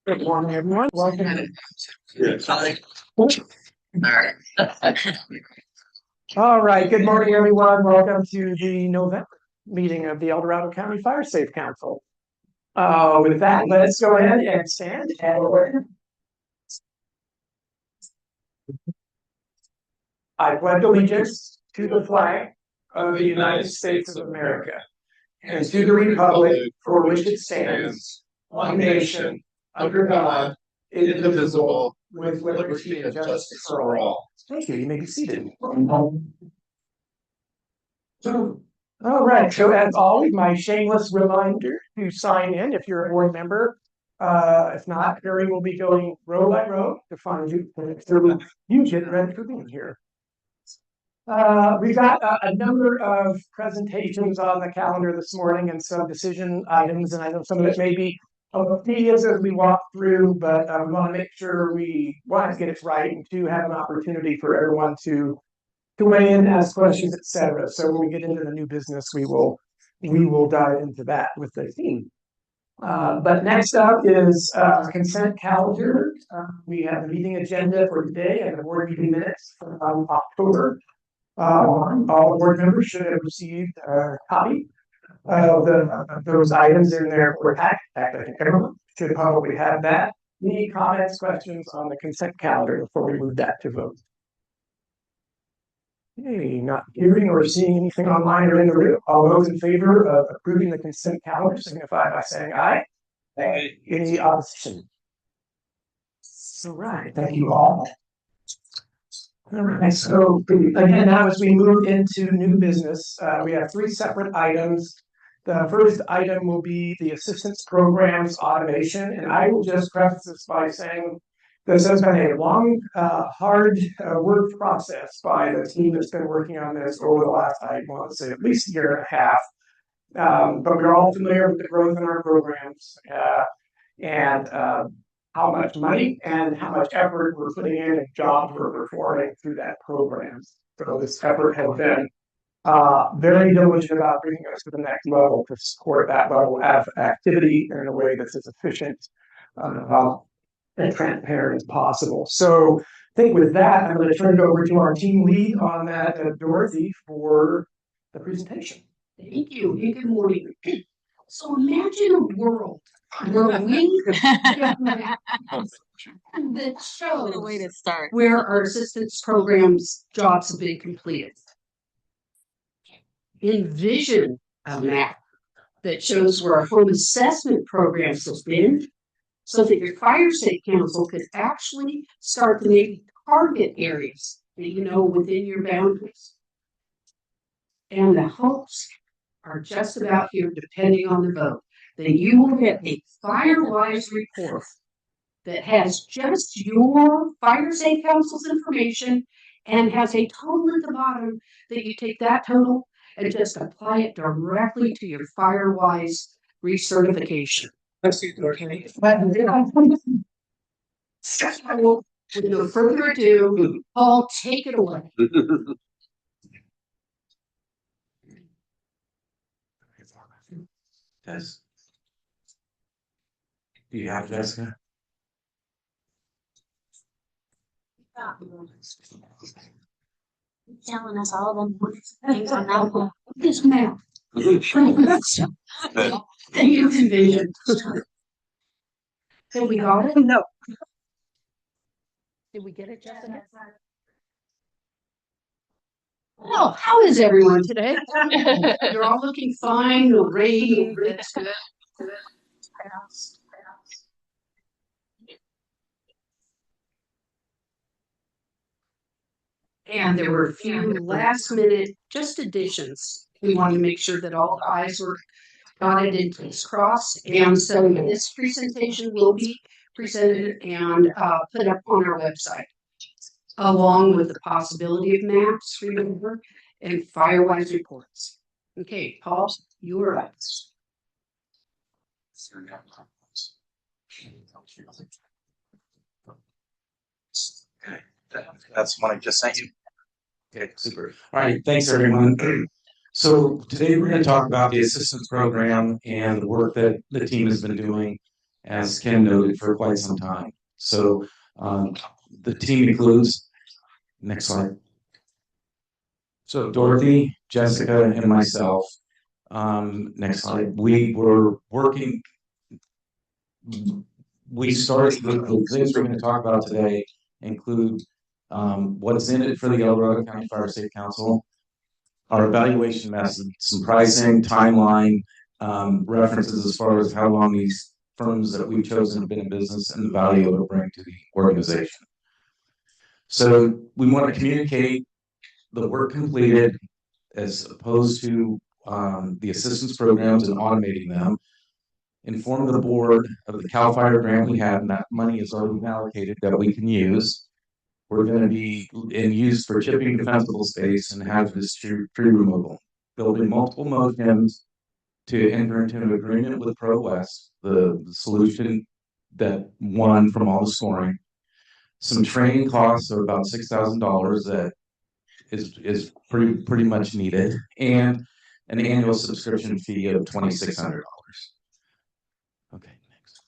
Good morning, everyone. Welcome. All right. Good morning, everyone. Welcome to the November meeting of the El Dorado County Fire Safe Council. With that, let's go ahead and stand and I pledge allegiance to the flag of the United States of America and to the republic for which it stands, one nation, under God, indivisible, with liberty and justice for all. Thank you. You may be seated. All right. So as always, my shameless reminder to sign in if you're a board member. If not, Harry will be going row by row to find you. You get ready for being here. We've got a number of presentations on the calendar this morning and some decision items, and I know some of it may be tedious as we walk through, but we want to make sure we want to get it right and to have an opportunity for everyone to weigh in, ask questions, etc. So when we get into the new business, we will dive into that with the team. But next up is consent calendar. We have the meeting agenda for today and the board meeting minutes from October. All board members should have received a copy of those items in their board pack. I think everyone should probably have that. Any comments, questions on the consent calendar before we move that to vote? Okay, not hearing or seeing anything online or in the room. All those in favor of approving the consent calendar signify by saying aye. Aye. Any opposition? All right, thank you all. All right, so again, now as we move into new business, we have three separate items. The first item will be the assistance programs automation, and I will just preface this by saying this has been a long, hard work process by the team that's been working on this over the last, I want to say, at least a year and a half. But we're all familiar with the growth in our programs and how much money and how much effort we're putting in and jobs we're performing through that program. So this effort has been very diligent about bringing us to the next level to support that level of activity in a way that's as efficient and transparent as possible. So I think with that, I'm going to turn it over to our team lead on that, Dorothy, for the presentation. Thank you. And good morning. So imagine a world where we that shows a way to start where our assistance programs jobs have been completed. Envision a map that shows where our home assessment programs have been, so that your fire safe council could actually start to maybe target areas that you know within your boundaries. And the hopes are just about here, depending on the vote, that you will get a FireWise report that has just your fire safe council's information and has a total at the bottom that you take that total and just apply it directly to your FireWise recertification. Okay. So, with no further ado, Paul, take it away. Do you have Jessica? telling us all the things on that one. This map. Thank you, Envision. Have we got it? No. Did we get it, Jessica? Oh, how is everyone today? You're all looking fine. No rain. That's good. Fast. And there were a few last minute just additions. We wanted to make sure that all the I's were dotted and T's crossed. And so this presentation will be presented and put up on our website, along with the possibility of maps, remember, and FireWise reports. Okay, Paul, you are up. Okay, that's one I just sent you. Okay, super. All right, thanks everyone. So today we're going to talk about the assistance program and the work that the team has been doing, as Ken noted, for quite some time. So the team includes, next slide. So Dorothy, Jessica, and myself. Next slide. We were working. We started the things we're going to talk about today include what's in it for the El Dorado County Fire Safe Council, our evaluation method, some pricing, timeline, references as far as how long these firms that we've chosen have been in business and the value it'll bring to the organization. So we want to communicate the work completed as opposed to the assistance programs and automating them. Inform the board of the CAL FIRE grant we have, and that money is already allocated that we can use. We're going to be used for chipping defensible space and hazardous tree removal. Building multiple motions to enter into an agreement with Pro West, the solution that won from all the scoring. Some training costs of about $6,000 that is pretty much needed, and an annual subscription fee of $2,600. Okay, next.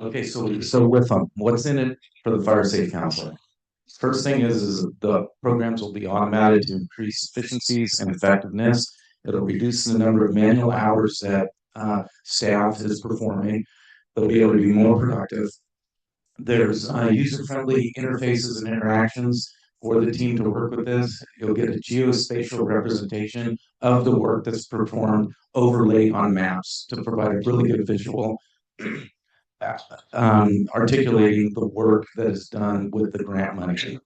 Okay, so with them, what's in it for the Fire Safe Council? First thing is the programs will be automated to increase efficiencies and effectiveness. It'll reduce the number of manual hours that staff is performing. They'll be able to be more productive. There's user-friendly interfaces and interactions for the team to work with this. You'll get a geospatial representation of the work that's performed overlaid on maps to provide a really good visual articulating the work that is done with the grant money.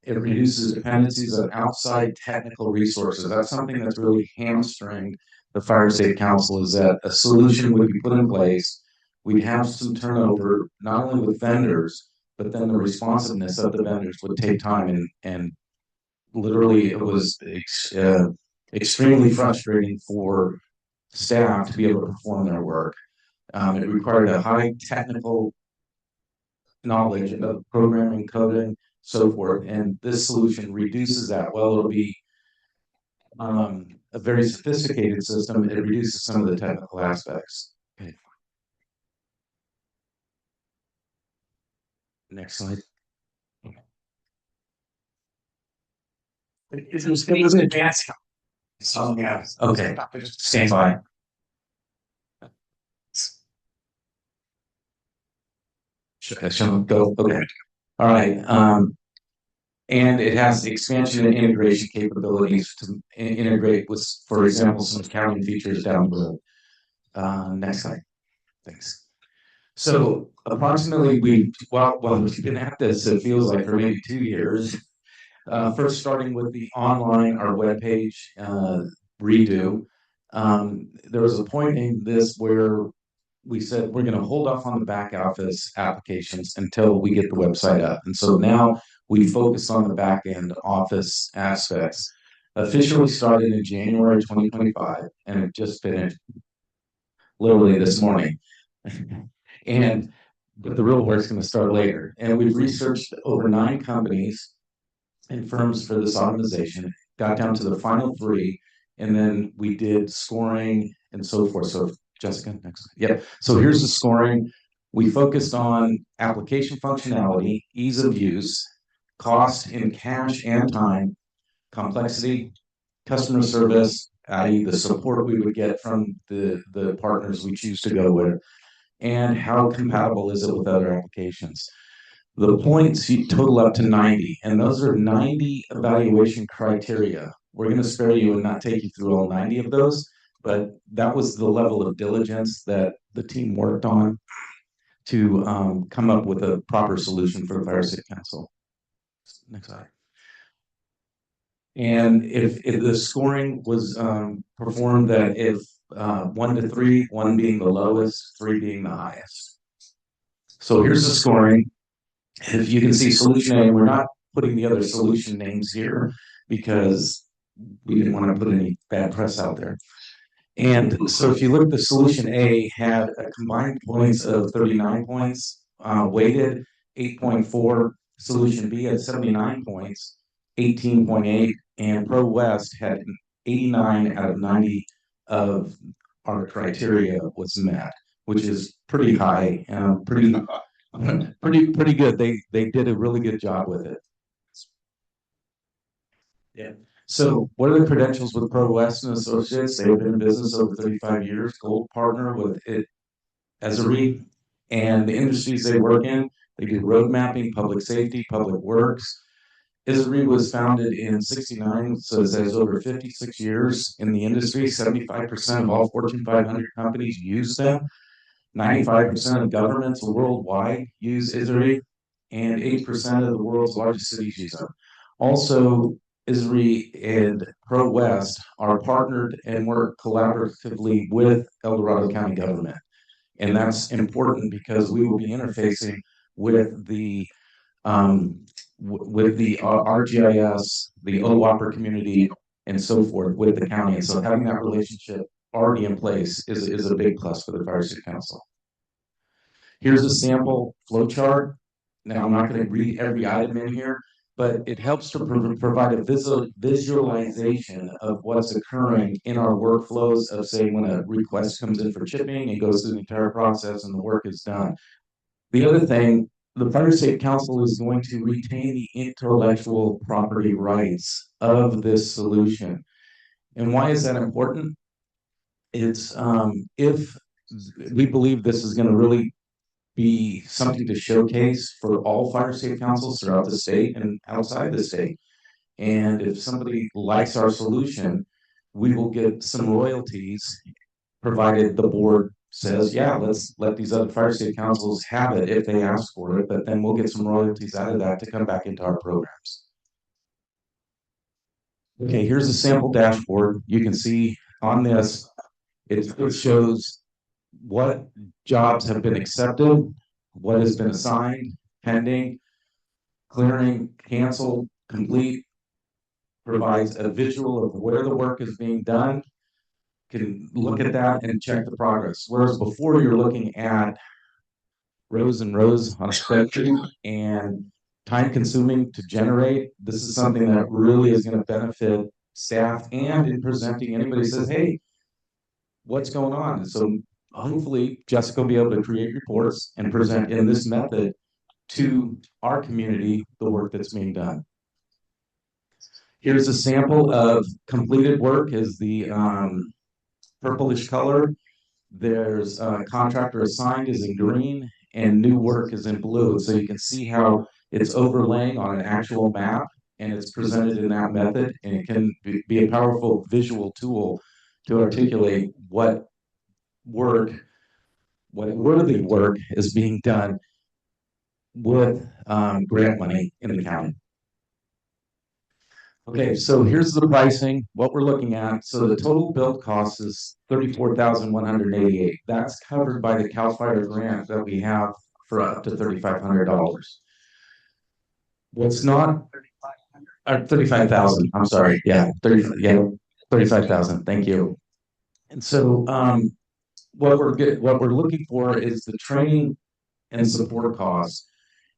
It reduces dependencies on outside technical resources. That's something that's really hamstringed the Fire Safe Council, is that a solution would be put in place. We'd have some turnover, not only with vendors, but then the responsiveness of the vendors would take time, and literally it was extremely frustrating for staff to be able to perform their work. It required a high technical knowledge of programming, coding, so forth, and this solution reduces that. Well, it'll be a very sophisticated system. It reduces some of the technical aspects. Okay. Next slide. It was an advanced. Oh, yeah. Okay. Stand by. Shall go? Okay. All right. And it has the expansion and integration capabilities to integrate with, for example, some accounting features down the road. Next slide. Thanks. So approximately we've been at this, it feels like, for maybe 2 years. First starting with the online, our webpage redo. There was a point in this where we said we're going to hold off on the back office applications until we get the website up. And so now we focus on the back end office aspects. Officially started in January 2025, and it just finished literally this morning. But the real work's going to start later. And we've researched over 9 companies and firms for this optimization, got down to the final 3, and then we did scoring and so forth. So Jessica, next. Yep. So here's the scoring. We focused on application functionality, ease of use, cost in cash and time, complexity, customer service, i.e. the support we would get from the partners we choose to go with, and how compatible is it with other applications. The points total up to 90, and those are 90 evaluation criteria. We're going to spare you and not take you through all 90 of those, but that was the level of diligence that the team worked on to come up with a proper solution for the Fire Safe Council. Next slide. And if the scoring was performed, that if 1 to 3, 1 being the lowest, 3 being the highest. So here's the scoring. If you can see solution A, we're not putting the other solution names here because we didn't want to put any bad press out there. And so if you look at the solution A, had a combined points of 39 points, weighted 8.4. Solution B had 79 points, 18.8, and Pro West had 89 out of 90 of our criteria was met, which is pretty high and pretty good. They did a really good job with it. Yeah. So what are the credentials with Pro West and Associates? They've been in business over 35 years, gold partner with it as a REIT, and the industries they work in, they do road mapping, public safety, public works. ISRI was founded in '69, so it says over 56 years in the industry. 75% of all Fortune 500 companies use them. 95% of governments worldwide use ISRI, and 8% of the world's largest cities use them. Also, ISRI and Pro West are partnered and work collaboratively with El Dorado County government. And that's important because we will be interfacing with the RGIS, the OWOPR community, and so forth with the county. And so having that relationship already in place is a big plus for the Fire City Council. Here's a sample flow chart. Now, I'm not going to read every item in here, but it helps to provide a visualization of what's occurring in our workflows of, say, when a request comes in for chipping, it goes through the entire process and the work is done. The other thing, the Fire Safety Council is going to retain the intellectual property rights of this solution. And why is that important? It's if we believe this is going to really be something to showcase for all fire safety councils throughout the state and outside the state. And if somebody likes our solution, we will get some royalties, provided the board says, yeah, let's let these other fire safety councils have it if they ask for it, but then we'll get some royalties out of that to come back into our programs. Okay, here's a sample dashboard. You can see on this, it shows what jobs have been accepted, what has been assigned, pending, clearing, canceled, complete, provides a visual of where the work is being done, can look at that and check the progress. Whereas before you're looking at rows and rows on a spreadsheet and time consuming to generate, this is something that really is going to benefit staff and in presenting anybody says, hey, what's going on? And so hopefully Jessica will be able to create reports and present in this method to our community the work that's being done. Here's a sample of completed work is the purplish color. There's a contractor assigned is in green and new work is in blue. So you can see how it's overlaying on an actual map and it's presented in that method, and it can be a powerful visual tool to articulate what worthy work is being done with grant money in the county. Okay, so here's the pricing, what we're looking at. So the total build cost is $34,188. That's covered by the CAL FIRE grant that we have for up to $3,500. What's not, or 35,000, I'm sorry, yeah, 35,000, thank you. And so what we're looking for is the training and support costs.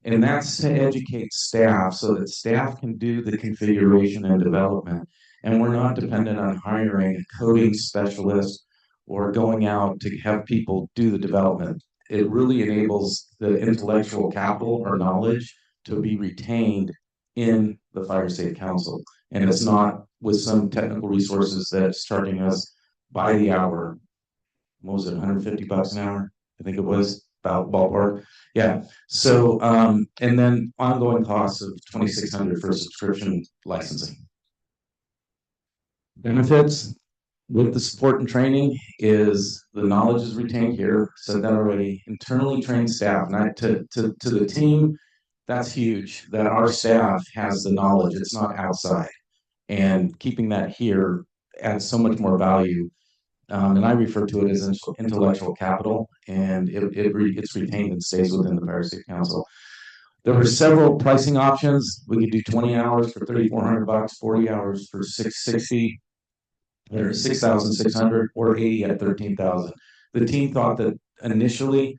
And that's to educate staff so that staff can do the configuration and development. And we're not dependent on hiring a coding specialist or going out to have people do the development. It really enables the intellectual capital or knowledge to be retained in the Fire Safety Council. And it's not with some technical resources that's charging us by the hour. What was it, 150 bucks an hour? I think it was about ballpark. Yeah. So, and then ongoing costs of $2,600 for subscription licensing. Benefits with the support and training is the knowledge is retained here. Said that already. Internally trained staff, not to the team. That's huge. That our staff has the knowledge. It's not outside, and keeping that here adds so much more value. And I refer to it as intellectual capital, and it's retained and stays within the Fire Safety Council. There were several pricing options. We could do 20 hours for $3,400, 40 hours for $660, or 6,600, or 80 at 13,000. The team thought that initially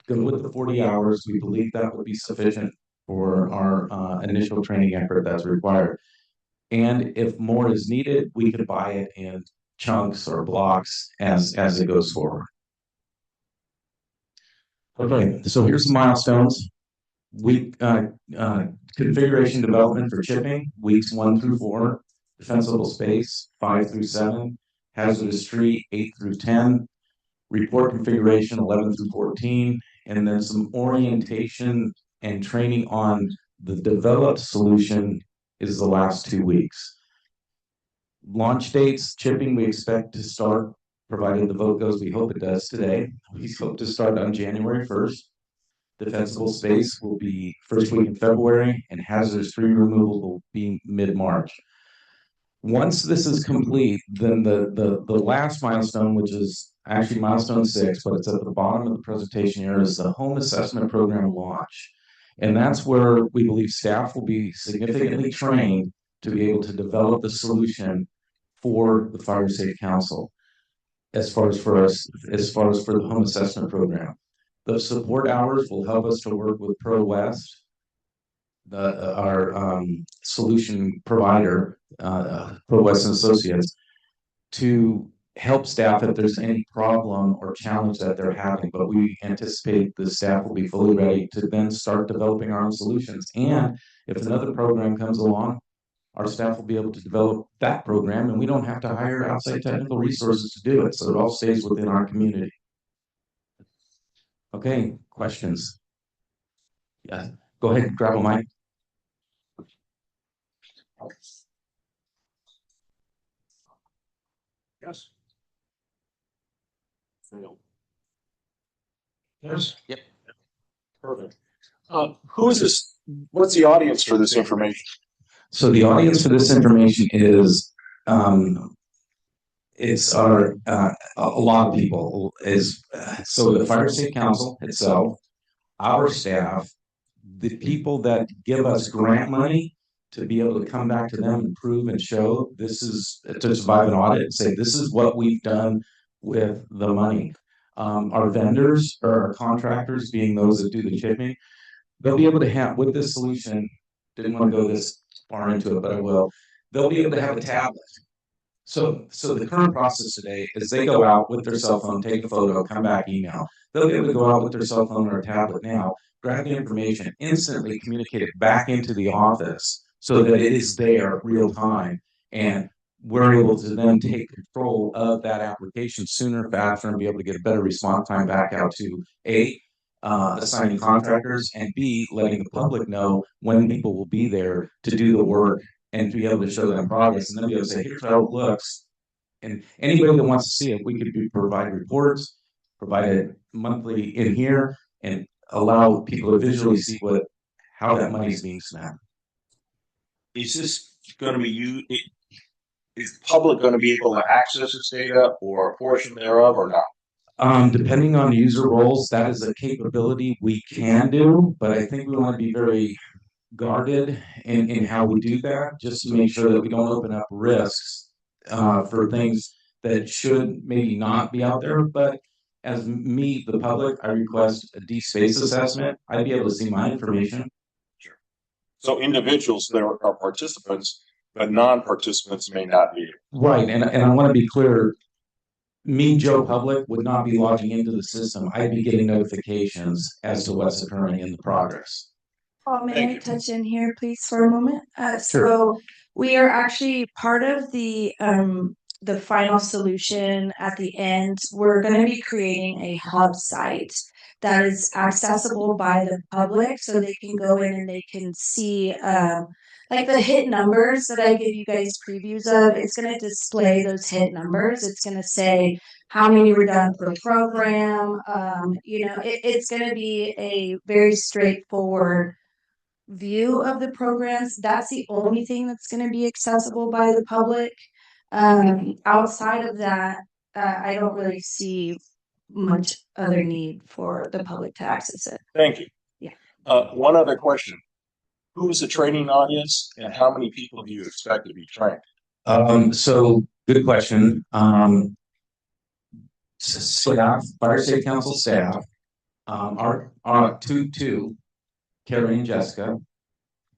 go with the 40 hours. We believe that would be sufficient for our initial training effort that's required. And if more is needed, we could buy it in chunks or blocks as it goes forward. Okay, so here's the milestones. Week configuration development for chipping, weeks 1 through 4, defensible space 5 through 7, hazardous tree 8 through 10, report configuration 11 through 14, and then some orientation and training on the developed solution is the last 2 weeks. Launch dates, chipping, we expect to start, provided the vote goes, we hope it does today. We hope to start on January 1st. Defensible space will be first week in February, and hazardous tree removal will be mid-March. Once this is complete, then the last milestone, which is actually milestone 6, but it's at the bottom of the presentation here, is the home assessment program launch. And that's where we believe staff will be significantly trained to be able to develop the solution for the Fire Safe Council as far as for the home assessment program. The support hours will help us to work with Pro West, our solution provider, Pro West and Associates, to help staff if there's any problem or challenge that they're having. But we anticipate the staff will be fully ready to then start developing our own solutions. And if another program comes along, our staff will be able to develop that program, and we don't have to hire outside technical resources to do it. So it all stays within our community. Okay, questions? Yeah, go ahead and grab a mic. Yes. Yes. Yep. Perfect. Who is this? What's the audience for this information? So the audience for this information is it's our a lot of people is so the Fire Safe Council itself, our staff, the people that give us grant money to be able to come back to them and prove and show this is to survive an audit and say this is what we've done with the money. Our vendors or our contractors, being those that do the chipping, they'll be able to have with this solution. Didn't want to go this far into it, but I will. They'll be able to have a tablet. So the current process today is they go out with their cell phone, take a photo, come back, email. They'll be able to go out with their cell phone or a tablet now, grab the information, instantly communicate it back into the office so that it is there real time. And we're able to then take control of that application sooner, faster, and be able to get a better response time back out to A, assigning contractors, and B, letting the public know when people will be there to do the work and to be able to show them progress, and then be able to say, here's how it looks. And anybody that wants to see it, we could provide reports, provide it monthly in here, and allow people to visually see how that money is being spent. Is this going to be used? Is the public going to be able to access this data or a portion thereof or not? Depending on user roles, that is a capability we can do, but I think we want to be very guarded in how we do that, just to make sure that we don't open up risks for things that should maybe not be out there. But as me, the public, I request a deep space assessment. I'd be able to see my information. Sure. So individuals that are participants, but non-participants may not be. Right, and I want to be clear. Me, Joe Public, would not be logging into the system. I'd be getting notifications as to what's occurring in the progress. May I touch in here, please, for a moment? So we are actually part of the final solution at the end. We're going to be creating a hub site that is accessible by the public, so they can go in and they can see like the hit numbers that I give you guys previews of. It's going to display those hit numbers. It's going to say how many were done per program. It's going to be a very straightforward view of the programs. That's the only thing that's going to be accessible by the public. Outside of that, I don't really see much other need for the public to access it. Thank you. Yeah. One other question. Who is the training audience and how many people do you expect to be trained? So good question. Staff, Fire Safe Council staff, our two, Carrie and Jessica,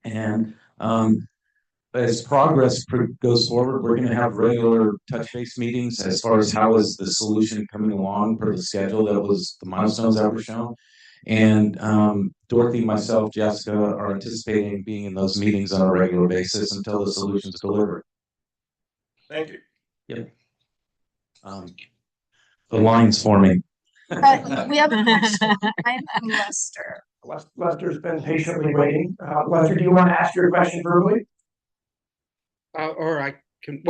and as progress goes forward, we're going to have regular touch base meetings as far as how is the solution coming along per the schedule that was the milestones that were shown. And Dorothy, myself, Jessica are anticipating being in those meetings on a regular basis until the solution's delivered. Thank you. Yep. The line's forming. We have a question. I'm Lester. Lester's been patiently waiting. Lester, do you want to ask your question verbally? Or I can,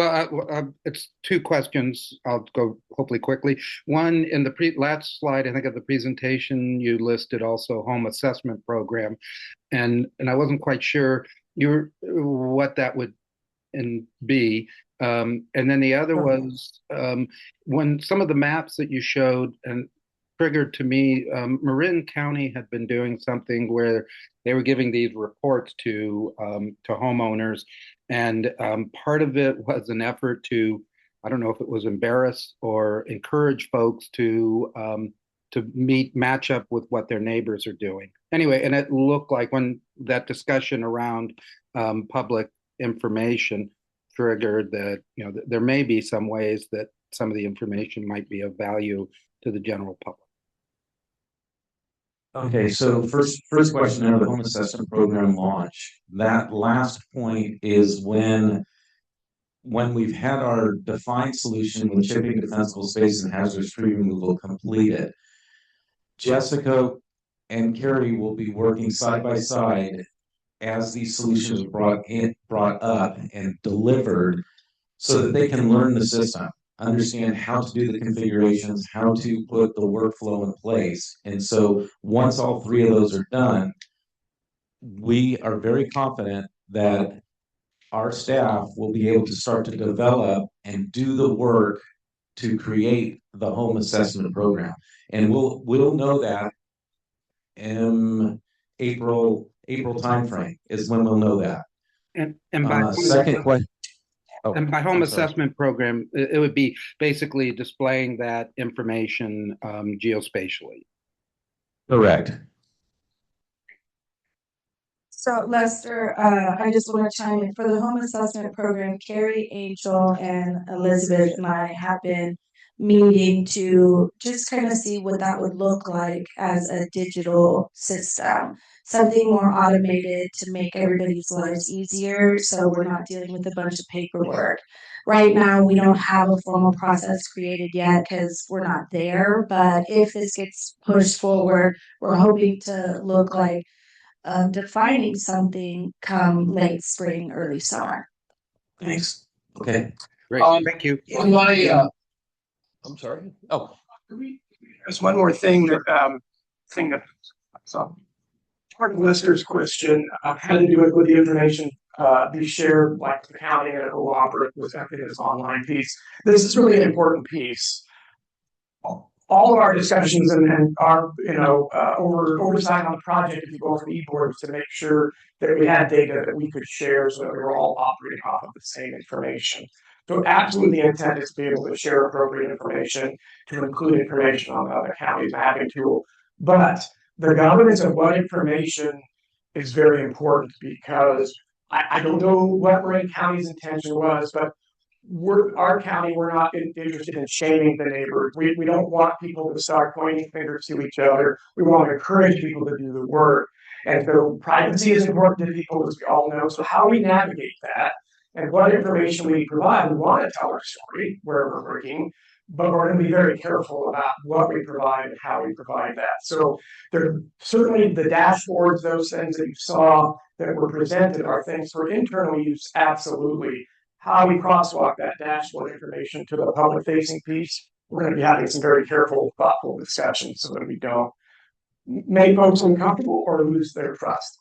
it's two questions. I'll go hopefully quickly. One, in the last slide, I think of the presentation, you listed also home assessment program. And I wasn't quite sure what that would be. And then the other was when some of the maps that you showed and triggered to me, Marin County had been doing something where they were giving these reports to homeowners, and part of it was an effort to, I don't know if it was embarrass or encourage folks to match up with what their neighbors are doing. Anyway, and it looked like when that discussion around public information triggered that, there may be some ways that some of the information might be of value to the general public. Okay, so first question under the home assessment program launch. That last point is when we've had our defined solution with chipping, defensible space, and hazardous tree removal completed. Jessica and Carrie will be working side by side as these solutions are brought up and delivered, so that they can learn the system, understand how to do the configurations, how to put the workflow in place. And so once all three of those are done, we are very confident that our staff will be able to start to develop and do the work to create the home assessment program. And we'll know that in April timeframe is when we'll know that. And by second question. And by home assessment program, it would be basically displaying that information geospatially. Correct. So Lester, I just want to chime in for the home assessment program. Carrie, Angel, and Elizabeth and I have been meeting to just kind of see what that would look like as a digital system, something more automated to make everybody's lives easier, so we're not dealing with a bunch of paperwork. Right now, we don't have a formal process created yet because we're not there, but if this gets pushed forward, we're hoping to look like defining something come late spring, early summer. Thanks. Okay. Great. Thank you. I'm sorry. Oh, there's one more thing that part of Lester's question had to do with the information be shared, like the county and cooperative with this online piece. This is really an important piece. All of our discussions and our oversight on the project, if you go for e-boards, to make sure that we had data that we could share so that we were all operating off of the same information. So absolutely the intent is to be able to share appropriate information, to include information on the other county's mapping tool. But the governance of what information is very important, because I don't know what Marin County's intention was, but our county, we're not interested in shaming the neighbors. We don't want people to start pointing fingers to each other. We want to encourage people to do the work. And so privacy is important to people, as we all know. So how we navigate that and what information we provide, we want to tell our story where we're working, but we're going to be very careful about what we provide and how we provide that. So there certainly the dashboards, those things that you saw that were presented are things for internal use, absolutely. How we crosswalk that dashboard information to the public facing piece, we're going to be having some very careful, thoughtful discussions so that we don't make folks uncomfortable or lose their trust.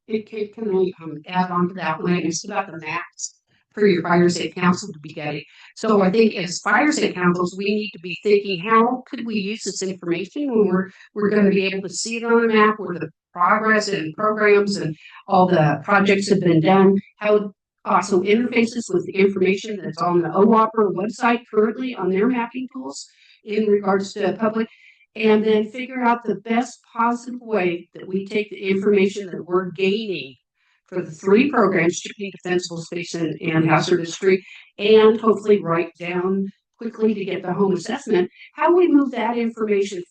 Can I add on to that when it's about the maps for your fire safe council to be getting? So I think as fire safe councils, we need to be thinking, how could we use this information when we're going to be able to see it on the map where the progress and programs and all the projects have been done, how also interfaces with the information that's on the OOPR website currently on their mapping tools in regards to public, and then figure out the best possible way that we take the information that we're gaining for the 3 programs, strictly defensible space and hazardous tree, and hopefully write down quickly to get the home assessment, how we move that information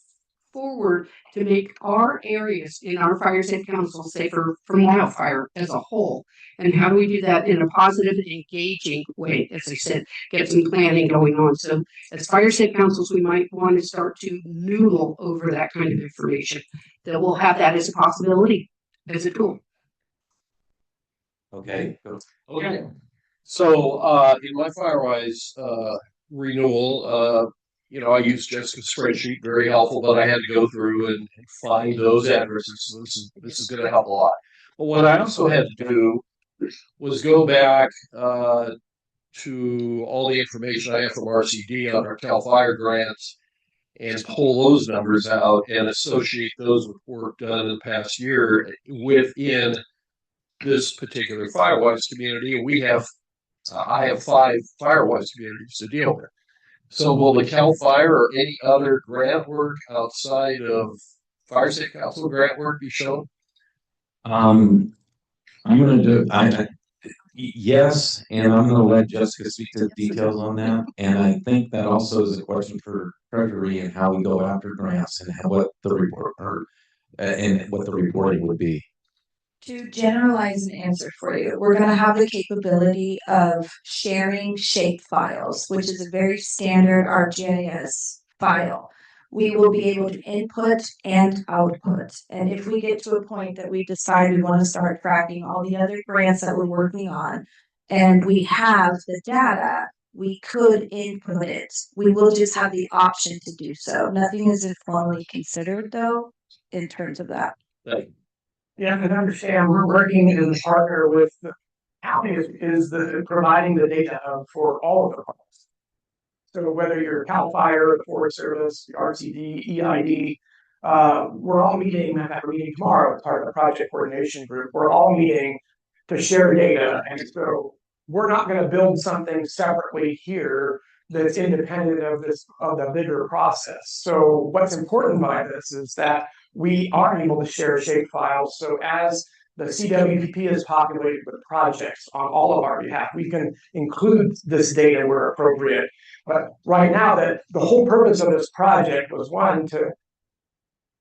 forward to make our areas in our fire safe council safer from wildfire as a whole. And how do we do that in a positive and engaging way? As I said, get some planning going on. So as fire safe councils, we might want to start to noodle over that kind of information. That we'll have that as a possibility, as a tool. Okay. Okay. So, in my Firewise, renewal, I use Jessica's spreadsheet, very helpful, but I had to go through and find those addresses. So this is going to help a lot. But what I also had to do was go back, to all the information I have from RCD on our CAL FIRE grants and pull those numbers out and associate those with work done in the past year within this particular Firewise community. And we have, I have 5 Firewise communities to deal with. So will the CAL FIRE or any other grant work outside of Fire Safe Council grant work be shown? I'm gonna do, yes, and I'm gonna let Jessica speak to the details on that. And I think that also is a question for Treasury and how we go after grants and what the report and what the reporting would be. To generalize an answer for you, we're going to have the capability of sharing shape files, which is a very standard ArcGIS file. We will be able to input and output. And if we get to a point that we decide we want to start tracking all the other grants that we're working on, and we have the data, we could input it. We will just have the option to do so. Nothing is informally considered, though, in terms of that. Yeah, and understand we're working in partner with the county is the providing the data hub for all of the parks. So whether you're CAL FIRE, the Forest Service, the RCD, EID, we're all meeting. I have a meeting tomorrow as part of the project coordination group. We're all meeting to share data, and so we're not going to build something separately here that's independent of the bigger process. So what's important by this is that we are able to share shape files. So as the CWPP is populated with projects on all of our behalf, we can include this data where appropriate. But right now, that the whole purpose of this project was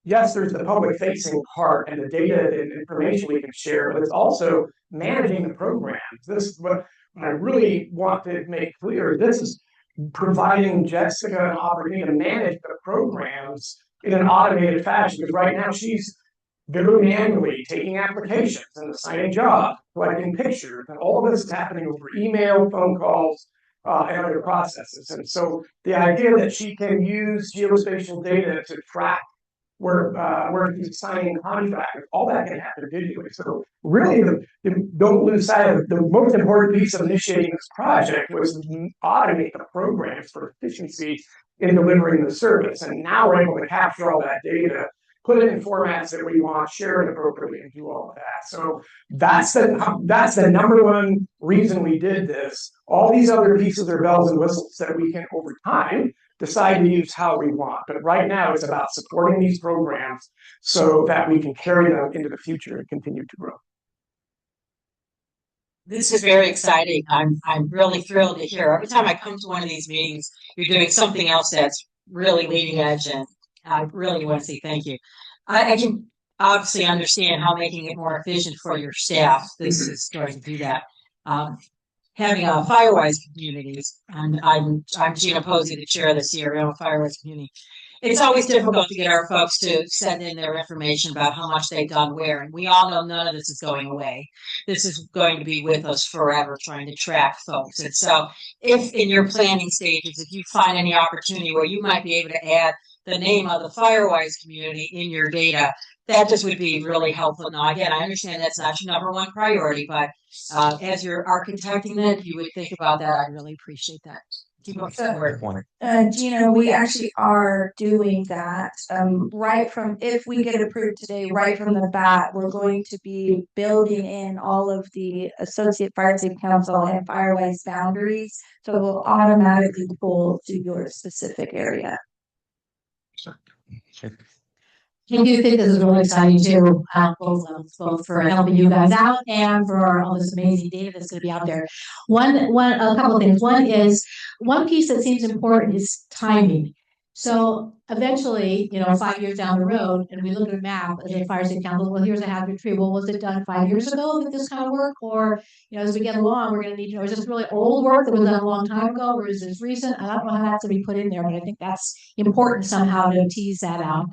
yes, there's the public facing part and the data and information we can share, but it's also managing the programs. This is what I really want to make clear. This is providing Jessica an opportunity to manage the programs in an automated fashion. Because right now she's very manually taking applications and assigning jobs, collecting pictures, and all of this is happening over email, phone calls, and other processes. And so the idea that she can use geospatial data to track where he's signing contracts, all that can happen digitally. So really, don't lose sight of the most important piece of initiating this project was to automate the programs for efficiency in delivering the service. And now we're able to capture all that data, put it in formats that we want, share it appropriately, and do all of that. So that's the number one reason we did this. All these other pieces are bells and whistles that we can, over time, decide to use how we want. But right now, it's about supporting these programs so that we can carry them into the future and continue to grow. This is very exciting. I'm really thrilled to hear. Every time I come to one of these meetings, you're doing something else that's really leading edge, and I really want to say thank you. I can obviously understand how making it more efficient for your staff, this is going to do that. Having a Firewise communities, and I'm Gina Posey, the chair of the CRM Firewise community. It's always difficult to get our folks to send in their information about how much they've done where, and we all know none of this is going away. This is going to be with us forever, trying to track folks. And so, if in your planning stages, if you find any opportunity where you might be able to add the name of the Firewise community in your data, that just would be really helpful. Now, again, I understand that's not your number one priority, but as you're architecting it, you would think about that. I really appreciate that. Keep up the work. Gina, we actually are doing that right from, if we get approved today, right from the bat, we're going to be building in all of the Associate Fire Safe Council and Firewise boundaries. So it will automatically pull to your specific area. I do think this is really exciting too, both for helping you guys out and for all this amazing data that's going to be out there. A couple of things. One piece that seems important is timing. So eventually, 5 years down the road, and we look at a map as a fire safety council, well, here's a hazard tree. Well, was it done 5 years ago with this kind of work? Or, as we get along, we're going to need to know, is this really old work that was done a long time ago, or is this recent? I don't know how that's going to be put in there, but I think that's important somehow to tease that out.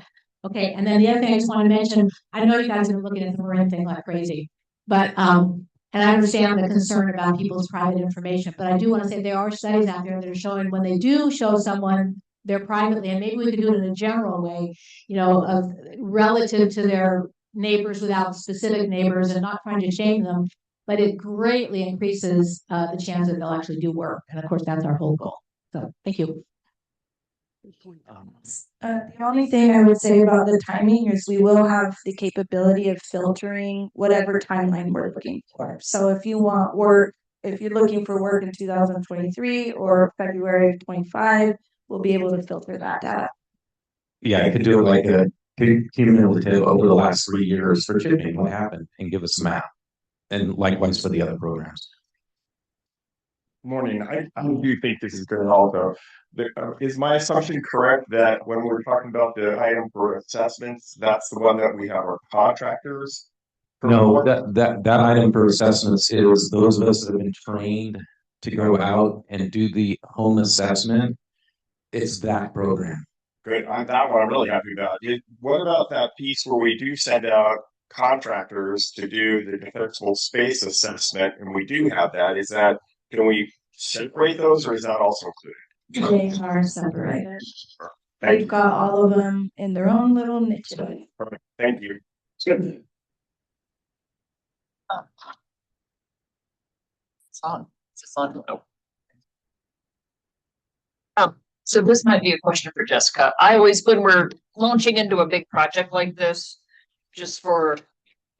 Okay, and then the other thing I just want to mention, I know you guys have been looking at the Marin thing like crazy, but and I understand the concern about people's private information, but I do want to say there are studies out there that are showing when they do show someone their privately, and maybe we could do it in a general way, of relative to their neighbors without specific neighbors and not trying to shame them, but it greatly increases the chance that they'll actually do work. And of course, that's our whole goal. So thank you. The only thing I would say about the timing is we will have the capability of filtering whatever timeline we're looking for. So if you want work, if you're looking for work in 2023 or February of 25, we'll be able to filter that data. Yeah, I could do it like a cumulative over the last 3 years for chipping, what happened, and give us a map. And likewise for the other programs. Morning. I do think this is good also. Is my assumption correct that when we're talking about the item for assessments, that's the one that we have our contractors? No, that item for assessments is those of us that have been trained to go out and do the home assessment. It's that program. Good. That one I'm really happy about. What about that piece where we do send out contractors to do the defensible space assessment, and we do have that? Can we separate those, or is that also included? They are separated. They've got all of them in their own little niche. Perfect. Thank you. Good. It's on. It's on. So this might be a question for Jessica. I always, when we're launching into a big project like this, just for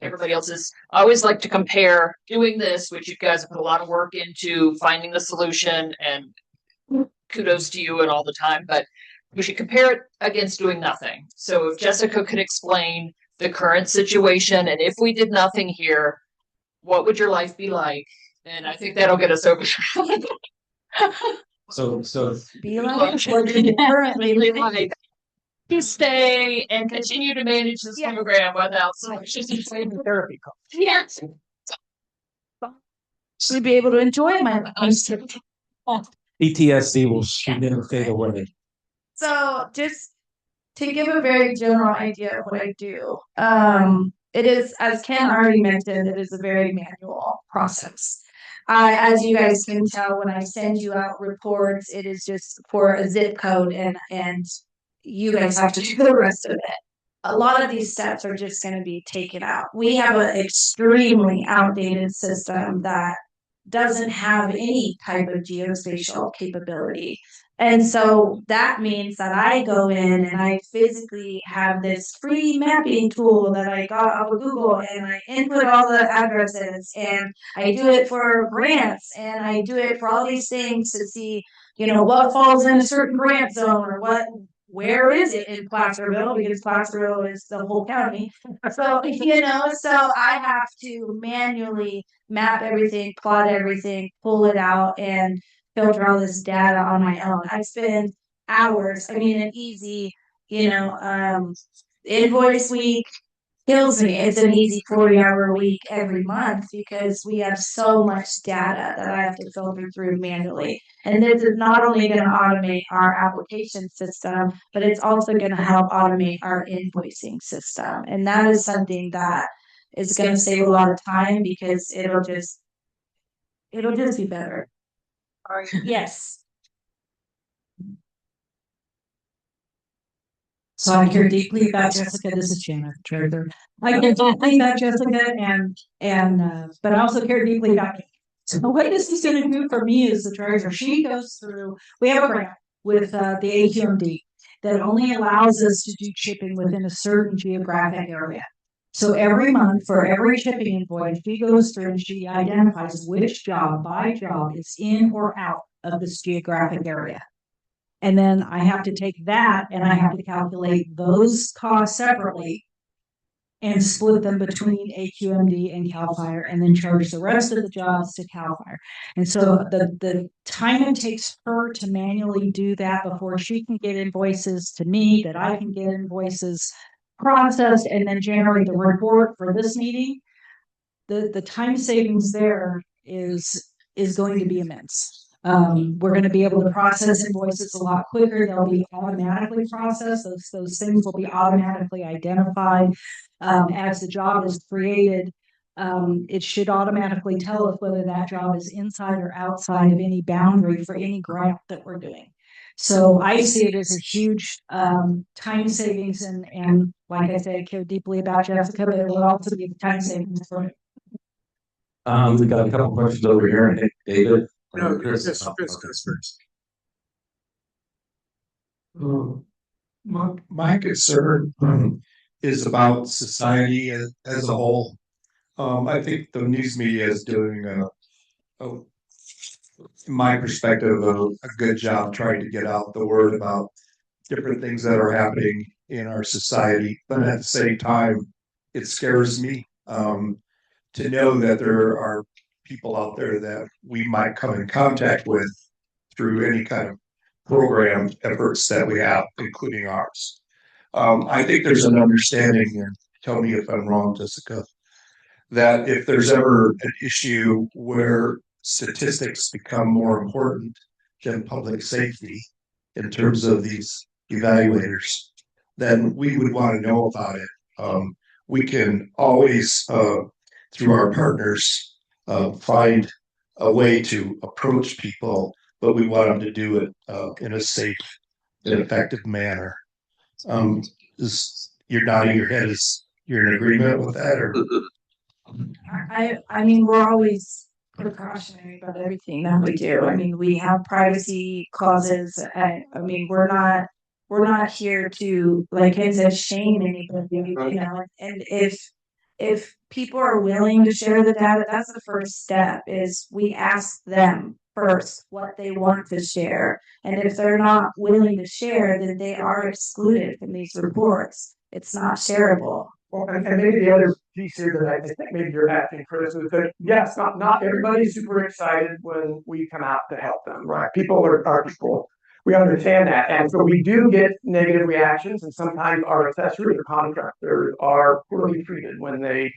everybody else's, I always like to compare doing this, which you guys have put a lot of work into finding the solution, and kudos to you and all the time, but we should compare it against doing nothing. So if Jessica could explain the current situation, and if we did nothing here, what would your life be like? And I think that'll get us over. So Be like what you currently like to stay and continue to manage this program without so much therapy call. Yes. to be able to enjoy my life. PTSD will fade away. So just to give a very general idea of what I do, it is, as Ken already mentioned, it is a very manual process. As you guys can tell, when I send you out reports, it is just for a zip code, and you guys have to do the rest of it. A lot of these steps are just going to be taken out. We have an extremely outdated system that doesn't have any type of geospatial capability. And so that means that I go in and I physically have this free mapping tool that I got off of Google, and I input all the addresses, and I do it for grants, and I do it for all these things to see, what falls in a certain grant zone, or where is it in Placerville, because Placerville is the whole county. So, so I have to manually map everything, plot everything, pull it out, and filter all this data on my own. I spend hours. An easy, invoice week kills me. It's an easy 40-hour week every month because we have so much data that I have to filter through manually. And this is not only going to automate our application system, but it's also going to help automate our invoicing system. And that is something that is going to save a lot of time because it'll just be better. Yes. So I care deeply about Jessica. This is Janet Treasurer. I care deeply about Jessica, and but I also care deeply about me. So what this is going to do for me as the treasurer, she goes through. We have a grant with the AQMD that only allows us to do chipping within a certain geographic area. So every month for every chipping invoice, she goes through and she identifies which job by job is in or out of this geographic area. And then I have to take that and I have to calculate those costs separately and split them between AQMD and CAL FIRE, and then charge the rest of the jobs to CAL FIRE. And so the time it takes her to manually do that before she can get invoices to me, that I can get invoices processed and then generate the report for this meeting, the time savings there is going to be immense. We're going to be able to process invoices a lot quicker. They'll be automatically processed. Those things will be automatically identified as the job is created. It should automatically tell us whether that job is inside or outside of any boundary for any grant that we're doing. So I see it as a huge time savings, and like I said, I care deeply about Jessica, but it will also be a time savings for me. We got a couple questions over here. And David. No, Chris goes first. My concern is about society as a whole. I think the news media is doing in my perspective, a good job trying to get out the word about different things that are happening in our society. But at the same time, it scares me to know that there are people out there that we might come in contact with through any kind of program efforts that we have, including ours. I think there's an understanding, and tell me if I'm wrong, Jessica, that if there's ever an issue where statistics become more important than public safety in terms of these evaluators, then we would want to know about it. We can always, through our partners, find a way to approach people, but we want them to do it in a safe and effective manner. You're nodding your head. You're in agreement with that, or? I mean, we're always precautionary about everything that we do. I mean, we have privacy clauses. I mean, we're not here to, like I said, shame anybody, you know. And if people are willing to share the data, that's the first step. Is we ask them first what they want to share, and if they're not willing to share, then they are excluded from these reports. It's not shareable. Well, and maybe the other piece here that I think maybe you're asking, Chris, is that yes, not everybody's super excited when we come out to help them, right? People are people. We understand that, and so we do get negative reactions, and sometimes our assessors or contractors are poorly treated when they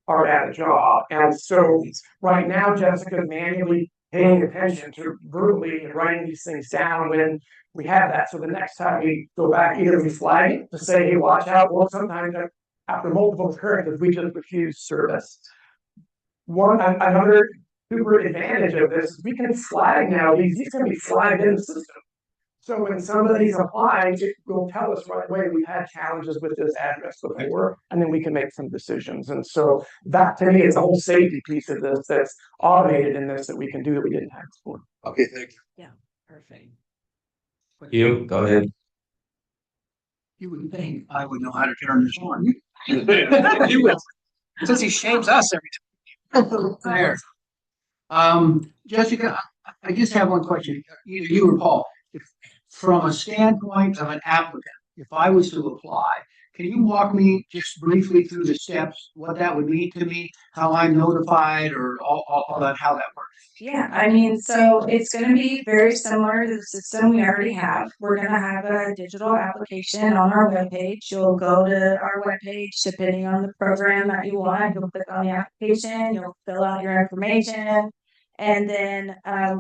are at a job. And so right now, Jessica's manually paying attention to verbally and writing these things down when we have that. So the next time we go back, either we flag it to say, hey, watch out, or sometimes after multiple occurrences, we just refuse service. Another super advantage of this is we can flag now, these can be flagged in the system. So when somebody's applying, it will tell us right away we've had challenges with this address before, and then we can make some decisions. And so that to me is the whole safety piece of this that's automated in this that we can do that we didn't have before. Okay, thank you. Yeah, perfect. You go ahead. You would think I would know how to turn this on. You will, since he shames us every time. There. Jessica, I just have one question. You or Paul, from a standpoint of an applicant, if I was to apply, can you walk me just briefly through the steps, what that would mean to me, how I'm notified, or all that, how that works? Yeah, I mean, so it's going to be very similar to the system we already have. We're going to have a digital application on our webpage. You'll go to our webpage, depending on the program that you want. You'll click on the application, you'll fill out your information, and then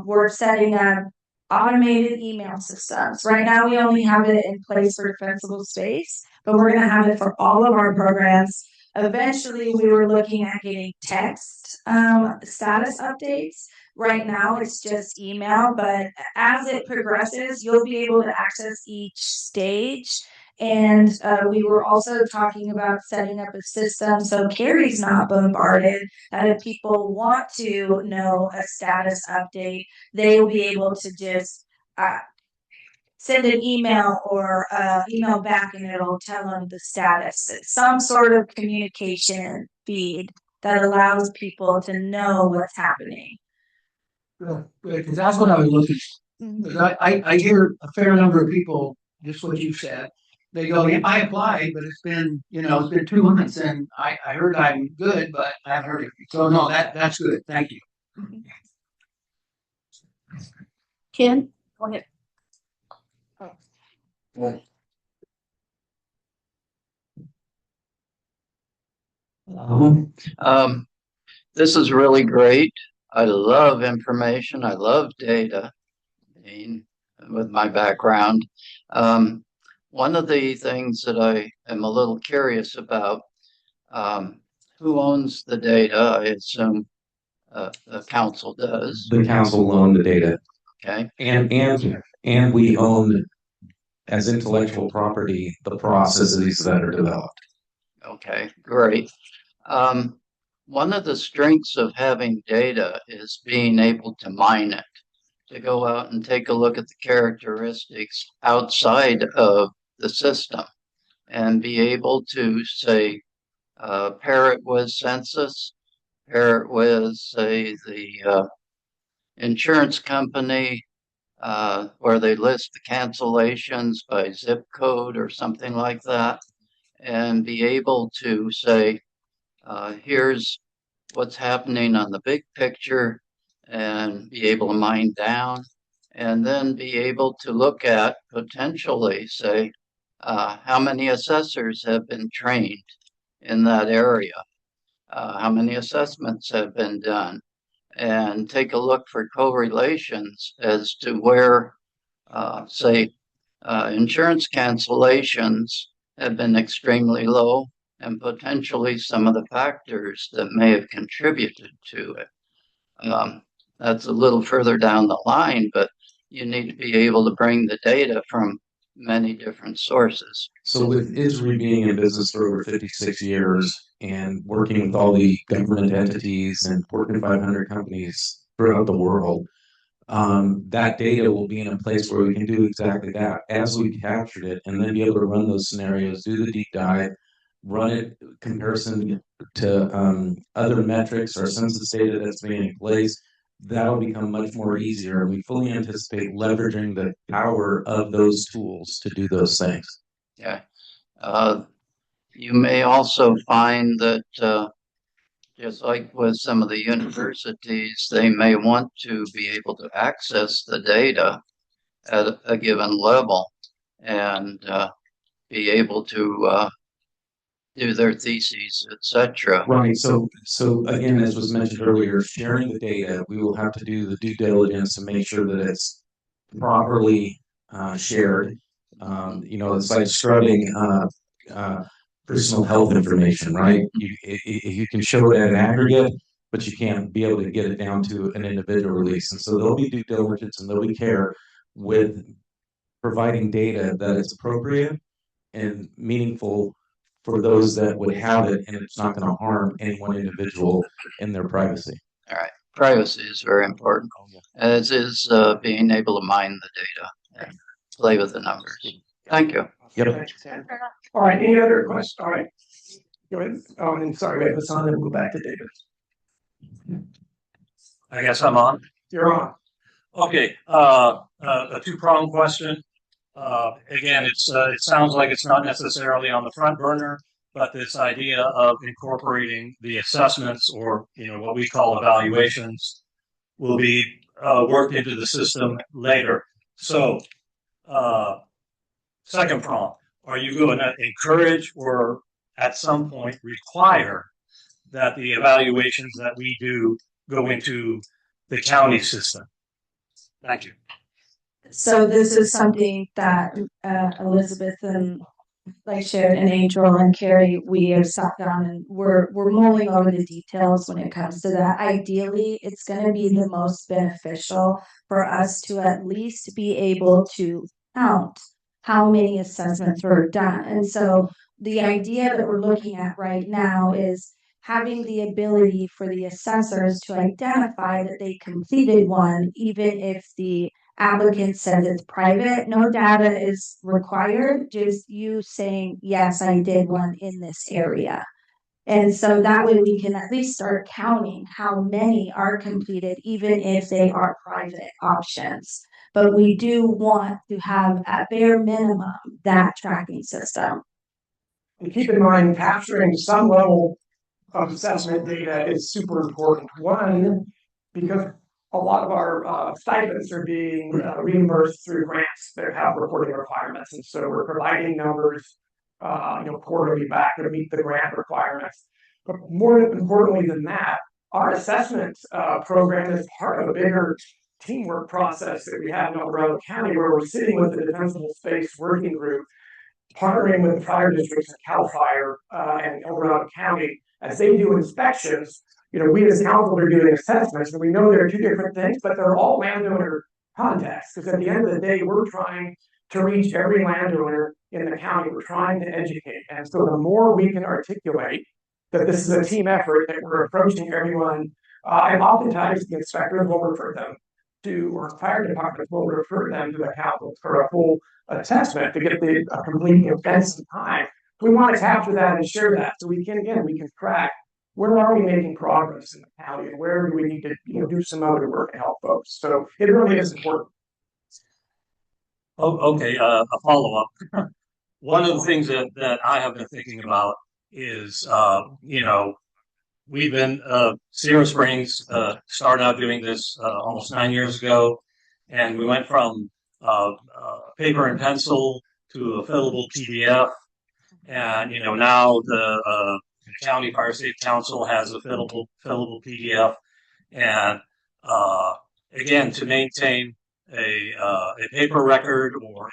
we're setting up automated email systems. Right now, we only have it in place for defensible space, but we're going to have it for all of our programs. Eventually, we were looking at getting text status updates. Right now, it's just email, but as it progresses, you'll be able to access each stage. And we were also talking about setting up a system so Carrie's not bombarded, that if people want to know a status update, they will be able to just send an email or email back and it'll tell them the status. It's some sort of communication feed that allows people to know what's happening. Because that's what I was looking for. 'Cause I hear a fair number of people, just what you said. They go, yeah, I applied, but it's been 2 months and I heard I'm good, but I haven't heard anything. So no, that's good. Thank you. Ken, go ahead. This is really great. I love information. I love data. With my background, one of the things that I am a little curious about, who owns the data? I assume the council does. The council will own the data. Okay. And we own as intellectual property the processes that are developed. Okay, great. One of the strengths of having data is being able to mine it, to go out and take a look at the characteristics outside of the system and be able to say, pair it with census, pair it with, say, the insurance company, where they list the cancellations by zip code or something like that, and be able to say, here's what's happening on the big picture, and be able to mine down, and then be able to look at potentially, say, how many assessors have been trained in that area, how many assessments have been done, and take a look for correlations as to where, say, insurance cancellations have been extremely low, and potentially some of the factors that may have contributed to it. That's a little further down the line, but you need to be able to bring the data from many different sources. So with ISRI being in business for over 56 years and working with all the government entities and Fortune 500 companies throughout the world, that data will be in a place where we can do exactly that as we captured it, and then be able to run those scenarios, do the deep dive, run it comparison to other metrics or census data that's being in place. That'll become much more easier. We fully anticipate leveraging the power of those tools to do those things. Yeah. You may also find that, just like with some of the universities, they may want to be able to access the data at a given level and be able to do their theses, etc. Right. So again, as was mentioned earlier, sharing the data, we will have to do the due diligence to make sure that it's properly shared. It's like scrubbing personal health information, right? You can show it at an aggregate, but you can't be able to get it down to an individual release. And so there'll be due diligence and there'll be care with providing data that is appropriate and meaningful for those that would have it, and it's not going to harm any one individual in their privacy. All right. Privacy is very important, as is being able to mine the data and play with the numbers. Thank you. Yep. All right, any other questions? All right. Go ahead. Oh, and sorry, wait, Hassan, then we'll go back to David. I guess I'm on. You're on. Okay, a two-pronged question. Again, it sounds like it's not necessarily on the front burner, but this idea of incorporating the assessments, or what we call evaluations, will be worked into the system later. So, second prong, are you going to encourage or at some point require that the evaluations that we do go into the county system? Thank you. So this is something that Elizabeth and shared, and Angel and Carrie, we have sat down and we're mulling over the details when it comes to that. Ideally, it's going to be the most beneficial for us to at least be able to count how many assessments were done. And so the idea that we're looking at right now is having the ability for the assessors to identify that they completed one, even if the applicant says it's private. No data is required, just you saying, yes, I did one in this area. And so that way we can at least start counting how many are completed, even if they are private options. but we do want to have at bare minimum that tracking system. And keep in mind, capturing some level of assessment data is super important. One, because a lot of our stipends are being reimbursed through grants that have reporting requirements, and so we're providing numbers, quarterly back to meet the grant requirements. But more importantly than that, our assessment program is part of a bigger teamwork process that we have in El Dorado County, where we're sitting with the Defensible Space Working Group, partnering with the fire districts and CAL FIRE and El Dorado County as they do inspections. We as council are doing assessments, and we know there are two different things, but they're all landowner contexts, because at the end of the day, we're trying to reach every landowner in the county. We're trying to educate. And so the more we can articulate that this is a team effort, that we're approaching everyone, and oftentimes the inspectors will refer them to, or fire departments will refer them to the council for a full assessment to get the complete events in time. We want to capture that and share that so we can track where are we making progress in the county and where do we need to do some other work to help folks. So it really is important. Oh, okay, a follow-up. One of the things that I have been thinking about is, we've been, Sierra Springs started out doing this almost 9 years ago, and we went from paper and pencil to a fillable PDF, and now the County Fire Safe Council has a fillable PDF, and again, to maintain a paper record or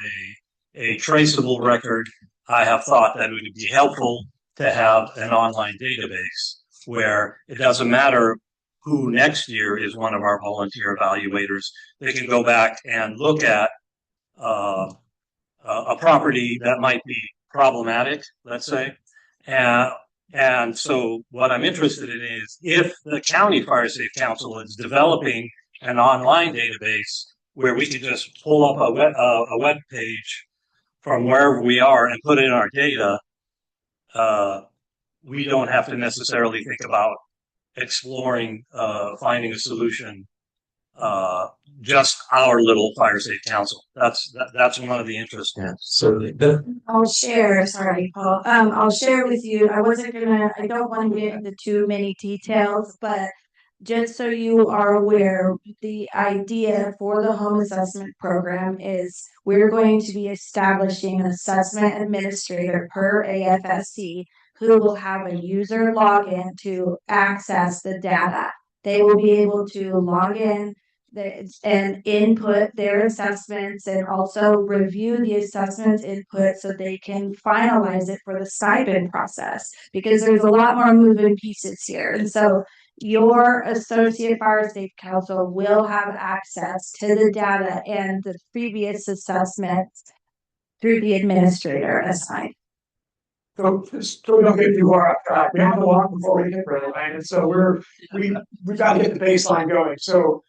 a traceable record, I have thought that it would be helpful to have an online database where it doesn't matter who next year is one of our volunteer evaluators. They can go back and look at a property that might be problematic, let's say. And so what I'm interested in is if the County Fire Safe Council is developing an online database where we can just pull up a web page from wherever we are and put in our data, we don't have to necessarily think about exploring, finding a solution, just our little Fire Safe Council. That's one of the interests. Yeah. So I'll share, sorry, Paul. I'll share with you. I don't want to get into too many details, but just so you are aware, the idea for the home assessment program is we're going to be establishing an assessment administrator per AFSC who will have a user login to access the data. They will be able to log in and input their assessments and also review the assessments input so they can finalize it for the stipend process, because there's a lot more moving pieces here. And so your associate fire safe council will have access to the data and the previous assessments through the administrator assigned. So just so we don't get too far off track, we have to walk before we get ready, right? And so we've got to get the baseline going. So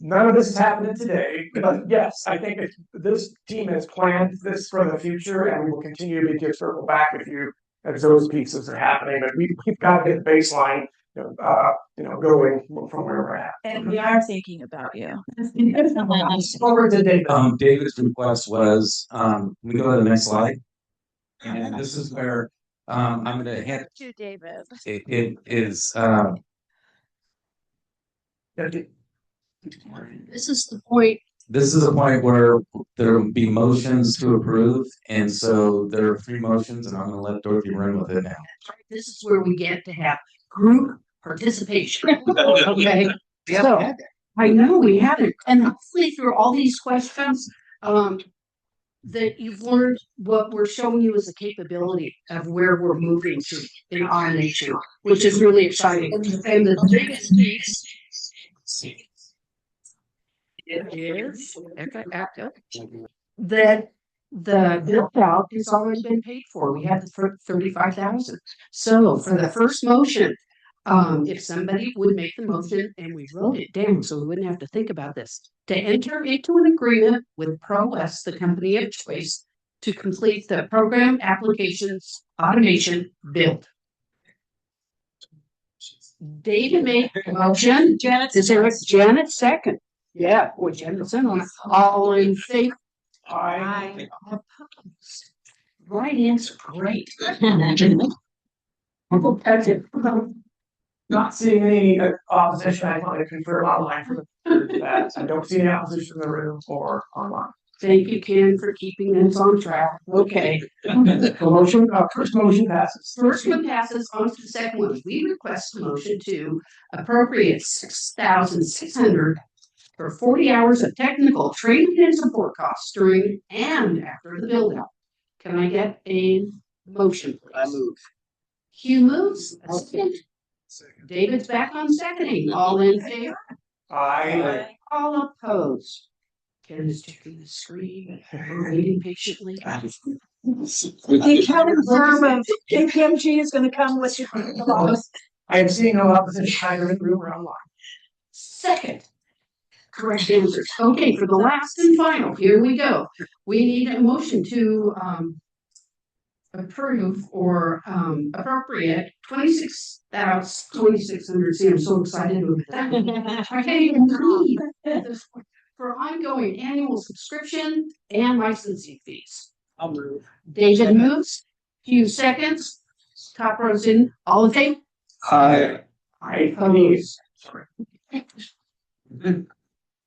none of this is happening today, but yes, I think this team has planned this for the future, and we will continue to circle back with you as those pieces are happening. But we've got to get the baseline, going from where we're at. And we are thinking about you. Forward to David. David's request was, we go to the next slide. And this is where I'm going to hand to David. It is. This is the point. This is a point where there will be motions to approve, and so there are 3 motions, and I'm going to let Dorothy run with it now. This is where we get to have group participation. Okay. So I know we haven't, and hopefully through all these questions, that you've learned what we're showing you is the capability of where we're moving to in our nation, which is really exciting. And the biggest piece is that the build out has already been paid for. We had the 35,000. So for the first motion, if somebody would make the motion, and we wrote it down so we wouldn't have to think about this, to enter into an agreement with ProWest, the company of choice, to complete the program applications automation build. David made the motion. Janet second. Yeah, which Henderson on all in favor. Aye. Opposed. Right answer, great. That's it. Not seeing any opposition, I want to confirm online for that. I don't see any opposition in the room or online. Thank you, Ken, for keeping us on track. Okay. First motion passes. First one passes on to the second one. We request a motion to appropriate $6,600 for 40 hours of technical training and support costs during and after the build out. Can I get a motion, please? I move. Hugh moves. A second. David's back on seconding. All in favor? Aye. All opposed. Ken is checking the screen. We're waiting patiently. The accounting firm of KPMG is going to come with you. I am seeing no opposition either in the room or online. Second. Correct answers. Okay, for the last and final, here we go. We need a motion to approve or appropriate 26,600. See, I'm so excited with that. I can't even breathe at this point. For ongoing annual subscription and licensing fees. I'll move. David moves. Few seconds. Top rows in. All in favor? Aye. I oppose. Sorry.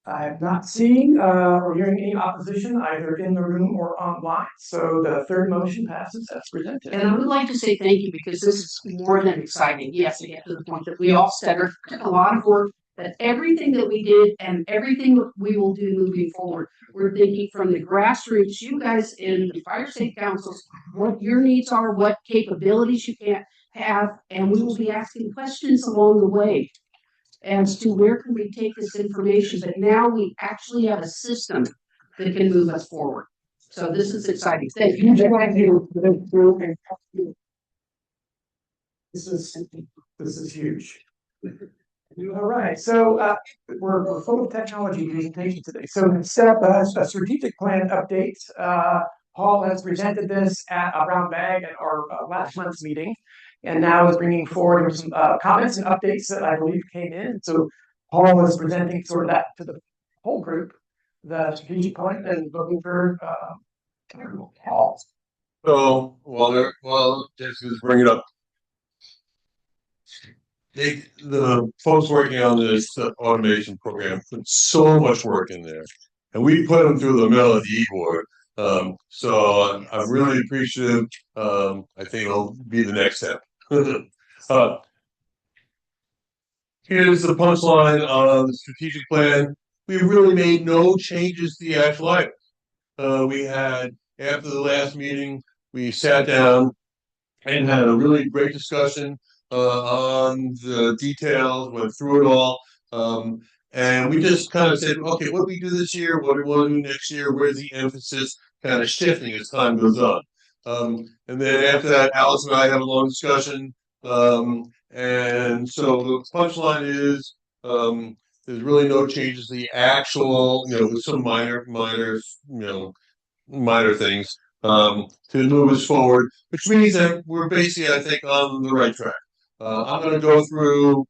I have not seen or hearing any opposition either in the room or online. So the third motion passes as presented. And I would like to say thank you because this is more than exciting. Yes, to get to the point that we all said took a lot of work, that everything that we did and everything that we will do moving forward, we're thinking from the grassroots, you guys in the fire safety councils, what your needs are, what capabilities you can have, and we will be asking questions along the way as to where can we take this information, but now we actually have a system that can move us forward. So this is exciting. Thank you. This is huge. All right, so we're full of technology presentation today. So instead of a strategic plan update, Paul has presented this at a Brown Bag at our last month's meeting, and now is bringing forward some comments and updates that I believe came in. So Paul is presenting sort of that to the whole group, the strategic plan, and looking for Paul. So, just bring it up. The folks working on this automation program put so much work in there, and we put them through the middle of the e-board. So I'm really appreciative. I think it'll be the next step. Here's the punchline on the strategic plan. We really made no changes to the actual items. We had, after the last meeting, we sat down and had a really great discussion on the details, went through it all. And we just kind of said, okay, what do we do this year? What do we want to do next year? Where's the emphasis kind of shifting as time goes on? And then after that, Alice and I had a long discussion. And so the punchline is, there's really no changes to the actual, with some minor things, to move us forward, which means that we're basically, I think, on the right track. I'm going to go through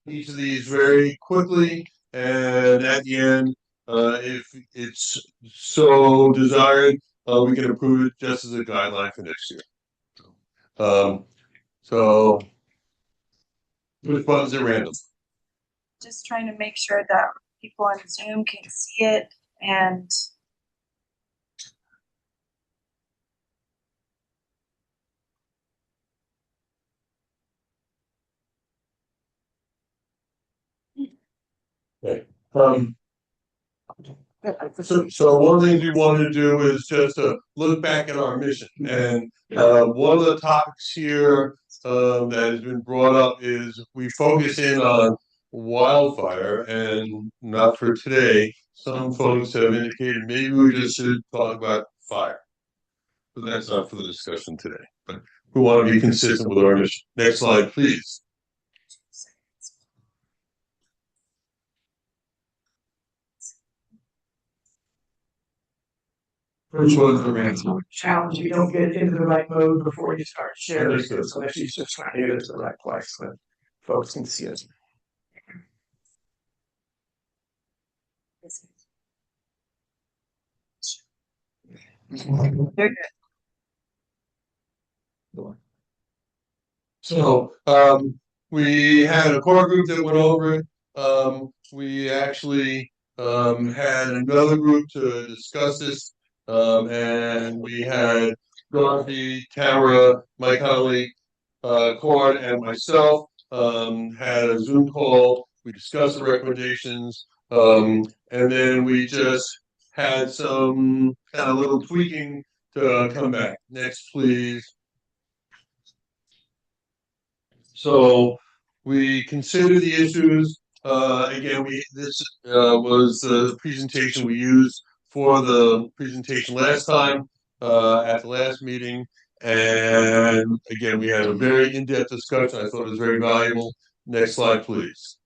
each of these very quickly, and at the end, if it's so desired, we can approve it just as a guideline for next year. So, which buttons are random? Just trying to make sure that people on Zoom can see it and Okay. So one of the things we wanted to do is just look back at our mission. And one of the topics here that has been brought up is we focus in on wildfire, and not for today. Some folks have indicated maybe we just should talk about fire. But that's not for the discussion today. But we want to be consistent with our mission. Next slide, please. Which was the random challenge. You don't get into the right mode before you start sharing. So she's just trying to get into the right place so that folks can see us. So, we had a core group that went over it. We actually, had another group to discuss this. And we had Dorothy, Tara, Mike Huntley, Cord, and myself, had a Zoom call. We discussed the recommendations. And then we just had some kind of little tweaking to come back. Next, please. So we considered the issues. Again, this was the presentation we used for the presentation last time at the last meeting. And again, we had a very in-depth discussion. I thought it was very valuable. Next slide, please.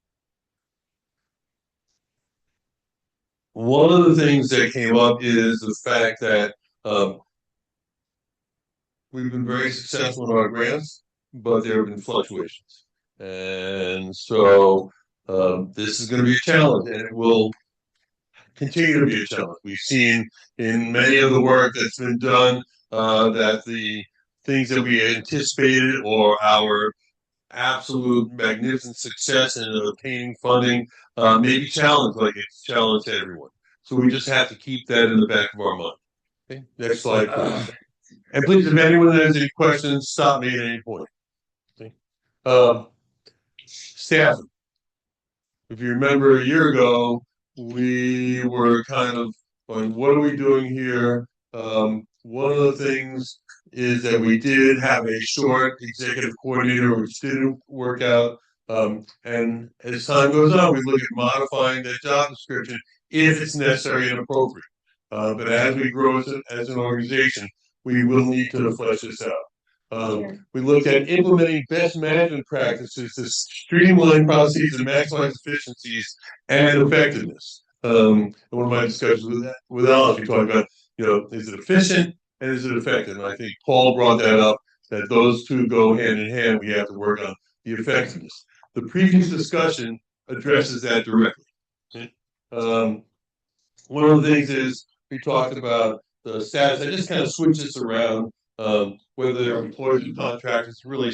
One of the things that came up is the fact that we've been very successful in our grants, but there have been fluctuations. And so this is going to be a challenge, and it will continue to be a challenge. We've seen in many of the work that's been done that the things that we anticipated or our absolute magnificent success in obtaining funding may be challenged like it's challenged to everyone. So we just have to keep that in the back of our mind. Okay, next slide, please. And please, if anyone has any questions, stop me at any point. Okay. Staffing. If you remember a year ago, we were kind of going, what are we doing here? One of the things is that we did have a short executive coordinator, which didn't work out. And as time goes on, we look at modifying that job description if it's necessary and appropriate. But as we grow as an organization, we will need to flesh this out. We looked at implementing best management practices to streamline processes and maximize efficiencies and effectiveness. One of my discussions with Alice, we talked about, is it efficient and is it effective? And I think Paul brought that up, that those two go hand in hand. We have to work on the effectiveness. The previous discussion addresses that directly. One of the things is we talked about the status. I just kind of switched this around. Whether they're employees or contractors, really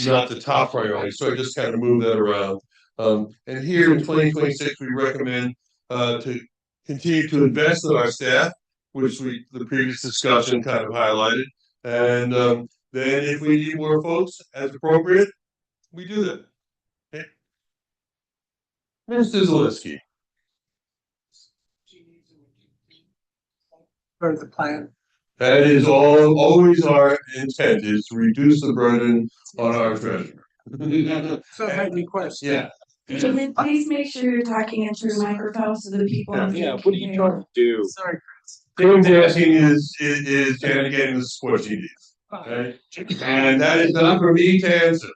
not the top priority. So I just kind of moved that around. And here in 2026, we recommend to continue to invest in our staff, which the previous discussion kind of highlighted. And then if we need more folks as appropriate, we do that. Okay. Mr. Zaleski. Part of the plan. That is always our intent, is to reduce the burden on our treasurer. So I have any questions? Yeah. Jimmy, please make sure you're talking into your microphone so the people. Yeah, what are you trying to do? Sorry, James asking is Janet getting the support she needs? Okay? And that is not for me to answer.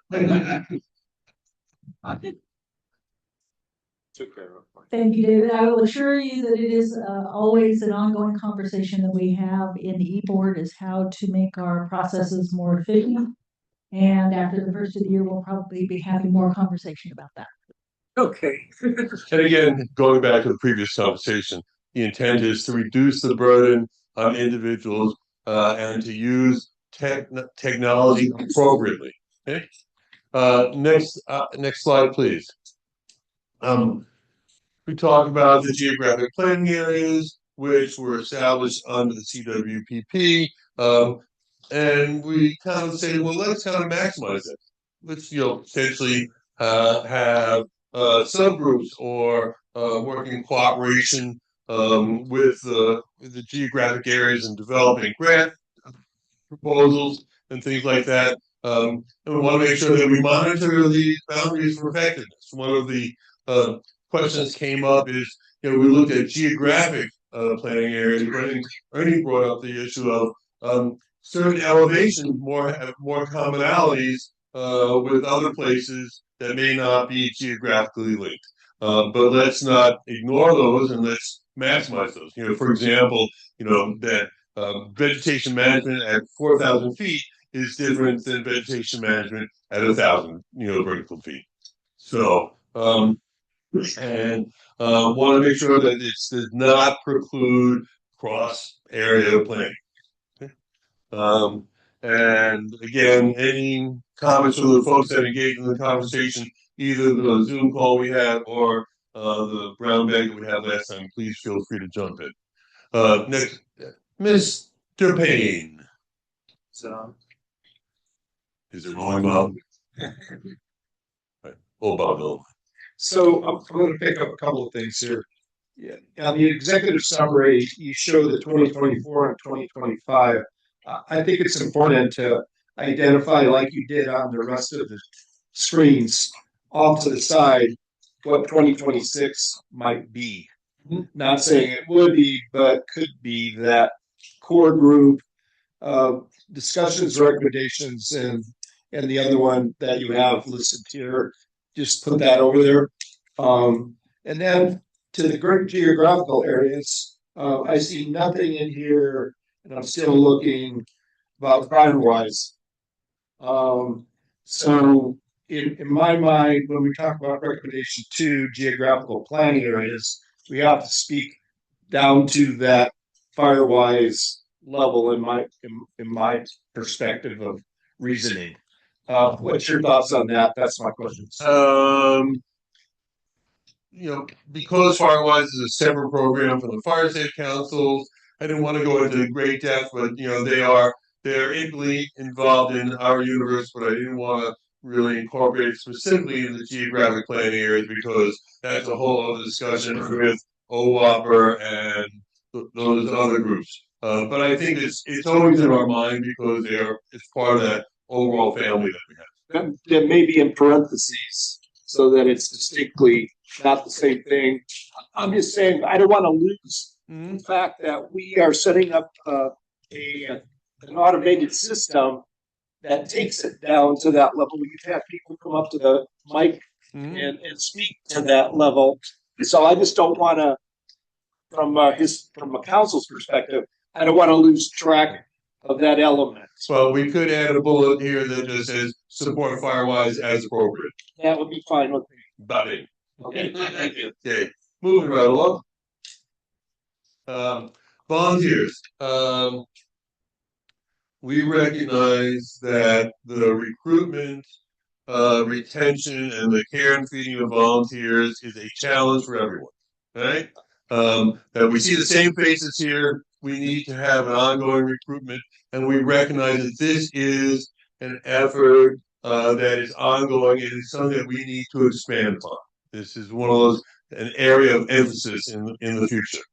Thank you, David. I will assure you that it is always an ongoing conversation that we have in the e-board is how to make our processes more efficient. And after the first of the year, we'll probably be having more conversation about that. Okay. And again, going back to the previous conversation, the intent is to reduce the burden on individuals and to use technology appropriately. Okay. Next slide, please. We talk about the geographic planning areas, which were established under the CWPP, and we kind of say, well, let's kind of maximize it. Let's, essentially have subgroups or working in cooperation with the geographic areas and developing grant proposals and things like that. And we want to make sure that we monitor the boundaries for effectiveness. One of the questions came up is, we looked at geographic planning areas. Ernie brought up the issue of certain elevations have more commonalities with other places that may not be geographically linked. But let's not ignore those and let's maximize those. For example, that vegetation management at 4,000 feet is different than vegetation management at 1,000, vertical feet. So, and want to make sure that it does not preclude cross area planning. And again, any comments from the folks that engage in the conversation, either the Zoom call we had or the brown bag that we had last time, please feel free to jump in. Next, Mr. Payne. So, Is it wrong, Bob? Oh, Bob, no. so I'm going to pick up a couple of things here. Yeah, on the executive summary, you show the 2024 and 2025. I think it's important to identify, like you did on the rest of the screens, off to the side, what 2026 might be. Not saying it would be, but could be that core group discussions, recommendations, and the other one that you have listed here. Just put that over there. And then to the great geographical areas, I see nothing in here, and I'm still looking about Firewise. So in my mind, when we talk about recommendation 2, geographical planning areas, we have to speak down to that Firewise level in my perspective of reasoning. What's your thoughts on that? That's my question. Because Firewise is a separate program from the Fire Safe Councils, I didn't want to go into great depth, but they're intimately involved in our universe, but I didn't want to really incorporate specifically in the geographic planning areas because that's a whole other discussion with OWOPR and those other groups. But I think it's always in our mind because it's part of that overall family that we have. That may be in parentheses so that it's distinctly not the same thing. I'm just saying I don't want to lose the fact that we are setting up an automated system that takes it down to that level. You've had people come up to the mic and speak to that level. So I just don't want to, from a council's perspective, I don't want to lose track of that element. Well, we could add a bullet here that just says support Firewise as appropriate. That would be fine with me. Got it. Okay, thank you. Okay, moving right along. Volunteers. We recognize that the recruitment, retention, and the care and feeding of volunteers is a challenge for everyone, right? That we see the same faces here. We need to have an ongoing recruitment, and we recognize that this is an effort that is ongoing and is something that we need to expand upon. This is an area of emphasis in the future.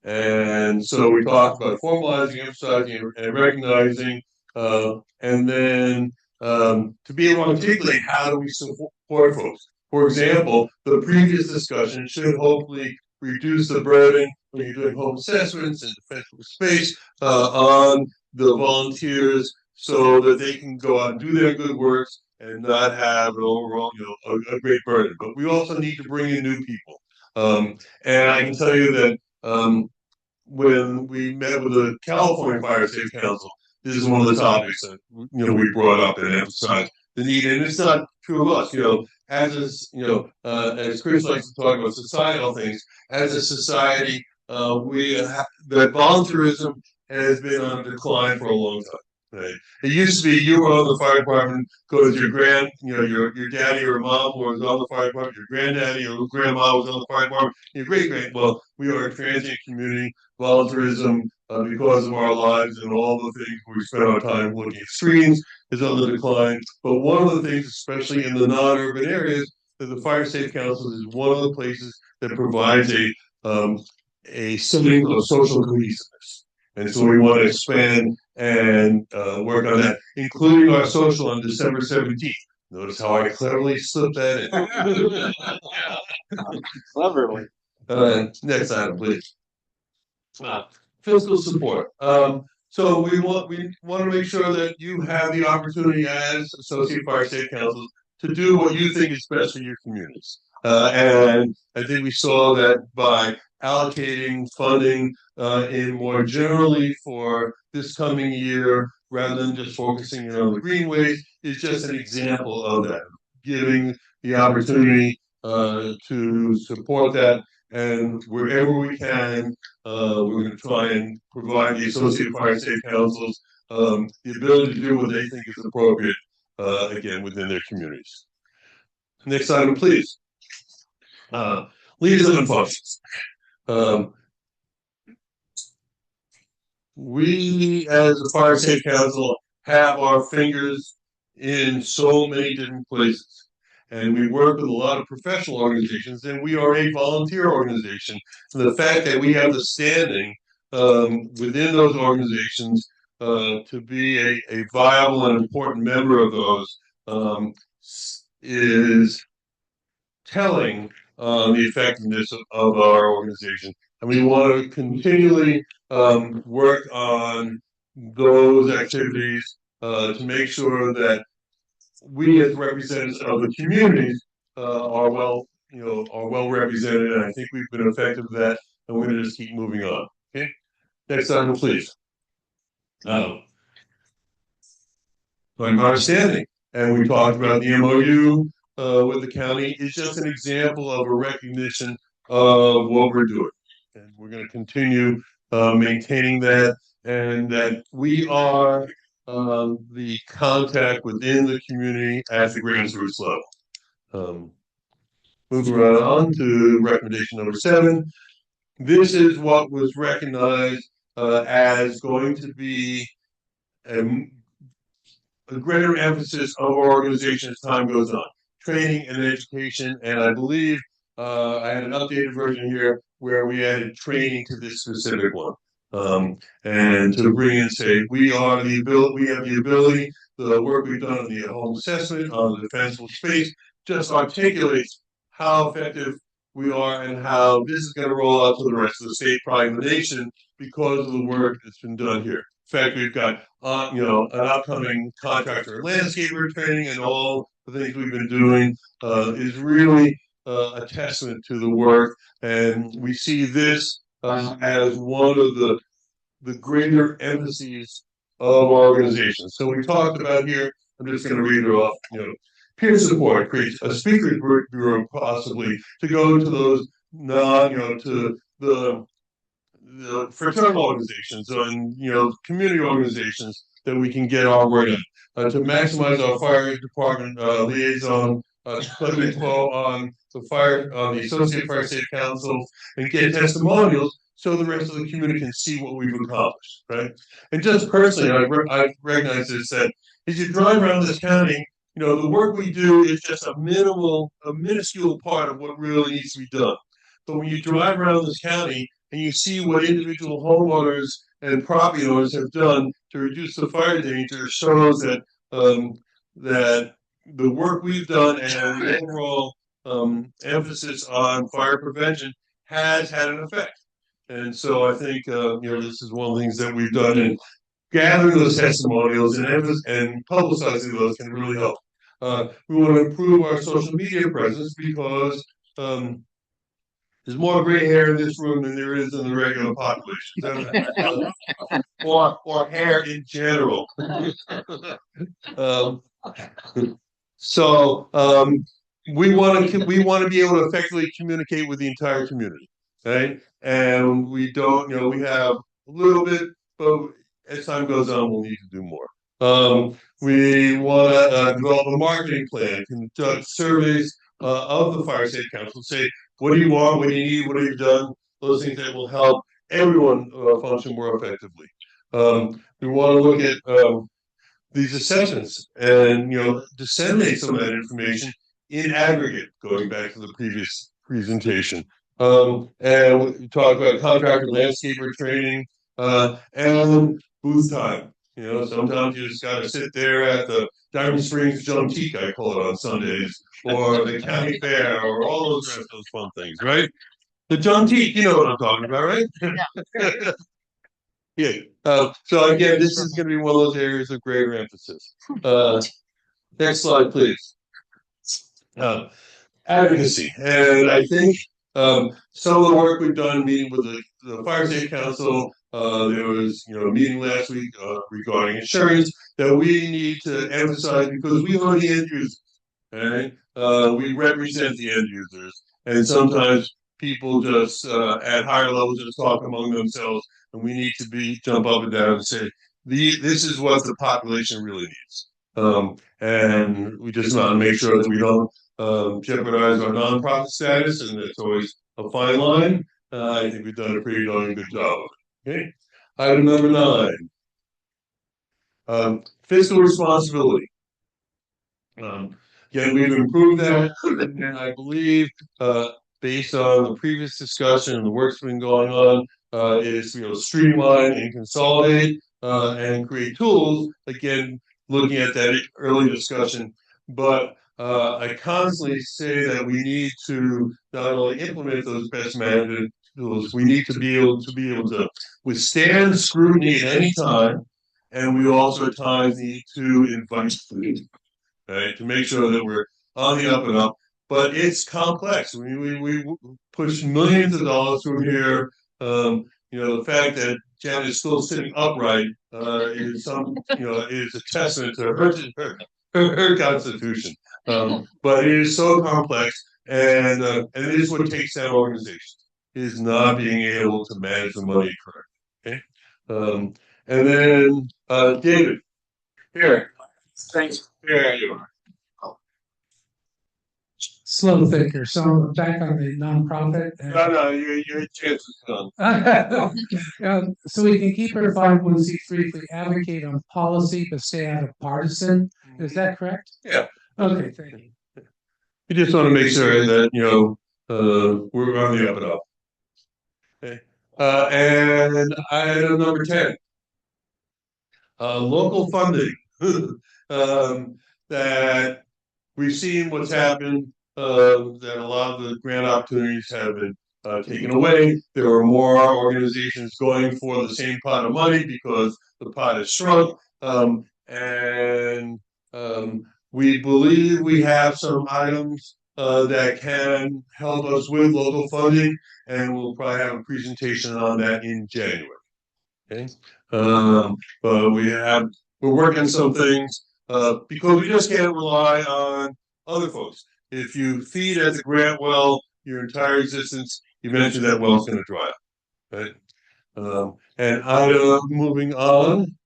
And so we talked about formalizing, emphasizing, and recognizing, and then to be able to articulate how do we support folks. For example, the previous discussion should hopefully reduce the burden when you're doing home assessments and defensible space on the volunteers so that they can go out and do their good works and not have an overall, a great burden. But we also need to bring in new people. And I can tell you that when we met with the California Fire Safe Council, this is one of the topics that we brought up and emphasized the need. And it's not true of us, as Chris likes to talk about societal things. As a society, that volunteerism has been on decline for a long time. Right. It used to be you were on the fire department because your daddy or mom was on the fire department, your granddaddy or grandma was on the fire department, your great. Well, we are a transient community. Volunteerism, because of our lives and all the things we spend our time looking at screens, is on the decline. But one of the things, especially in the non-urban areas, that the Fire Safe Council is one of the places that provides a setting of social cohesiveness. And so we want to expand and work on that, including our social on December 17th. Notice how I cleverly slipped that in. Cleverly. Next item, please. Fiscal support. So we want to make sure that you have the opportunity as Associate Fire Safe Councils to do what you think is best for your communities. And I think we saw that by allocating funding in more generally for this coming year, rather than just focusing on the greenways, is just an example of that, giving the opportunity to support that. and wherever we can, we're going to try and provide the Associated Fire and Safe Councils the ability to do what they think is appropriate, again, within their communities. Next item, please. Leaders and functions. We, as a Fire and Safe Council, have our fingers in so many different places. And we work with a lot of professional organizations, and we are a volunteer organization. And the fact that we have the standing within those organizations to be a viable and important member of those is telling on the effectiveness of our organization. And we want to continually work on those activities to make sure that we, as representatives of the communities, are well represented. And I think we've been effective at that, and we're going to just keep moving on. Okay, next item, please. Talking about understanding, and we talked about the MOU with the county. It's just an example of a recognition of what we're doing, and we're going to continue maintaining that, and that we are the contact within the community at the grassroots level. Moving right on to recommendation number 7. This is what was recognized as going to be a greater emphasis of our organization as time goes on. Training and education, and I believe I had an updated version here where we added training to this specific one. And to bring in, say, we have the ability, the work we've done on the home assessment, on the defensible space, just articulates how effective we are and how this is going to roll out to the rest of the state, probably the nation, because of the work that's been done here. In fact, we've got an upcoming contractor and landscaper training, and all the things we've been doing is really a testament to the work, and we see this as one of the greater emphases of our organization. So we talked about here, I'm just going to read it off, peer support, create a speakers bureau possibly to go to those to the fraternal organizations and community organizations that we can get our word in. To maximize our fire department liaison on the Associated Fire Safe Council and get testimonials so the rest of the community can see what we've accomplished, right? And just personally, I recognize this, that as you drive around this county, the work we do is just a minuscule part of what really needs to be done. But when you drive around this county and you see what individual homeowners and property owners have done to reduce the fire danger, shows that that the work we've done and the overall emphasis on fire prevention has had an effect. And so I think this is one of the things that we've done, and gathering those testimonials and publicizing those can really help. We want to improve our social media presence because there's more gray hair in this room than there is in the regular population, or hair in general. So we want to be able to effectively communicate with the entire community, right? And we don't, we have a little bit, but as time goes on, we'll need to do more. We want to develop a marketing plan, conduct surveys of the Fire Safe Council, say, what do you want, what do you need, what have you done, those things that will help everyone function more effectively. We want to look at these assessments and disseminate some of that information in aggregate, going back to the previous presentation. And we talk about contractor landscaper training and booth time. Sometimes you just got to sit there at the Diamond Springs Juntique, I call it on Sundays, or the county fair, or all those fun things, right? The Juntique, you know what I'm talking about, right? Yeah. Yeah. So again, this is going to be one of those areas of greater emphasis. Next slide, please. Advocacy, and I think some of the work we've done meeting with the Fire Safe Council. There was a meeting last week regarding insurance that we need to emphasize because we are the end users. Right? We represent the end users, and sometimes people just at higher levels just talk among themselves, and we need to jump up and down and say this is what the population really needs. And we just want to make sure that we don't jeopardize our nonprofit status, and it's always a fine line. I think we've done a pretty darn good job. Okay. Item number 9. Fiscal responsibility. Again, we've improved that, and I believe, based on the previous discussion and the work's been going on, is streamline and consolidate and create tools. Again, looking at that early discussion, but I constantly say that we need to not only implement those best management tools, we need to be able to withstand scrutiny at any time, and we also at times need to invite scrutiny, right, to make sure that we're on the up and up. But it's complex. We push millions of dollars through here. The fact that Janet is still sitting upright is a testament to her constitution. But it is so complex, and it is what takes that organization, is not being able to manage the money correctly. Okay, and then David, here, thanks. Here you are. Slow thinker. So I'm back on the nonprofit. No, your chance is gone. So we can keep our 501c3 if we advocate on policy but stay out of partisan. Is that correct? Yeah. Okay, thank you. You just want to make sure that we're on the up and up. Okay. And item number 10. Local funding. That we've seen what's happened. That a lot of the grant opportunities have been taken away. There are more organizations going for the same pot of money because the pot has shrunk. And we believe we have some items that can help us with local funding, and we'll probably have a presentation on that in January. Okay, but we're working some things because we just can't rely on other folks. If you feed at the grant well your entire existence, eventually that well's going to dry up, right? And moving on,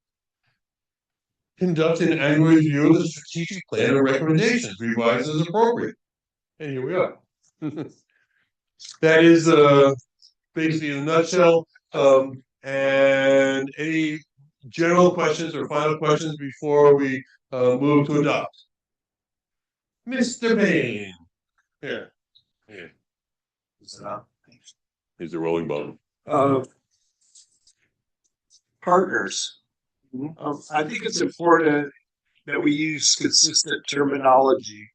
conduct an annual review of the strategic plan and recommendations, revise as appropriate. And here we are. That is basically in a nutshell. And any general questions or final questions before we move to adopt? Mr. Bain. Here. Is it on? He's a rolling bone. Partners. I think it's important that we use consistent terminology.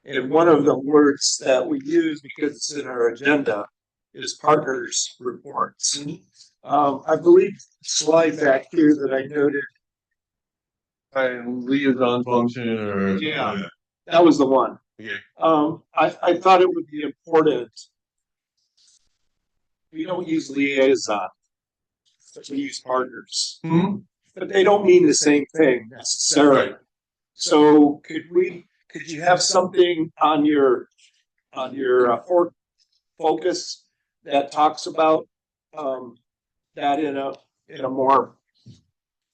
And one of the words that we use, because it's in our agenda, is partners reports. I believe the slide back here that I noted. Liaison function or yeah. That was the one. Okay. I thought it would be important. We don't use liaison, but we use partners. But they don't mean the same thing necessarily. Right. So could you have something on your focus that talks about that in a more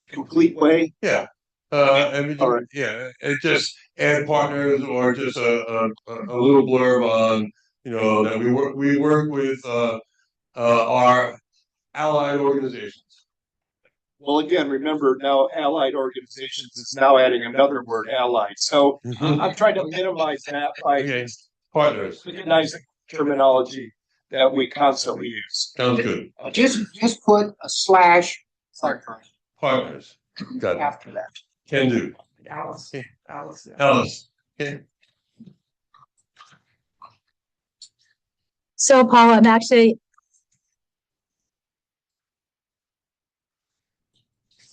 complete way? Yeah. Yeah, it just add partners or just a little blurb on that we work with our allied organizations. Well, again, remember now allied organizations is now adding another word, allied. So I'm trying to minimize that by partners, recognizing terminology that we constantly use. Sounds good. Just put a slash partners. Got it. After that. Can do. Alice. Okay. Alice. Alice. Okay. So, Paul, I'm actually.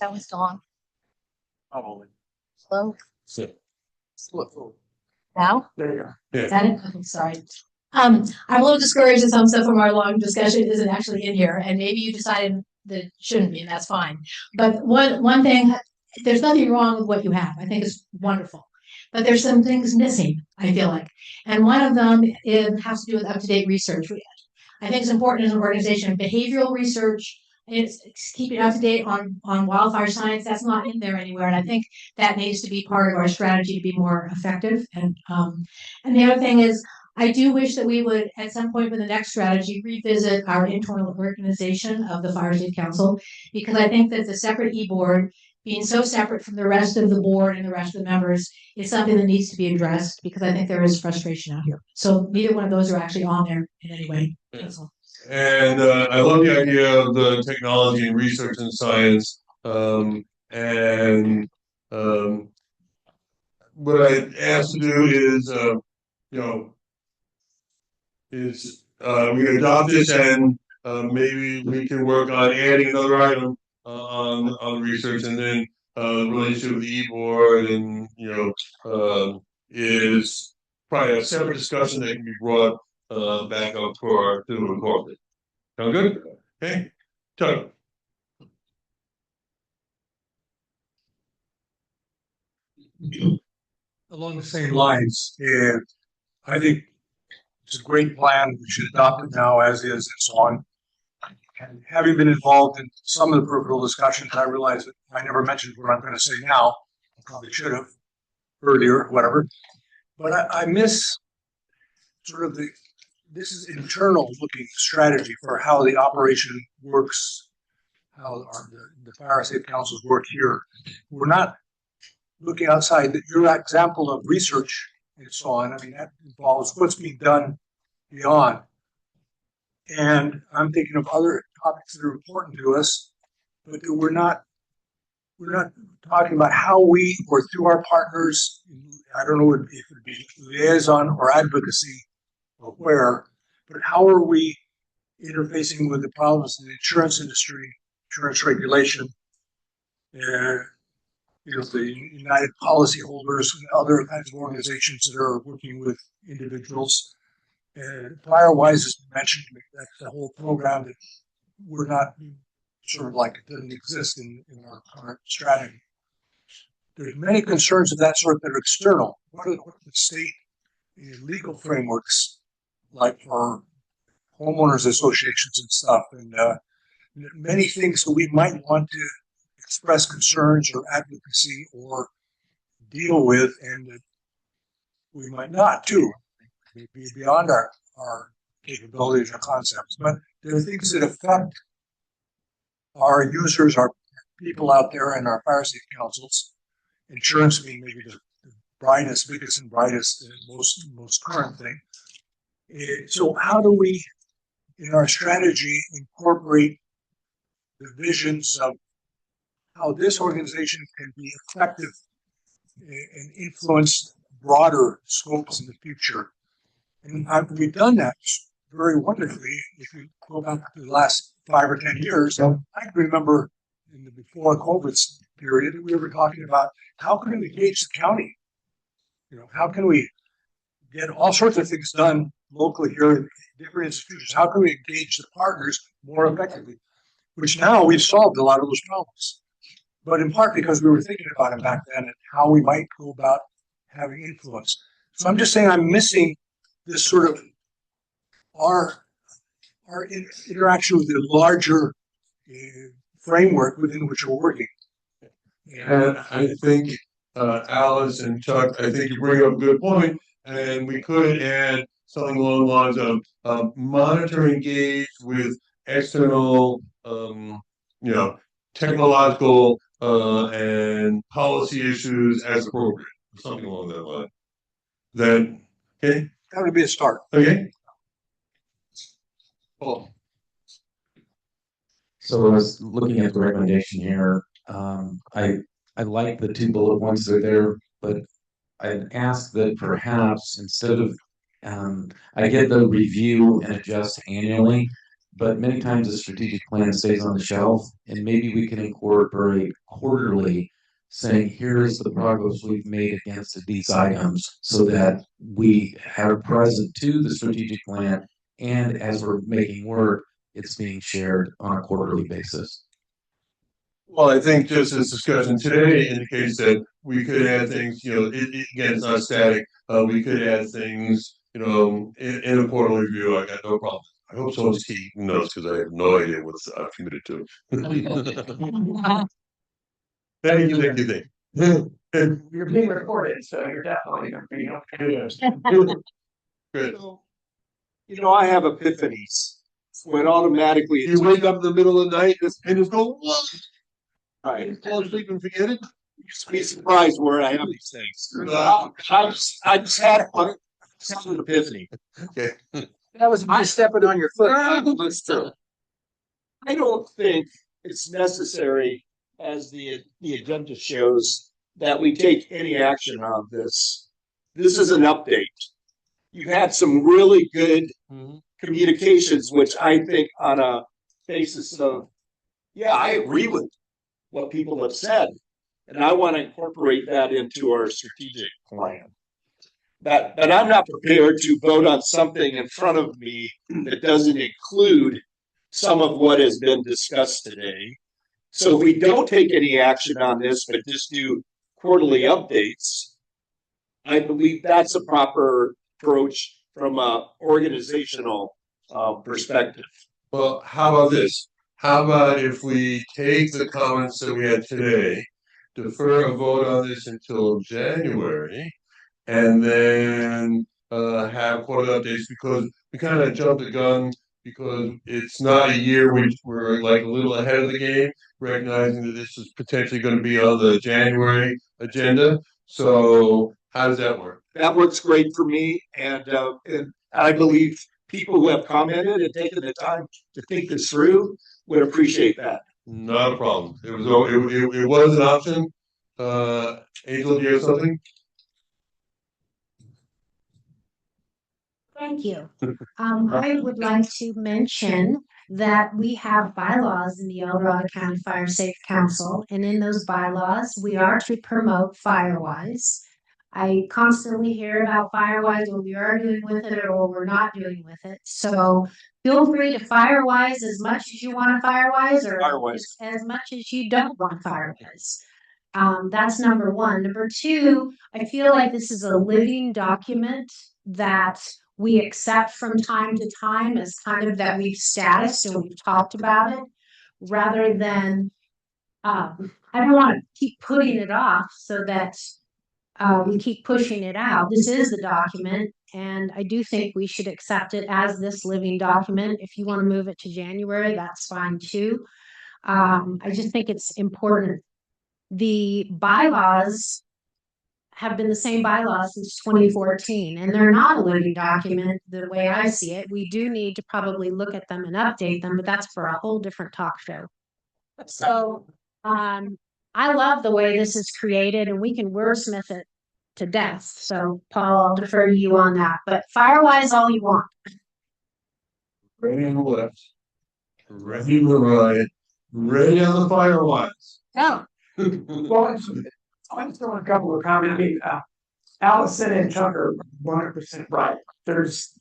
That was still on. Probably. Hello? Sit. Now? There you are. Yeah. Is that it? Okay, sorry. I'm a little discouraged that some stuff from our long discussion isn't actually in here, and maybe you decided that it shouldn't be, and that's fine. But one thing, there's nothing wrong with what you have. I think it's wonderful. But there's some things missing, I feel like. And one of them has to do with up-to-date research. I think it's important as an organization, behavioral research, it's keeping up to date on wildfire science. That's not in there anywhere. And I think that needs to be part of our strategy to be more effective. And the other thing is, I do wish that we would, at some point with the next strategy, revisit our internal organization of the Fire Safe Council, because I think that the separate e-board, being so separate from the rest of the board and the rest of the members, is something that needs to be addressed, because I think there is frustration out here. So neither one of those are actually on there in any way. That's all. And I love the idea of the technology and research and science. What I asked to do is, we adopt this, and maybe we can work on adding another item on research, and then relationship with the e-board, and is probably a separate discussion that can be brought back up to incorporate. Sound good? Okay, Chuck. Along the same lines, and I think it's a great plan. We should adopt it now as is and so on. And having been involved in some of the peripheral discussions, I realize that I never mentioned what I'm going to say now. I probably should have earlier, whatever. But I miss sort of this is internal looking strategy for how the operation works, how the Fire Safe Councils work here. We're not looking outside. Your example of research and so on, I mean, that involves what's being done beyond. And I'm thinking of other topics that are important to us, but that we're not talking about how we, or through our partners, I don't know if it would be liaison or advocacy or where, but how are we interfacing with the problems in the insurance industry, insurance regulation, the United Policyholders and other kinds of organizations that are working with individuals. Firewise has been mentioned. That's the whole program that we're not sort of like, it doesn't exist in our current strategy. There's many concerns of that sort that are external. What are the state legal frameworks like for homeowners associations and stuff, and many things that we might want to express concerns or advocacy or deal with, and that we might not too. Be beyond our capabilities or concepts. But there are things that affect our users, our people out there in our fire safety councils, insurance being maybe the biggest and brightest, most current thing. So how do we, in our strategy, incorporate the visions of how this organization can be effective and influence broader scopes in the future? And we've done that very wonderfully. If you go back to the last 5 or 10 years, I can remember in the before COVID period, we were talking about how can we engage the county? How can we get all sorts of things done locally here in different institutions? How can we engage the partners more effectively? Which now we've solved a lot of those problems, but in part because we were thinking about it back then and how we might go about having influence. So I'm just saying I'm missing this sort of our interaction with the larger framework within which we're working. And I think Alice and Chuck, I think you bring up a good point, and we could add something along the lines of monitor, engage with external, technological and policy issues as appropriate, something along that line. Then, okay. That would be a start. Okay. Cool. So I was looking at the recommendation here. I like the 2 bullet points that are there, but I'd ask that perhaps instead of I get the review and adjust annually, but many times the strategic plan stays on the shelf, and maybe we can incorporate quarterly, saying here's the progress we've made against these items, so that we are present to the strategic plan, and as we're making work, it's being shared on a quarterly basis. Well, I think just this discussion today indicates that we could add things, again, it's not static. We could add things, in a quarterly review. I got no problem. I hope someone's taking notes because I have no idea what I've committed to. Thank you. You're being recorded, so you're definitely going to be Good. I have epiphanies when automatically You wake up in the middle of the night and just go, what? Right. Fall asleep and forget it. You should be surprised where I have these things. I just had an epiphany. Okay. That was me stepping on your foot. I don't think it's necessary, as the agenda shows, that we take any action on this. This is an update. You've had some really good communications, which I think on a basis of, yeah, I agree with what people have said. And I want to incorporate that into our strategic plan. But I'm not prepared to vote on something in front of me that doesn't include some of what has been discussed today. So if we don't take any action on this, but just do quarterly updates, I believe that's a proper approach from a organizational perspective. Well, how about this? How about if we take the comments that we had today, defer a vote on this until January, and then have quarterly updates, because we kind of jumped the gun because it's not a year we're like a little ahead of the game, recognizing that this is potentially going to be on the January agenda. So how does that work? That works great for me, and I believe people who have commented and taken the time to think this through would appreciate that. Not a problem. It was an option. Angel, do you have something? Thank you. I would like to mention that we have bylaws in the El Dorado County Fire Safe Council, and in those bylaws, we are to promote Firewise. I constantly hear about Firewise, what we are doing with it or what we're not doing with it. So feel free to Firewise as much as you want to Firewise, or as much as you don't want Firewise. That's number one. Number two, I feel like this is a living document that we accept from time to time as kind of that we've statused and we've talked about it, rather than I don't want to keep putting it off so that we keep pushing it out. This is the document, and I do think we should accept it as this living document. If you want to move it to January, that's fine too. I just think it's important. The bylaws have been the same bylaws since 2014, and they're not a living document the way I see it. We do need to probably look at them and update them, but that's for a whole different talk show. So I love the way this is created, and we can wordsmith it to death. So Paul, I'll defer to you on that, but Firewise all you want. Ready on the left, ready on the right, ready on the Firewise. Oh. Well, I just want a couple of comments. I mean, Allison and Chuck are 100% right. There's,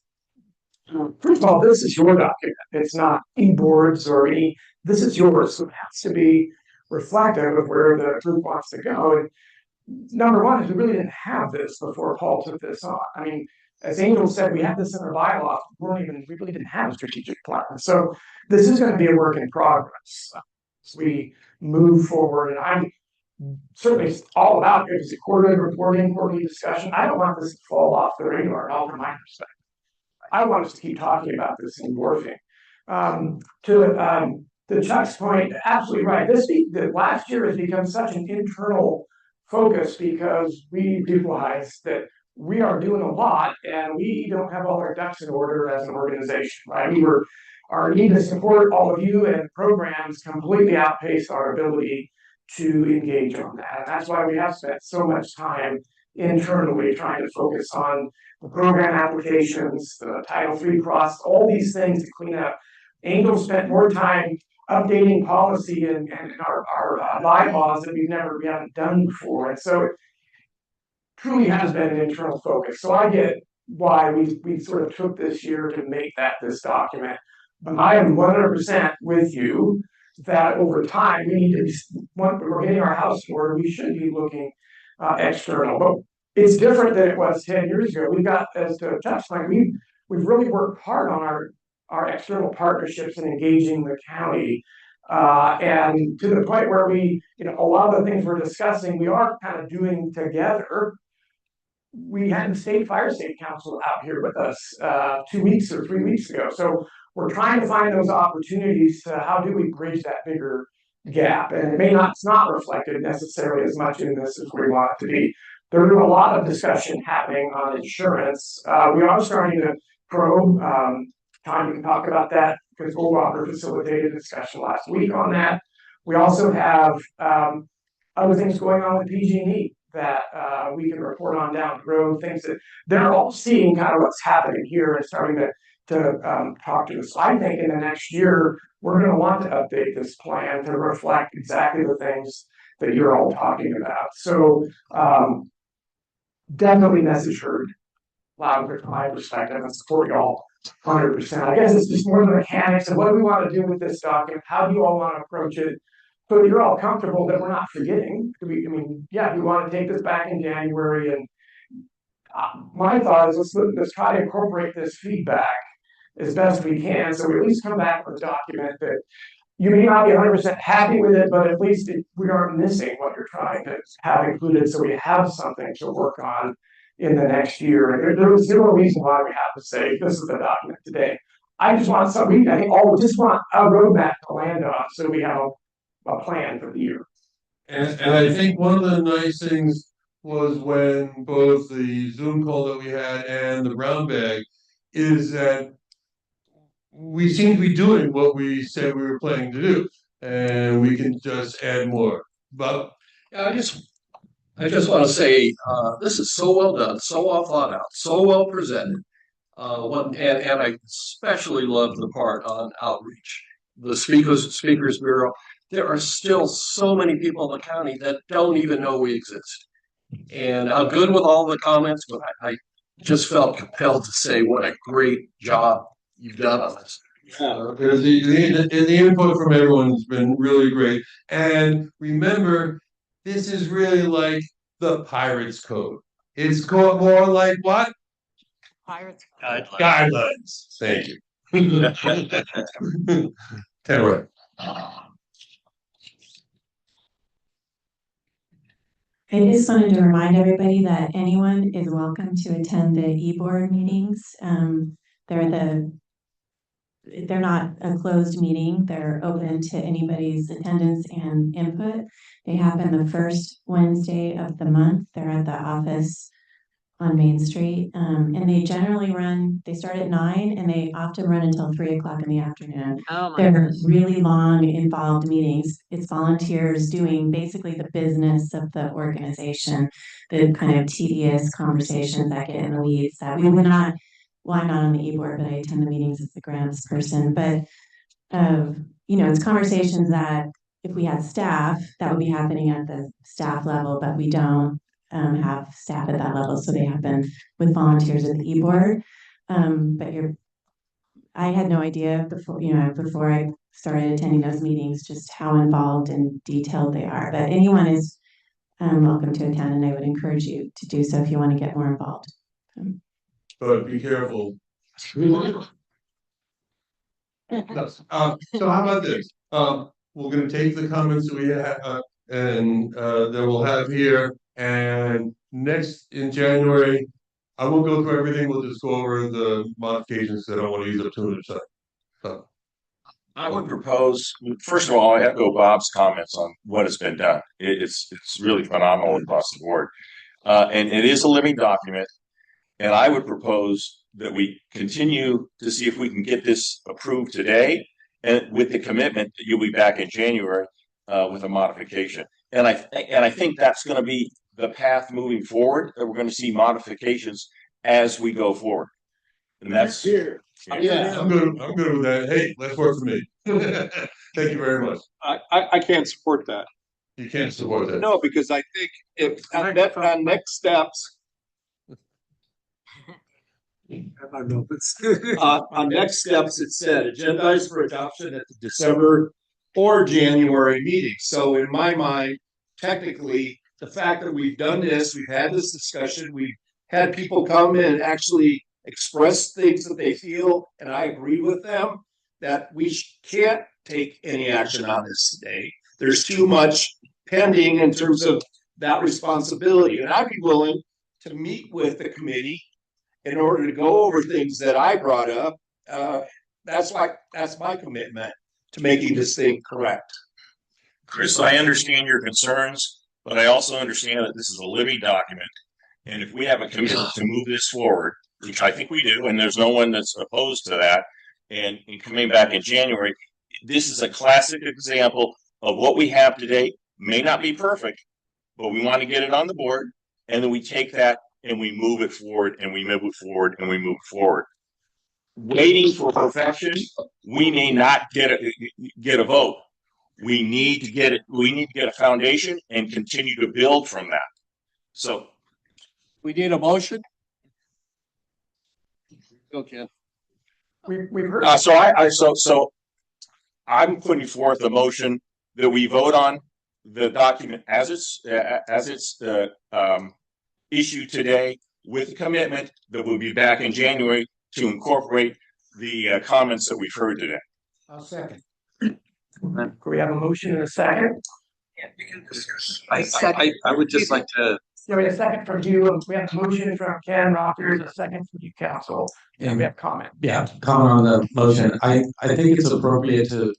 first of all, this is your document. It's not e-boards or any. This is yours, so it has to be reflective of where the group wants to go. And number one is we really didn't have this before Paul took this on. I mean, as Angel said, we had this in our bylaws. We really didn't have a strategic plan. So this is going to be a work in progress as we move forward. And I'm certainly all about it. It's a quarterly reporting, quarterly discussion. I don't want this to fall off the radar, all from my perspective. I want us to keep talking about this and morphing. To Chuck's point, absolutely right. The last year has become such an internal focus because we realized that we are doing a lot and we don't have all our ducks in order as an organization, right? Our need to support all of you and programs completely outpaced our ability to engage on that. And that's why we have spent so much time internally trying to focus on the program applications, the Title III process, all these things to clean up. Angel spent more time updating policy and our bylaws that we haven't done before. And so it truly has been an internal focus. So I get why we sort of took this year to make that this document. But I am 100% with you that over time we need to be, when we're getting our house in order, we should be looking external. But it's different than it was 10 years ago. We got, as to Chuck's point, we've really worked hard on our external partnerships and engaging the county. And to the point where we, a lot of the things we're discussing, we are kind of doing together. We had the State Fire Safety Council out here with us 2 weeks or 3 weeks ago. So we're trying to find those opportunities to how do we bridge that bigger gap. And it's not reflected necessarily as much in this as we want it to be. There's a lot of discussion happening on insurance. We are starting to probe. Tom, we can talk about that because Goldwalker facilitated a discussion last week on that. We also have other things going on with PG&E that we can report on down the road, things that they're all seeing kind of what's happening here and starting to talk to us. I think in the next year, we're going to want to update this plan to reflect exactly the things that you're all talking about. So definitely message heard loud and clear from my perspective and support you all 100%. I guess it's just more the mechanics of what do we want to do with this document? How do you all want to approach it? So you're all comfortable that we're not forgetting. We want to take this back in January, and my thought is let's try to incorporate this feedback as best we can. So we at least come back with a document that you may not be 100% happy with it, but at least we aren't missing what you're trying to have included. So we have something to work on in the next year. And there was zero reason why we have to say this is the document today. I just want something. I think all just want a roadmap to land on, so we have a plan for the year. And I think one of the nice things was when both the Zoom call that we had and the brown bag is that we seem to be doing what we said we were planning to do, and we can just add more. But I just want to say this is so well done, so well thought out, so well presented. And I especially love the part on outreach, the speakers bureau. There are still so many people in the county that don't even know we exist. And I'm good with all the comments, but I just felt compelled to say what a great job you've done on this. Because the input from everyone has been really great. And remember, this is really like the Pirates Code. It's more like what? Pirates Guidelines. Thank you. Tara. I just wanted to remind everybody that anyone is welcome to attend the e-board meetings. They're not a closed meeting. They're open to anybody's attendance and input. They happen the first Wednesday of the month. They're at the office on Main Street. And they generally they start at 9 and they often run until 3 o'clock in the afternoon. Oh my They're goodness. really long, involved meetings. It's volunteers doing basically the business of the organization, the kind of tedious conversations that get in the weeds that we would not. Well, I'm not on the e-board, but I attend the meetings as the grants person. But, it's conversations that if we had staff, that would be happening at the staff level, but we don't have staff at that level. So they happen with volunteers at the e-board. I had no idea before I started attending those meetings, just how involved and detailed they are. But anyone is welcome to attend, and I would encourage you to do so if you want to get more involved. But be careful. So how about this? We're going to take the comments that we have and that we'll have here, and next in January, I won't go through everything. We'll just go over the modifications that I don't want to use up too much time. So. I would propose, first of all, I echo Bob's comments on what has been done. It's really phenomenal across the board, and it is a living document. And I would propose that we continue to see if we can get this approved today, and with the commitment that you'll be back in January with a modification. And I think that's going to be the path moving forward, that we're going to see modifications as we go forward. And that's here. Yeah, I'm good with that. Hey, let's work for me. Thank you very much. I can't support that. You can't support that. No, because I think if on next steps. On next steps, it said agendized for adoption at the December or January meeting. So in my mind, technically, the fact that we've done this, we've had this discussion, we've had people come and actually express things that they feel, and I agree with them, that we can't take any action on this today. There's too much pending in terms of that responsibility, and I'd be willing to meet with the committee in order to go over things that I brought up. That's my commitment to making this thing correct. Chris, I understand your concerns, but I also understand that this is a living document. And if we have a commitment to move this forward, which I think we do, and there's no one that's opposed to that, and coming back in January, this is a classic example of what we have today. May not be perfect, but we want to get it on the board, and then we take that and we move it forward, and we move it forward, and we move it forward. Waiting for perfection, we may not get a vote. We need to get it. We need to get a foundation and continue to build from that. So we need a motion. Go, Ken. We've heard. So I'm putting forth a motion that we vote on the document as it's issued today, with the commitment that we'll be back in January to incorporate the comments that we've heard today. I'll second. Can we have a motion in a second? I would just like to. Yeah, we have a second from you. We have a motion from Ken Rogers, a second from you, council. And we have comment. Yeah, comment on the motion. I think it's appropriate to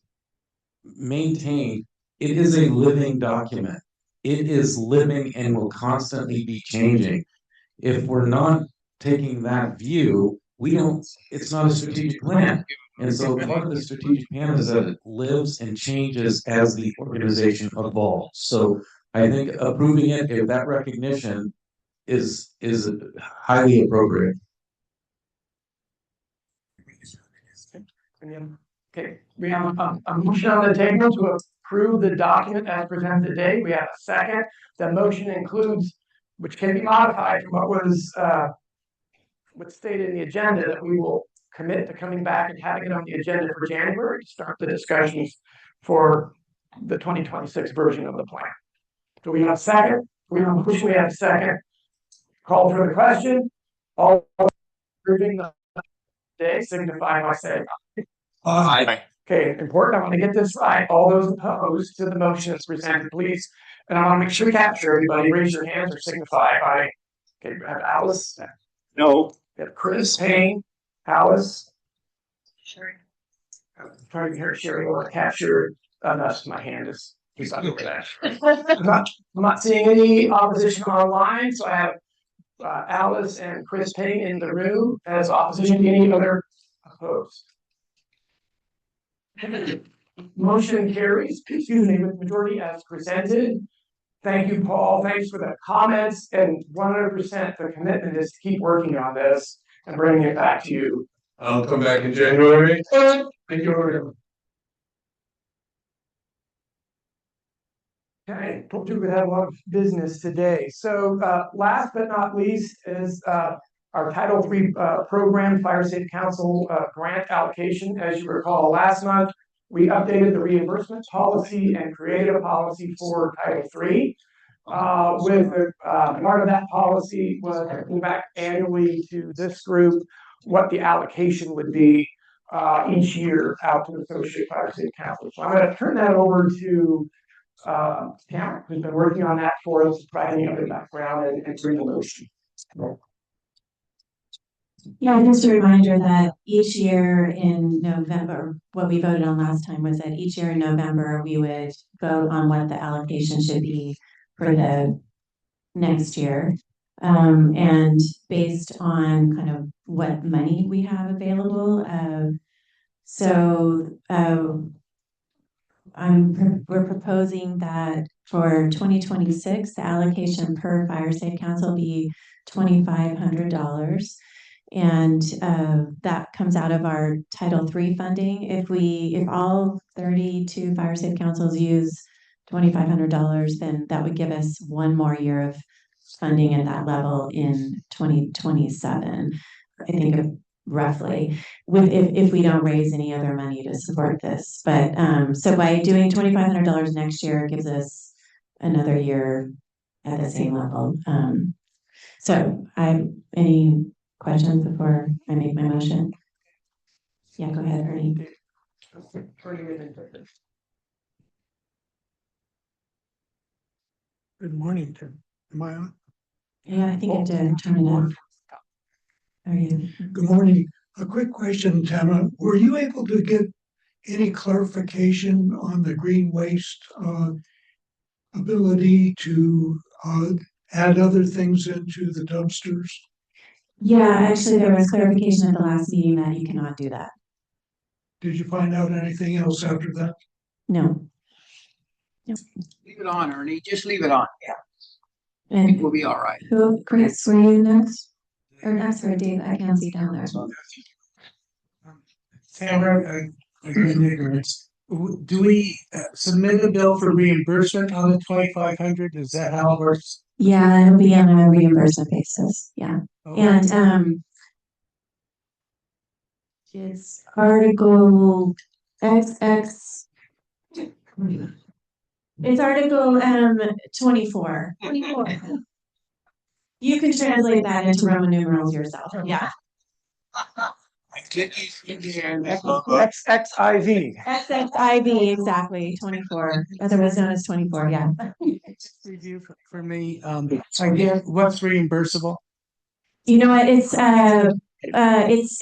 maintain it is a living document. It is living and will constantly be changing. If we're not taking that view, it's not a strategic plan. And so part of the strategic plan is that it lives and changes as the organization evolves. So I think approving it, if that recognition is highly appropriate. Okay, we have a motion on the table to approve the document as presented today. We have a second. The motion includes, which can be modified from what was what's stated in the agenda, that we will commit to coming back and having it on the agenda for January to start the discussions for the 2026 version of the plan. So we have a second. We have a motion. We have a second. Call for the question. All approving the day signify by saying aye. Aye. Okay, important. I want to get this right. All those opposed to the motion that's presented, please. And I want to make sure we capture everybody. Raise your hands or signify by. Okay, we have Alice. No. We have Chris Payne. Alice. Sure. I'm trying to hear Sherry. I want to capture enough. My hand is just under that. I'm not seeing any opposition online, so I have Alice and Chris Payne in the room as opposition. Any other opposed? Motion carries, excuse me, with majority as presented. Thank you, Paul. Thanks for the comments, and 100% the commitment is to keep working on this and bringing it back to you. I'll come back in January. Thank you. Okay, told you we had a lot of business today. So last but not least is our Title III program, Fire Safe Council grant allocation. As you recall, last month, we updated the reimbursement policy and created a policy for Title III. With part of that policy was coming back annually to this group what the allocation would be each year out to the Associated Fire Safe Council. So I'm going to turn that over to Cameron, who's been working on that for us, providing other background and bring the motion. Yeah, just a reminder that each year in November, what we voted on last time was that each year in November, we would vote on what the allocation should be for the next year. And based on kind of what money we have available. We're proposing that for 2026, the allocation per Fire Safe Council be $2,500. And that comes out of our Title III funding. If all 32 Fire Safe Councils use $2,500, then that would give us one more year of funding at that level in 2027. I think of roughly, if we don't raise any other money to support this. But so by doing $2,500 next year, it gives us another year at the same level. So any questions before I make my motion? Yeah, go ahead, Ernie. Good morning, Tim. Am I on? Yeah, I think I did. Turn it on. Are you? Good morning. A quick question, Tama. Were you able to get any clarification on the green waste ability to add other things into the dumpsters? Yeah, actually, there was clarification at the last meeting that you cannot do that. Did you find out anything else after that? No. Leave it on, Ernie. Just leave it on. Yeah. I And think we'll be all right. who, Chris, were you next? Or next, sorry, Dave, I can't see down there. Tamara, again, ignorance. Do we submit a bill for reimbursement on the 2,500? Is that how it works? Yeah, it'll be on a reimbursement basis. Yeah. Okay. And it's Article XX. It's Article 24. 24. You can translate that into Roman numerals yourself. Yeah. XXIV. XXIV, exactly. 24. Otherwise known as 24. Yeah. Review for me. Again, what's reimbursable? You know what? It's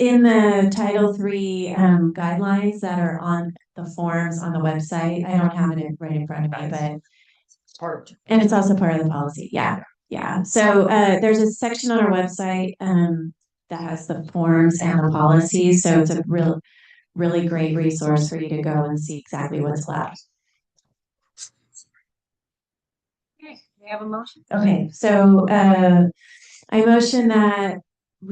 in the Title III guidelines that are on the forms on the website. I don't have it right in front of me, but and it's also part of the policy. Yeah. Yeah. So there's a section on our website that has the forms and the policies. So it's a really great resource for you to go and see exactly what's left. Okay, we have a motion. Okay, so I motion that I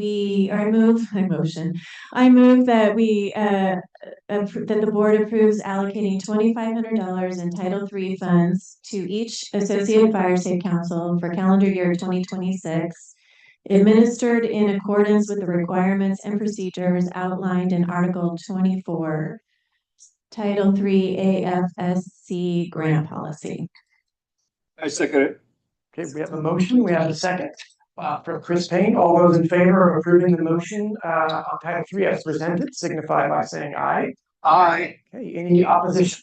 move that we that the board approves allocating $2,500 in Title III funds to each Associated Fire Safe Council for calendar year 2026, administered in accordance with the requirements and procedures outlined in Article 24, Title III AFSC grant policy. I second it. Okay, we have a motion. We have a second. For Chris Payne, all those in favor of approving the motion on Title III as presented, signify by saying aye. Aye. Okay, any opposition?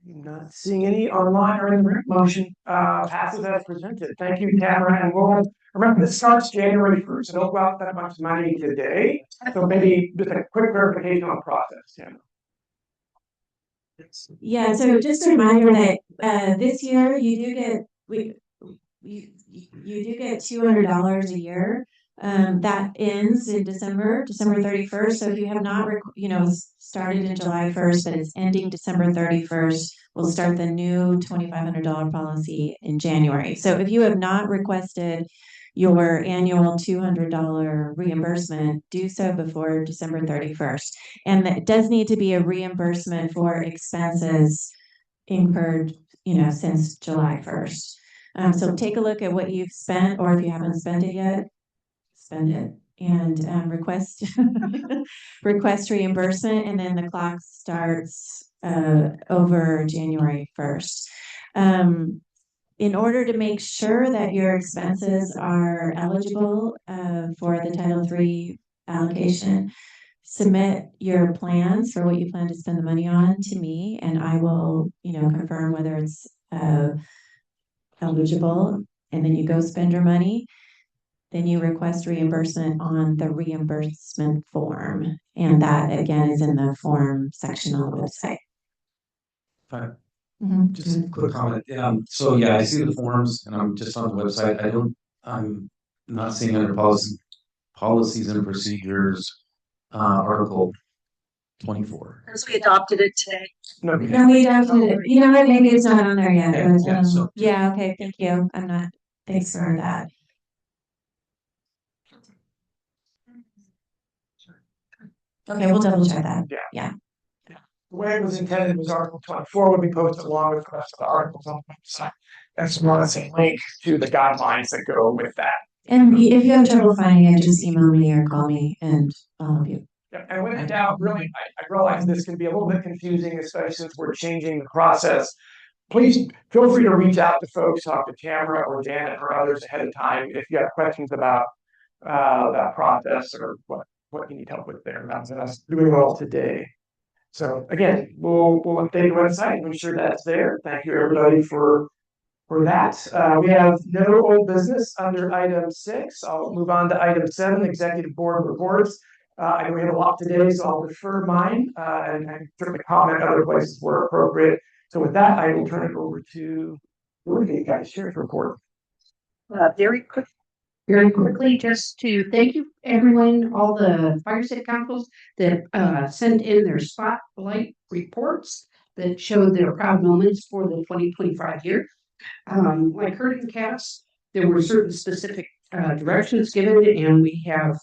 Not seeing any online or in the room. Motion passes as presented. Thank you, Tamara. And we'll remember this starts January 1st, so don't go out that much money today. So maybe just a quick verification on the process, Tamara. Yeah, so just a reminder that this year you do get you do get $200 a year. That ends in December 31st. So if you have not, started in July 1st, but it's ending December 31st, we'll start the new $2,500 policy in January. So if you have not requested your annual $200 reimbursement, do so before December 31st. And it does need to be a reimbursement for expenses incurred, since July 1st. So take a look at what you've spent, or if you haven't spent it yet, spend it and request request reimbursement, and then the clock starts over January 1st. In order to make sure that your expenses are eligible for the Title III allocation, submit your plans for what you plan to spend the money on to me, and I will, confirm whether it's eligible, and then you go spend your money. Then you request reimbursement on the reimbursement form, and that again is in the form section on the website. Fine. Mhm. Just a quick comment. So yeah, I see the forms and I'm just on the website. I'm not seeing under policies and procedures, Article 24. Because we adopted it today. No, we adopted it. You know what? Maybe it's not on there yet. Yeah, But, yeah, so- yeah. Okay. Thank you. Thanks for that. Okay, we'll double check that. Yeah. The way it was intended was Article 24 would be posted along with the rest of the articles on the website. That's more as a link to the guidelines that go with that. And if you have trouble finding it, just email me or call me, and I'll help you. Yeah, and when in doubt, really, I realize this can be a little bit confusing, especially since we're changing the process. Please feel free to reach out to folks, talk to Tamara or Janet or others ahead of time if you have questions about that process or what you need help with there, rather than us doing it all today. So again, we'll update the website and make sure that's there. Thank you everybody for that. We have no old business under item 6. I'll move on to item 7, executive board reports. I know we have a lot today, so I'll defer mine and certainly comment other places where appropriate. So with that, I will turn it over to the guys' sheriff's report. Very quickly, just to thank you, everyone, all the fire safe councils that sent in their spotlight reports that showed their proud moments for the 2025 year. Like herding cats, there were certain specific directions given, and we have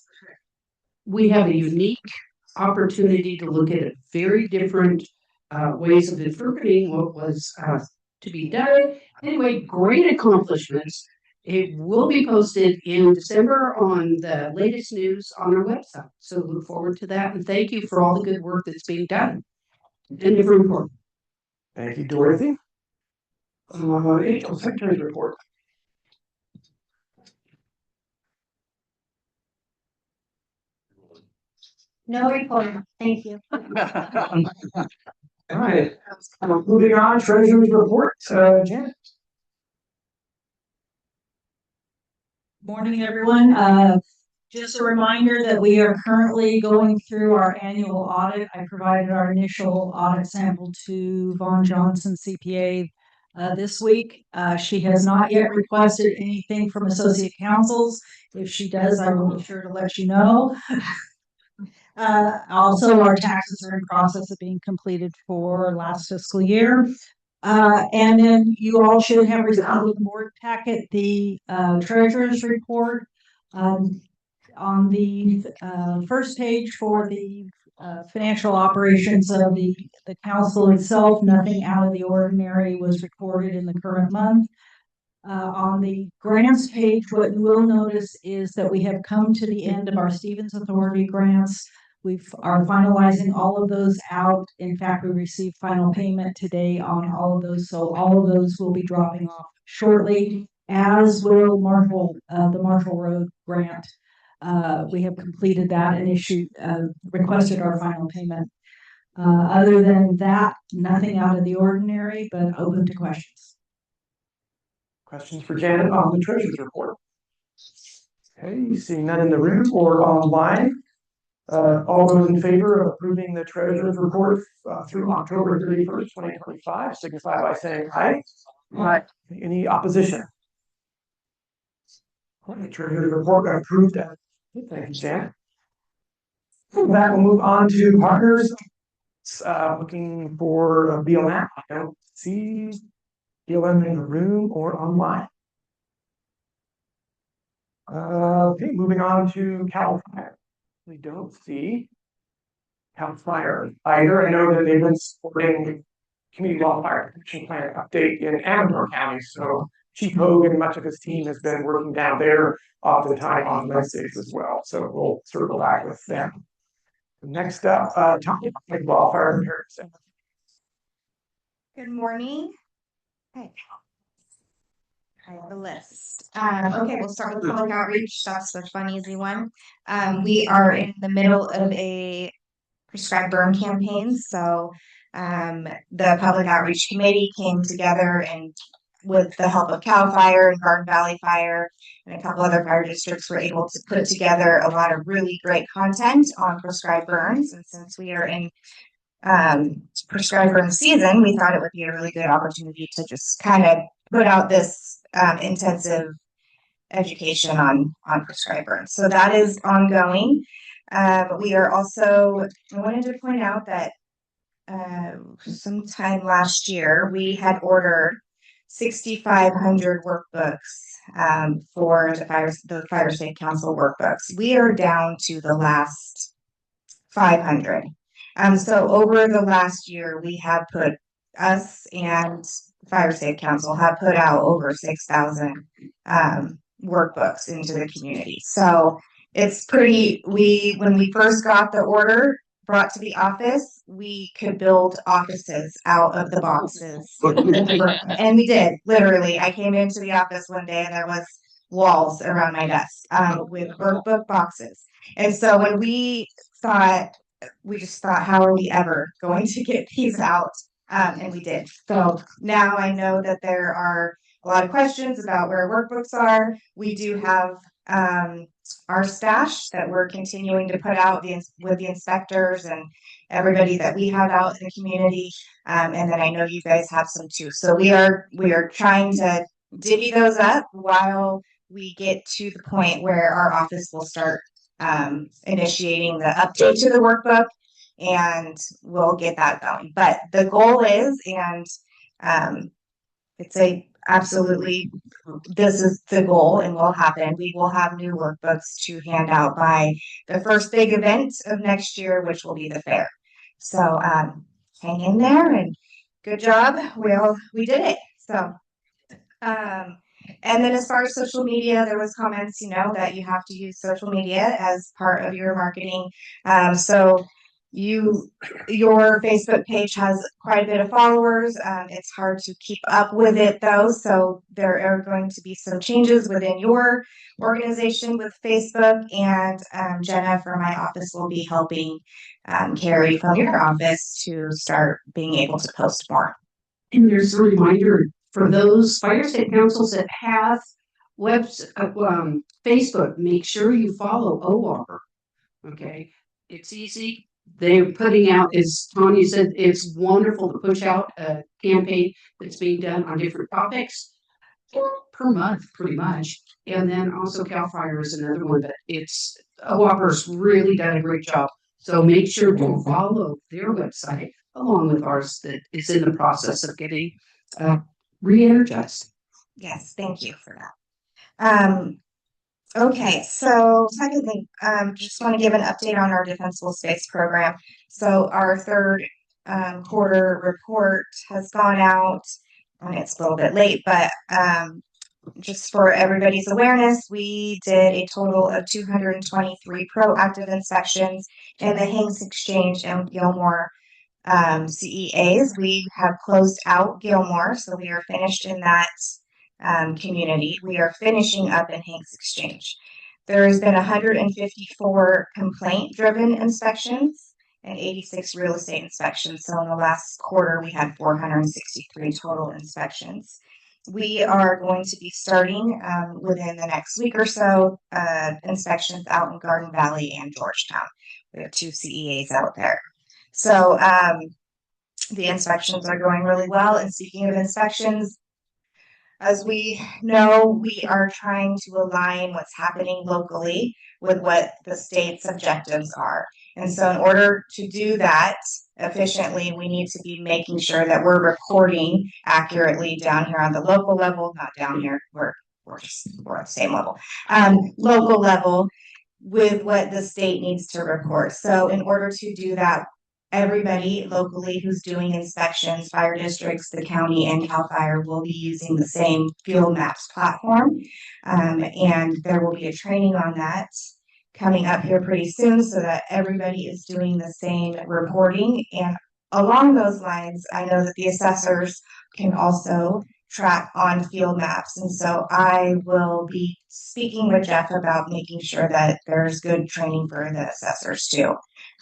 a unique opportunity to look at very different ways of interpreting what was to be done. Anyway, great accomplishments. It will be posted in December on the latest news on our website. So look forward to that. And thank you for all the good work that's being done. End of report. Thank you, Dorothy. April Secretary's report. No report. Thank you. All right. Moving on, Treasurer's report. Janet. Morning, everyone. Just a reminder that we are currently going through our annual audit. I provided our initial audit sample to Vaughn Johnson CPA this week. She has not yet requested anything from associate counsels. If she does, I will be sure to let you know. Also, our taxes are in process of being completed for last fiscal year. And then you all should have received the board packet, the treasurer's report. On the first page for the financial operations of the council itself, nothing out of the ordinary was recorded in the current month. On the grants page, what you will notice is that we have come to the end of our Stevens Authority grants. We are finalizing all of those out. In fact, we received final payment today on all of those. So all of those will be dropping off shortly, as will the Marshall Road grant. We have completed that and requested our final payment. Other than that, nothing out of the ordinary, but open to questions. Questions for Janet on the treasurer's report? Okay, seeing none in the room or online. All those in favor of approving the treasurer's report through October 31st, 2025, signify by saying aye. Aye. Any opposition? The treasurer's report approved. Thank you, Janet. That will move on to partners. Looking for BLM. I don't see BLM in the room or online. Okay, moving on to CAL FIRE. We don't see CAL FIRE either. I know that they've been supporting community wildfire protection plan update in Amador County. So Chief Hogue and much of his team has been working down there all the time on Wednesdays as well. So we'll circle back with them. Next up, talking about wildfire preparedness. Good morning. Okay. I have a list. Okay, we'll start with public outreach. That's the fun, easy one. We are in the middle of a prescribed burn campaign. So the public outreach committee came together and with the help of CAL FIRE and Garden Valley Fire and a couple other fire districts were able to put together a lot of really great content on prescribed burns. And since we are in prescribed burn season, we thought it would be a really good opportunity to just kind of put out this intensive education on prescribed burns. So that is ongoing. We are also, I wanted to point out that sometime last year, we had ordered 6,500 workbooks for the Fire Safe Council workbooks. We are down to the last 500. So over the last year, we have put us and Fire Safe Council have put out over 6,000 workbooks into the community. So it's pretty, when we first got the order brought to the office, we could build offices out of the boxes. And we did, literally. I came into the office one day and there was walls around my desk with workbook boxes. And so when we just thought, how are we ever going to get these out? And we did. So now I know that there are a lot of questions about where workbooks are. We do have our stash that we're continuing to put out with the inspectors and everybody that we have out in the community. And then I know you guys have some too. So we are trying to divvy those up while we get to the point where our office will start initiating the update to the workbook, and we'll get that going. But the goal is, and it's absolutely, this is the goal and will happen. We will have new workbooks to hand out by the first big event of next year, which will be the fair. So hang in there and good job. We did it. So and then as far as social media, there was comments, that you have to use social media as part of your marketing. So your Facebook page has quite a bit of followers. It's hard to keep up with it though. So there are going to be some changes within your organization with Facebook, and Jenna from my office will be helping Carrie from your office to start being able to post more. And there's a reminder for those fire state councils that have Facebook, make sure you follow OWAR. Okay, it's easy. They're putting out, as Tanya said, it's wonderful to push out a campaign that's being done on different topics per month, pretty much. And then also CAL FIRE is another one, but it's OWAR's really done a great job. So make sure to follow their website along with ours that is in the process of getting re-energized. Yes, thank you for that. Okay, so secondly, just want to give an update on our defensible space program. So our third quarter report has gone out, and it's a little bit late, but just for everybody's awareness, we did a total of 223 proactive inspections in the Hanks Exchange and Gilmore CEAs. We have closed out Gilmore, so we are finished in that community. We are finishing up in Hanks Exchange. There has been 154 complaint-driven inspections and 86 real estate inspections. So in the last quarter, we had 463 total inspections. We are going to be starting within the next week or so inspections out in Garden Valley and Georgetown. We have 2 CEAs out there. So the inspections are going really well. And speaking of inspections, as we know, we are trying to align what's happening locally with what the state's objectives are. And so in order to do that efficiently, we need to be making sure that we're reporting accurately down here on the local level, not down here, we're at the same level, local level with what the state needs to report. So in order to do that, everybody locally who's doing inspections, fire districts, the county, and CAL FIRE will be using the same Field Maps platform. And there will be a training on that coming up here pretty soon so that everybody is doing the same reporting. And along those lines, I know that the assessors can also track on Field Maps. And so I will be speaking with Jeff about making sure that there's good training for the assessors too.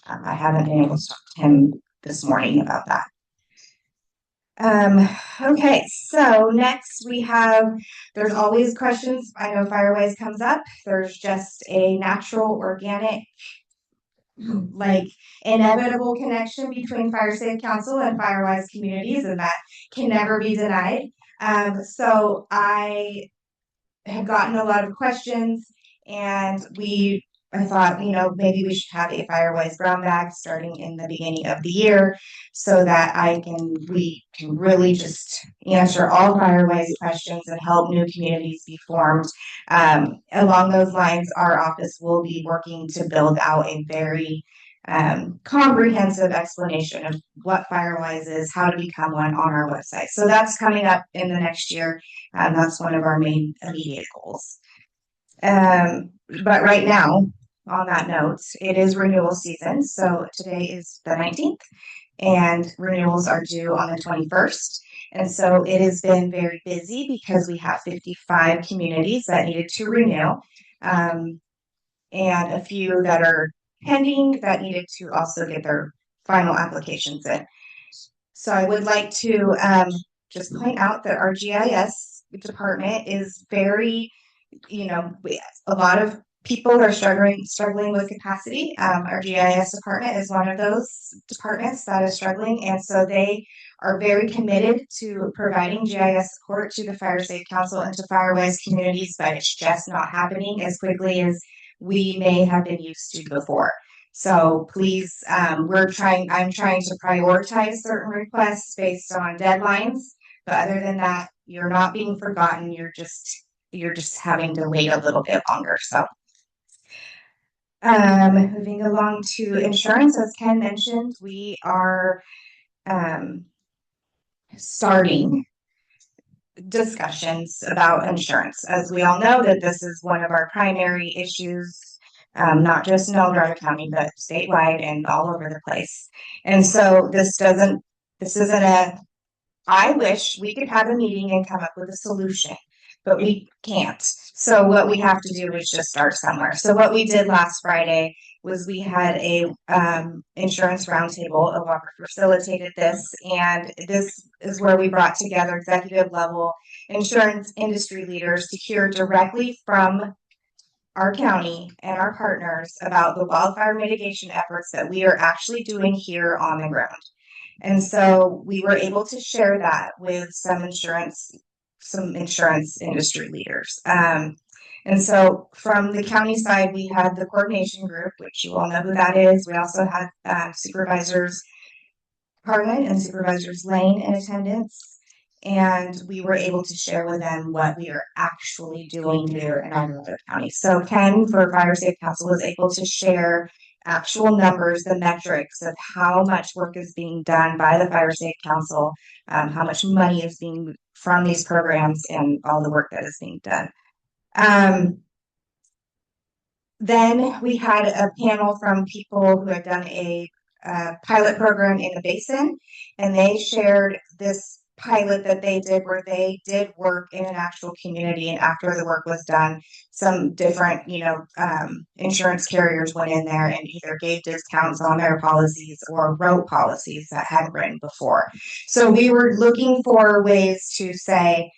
I haven't been able to talk to him this morning about that. Okay, so next we have, there's always questions. I know Firewise comes up. There's just a natural, organic, like inevitable connection between Fire Safe Council and Firewise communities, and that can never be denied. So I have gotten a lot of questions, and I thought, maybe we should have a Firewise brown bag starting in the beginning of the year so that we can really just answer all Firewise questions and help new communities be formed. Along those lines, our office will be working to build out a very comprehensive explanation of what Firewise is, how to become one on our website. So that's coming up in the next year. That's one of our main immediate goals. But right now, on that note, it is renewal season. So today is the 19th and renewals are due on the 21st. And so it has been very busy because we have 55 communities that needed to renew, and a few that are pending that needed to also get their final applications in. So I would like to just point out that our GIS department is very, a lot of people are struggling with capacity. Our GIS department is one of those departments that is struggling, and so they are very committed to providing GIS support to the Fire Safe Council and to Firewise communities, but it's just not happening as quickly as we may have been used to before. So please, I'm trying to prioritize certain requests based on deadlines, but other than that, you're not being forgotten. You're just having to wait a little bit longer. So moving along to insurance, as Ken mentioned, we are starting discussions about insurance. As we all know, that this is one of our primary issues, not just in El Dorado County, but statewide and all over the place. And so this isn't I wish we could have a meeting and come up with a solution, but we can't. So what we have to do is just start somewhere. So what we did last Friday was we had a insurance roundtable. Walker facilitated this, and this is where we brought together executive level insurance industry leaders to hear directly from our county and our partners about the wildfire mitigation efforts that we are actually doing here on the ground. And so we were able to share that with some insurance industry leaders. And so from the county side, we had the coordination group, which you all know who that is. We also had Supervisors Harlan and Supervisors Lane in attendance. And we were able to share with them what we are actually doing here in El Dorado County. So Ken for Fire Safe Council was able to share actual numbers, the metrics of how much work is being done by the Fire Safe Council, how much money is being from these programs, and all the work that is being done. Then we had a panel from people who had done a pilot program in the basin, and they shared this pilot that they did where they did work in an actual community, and after the work was done, some different insurance carriers went in there and either gave discounts on their policies or wrote policies that hadn't written before. So we were looking for ways to say,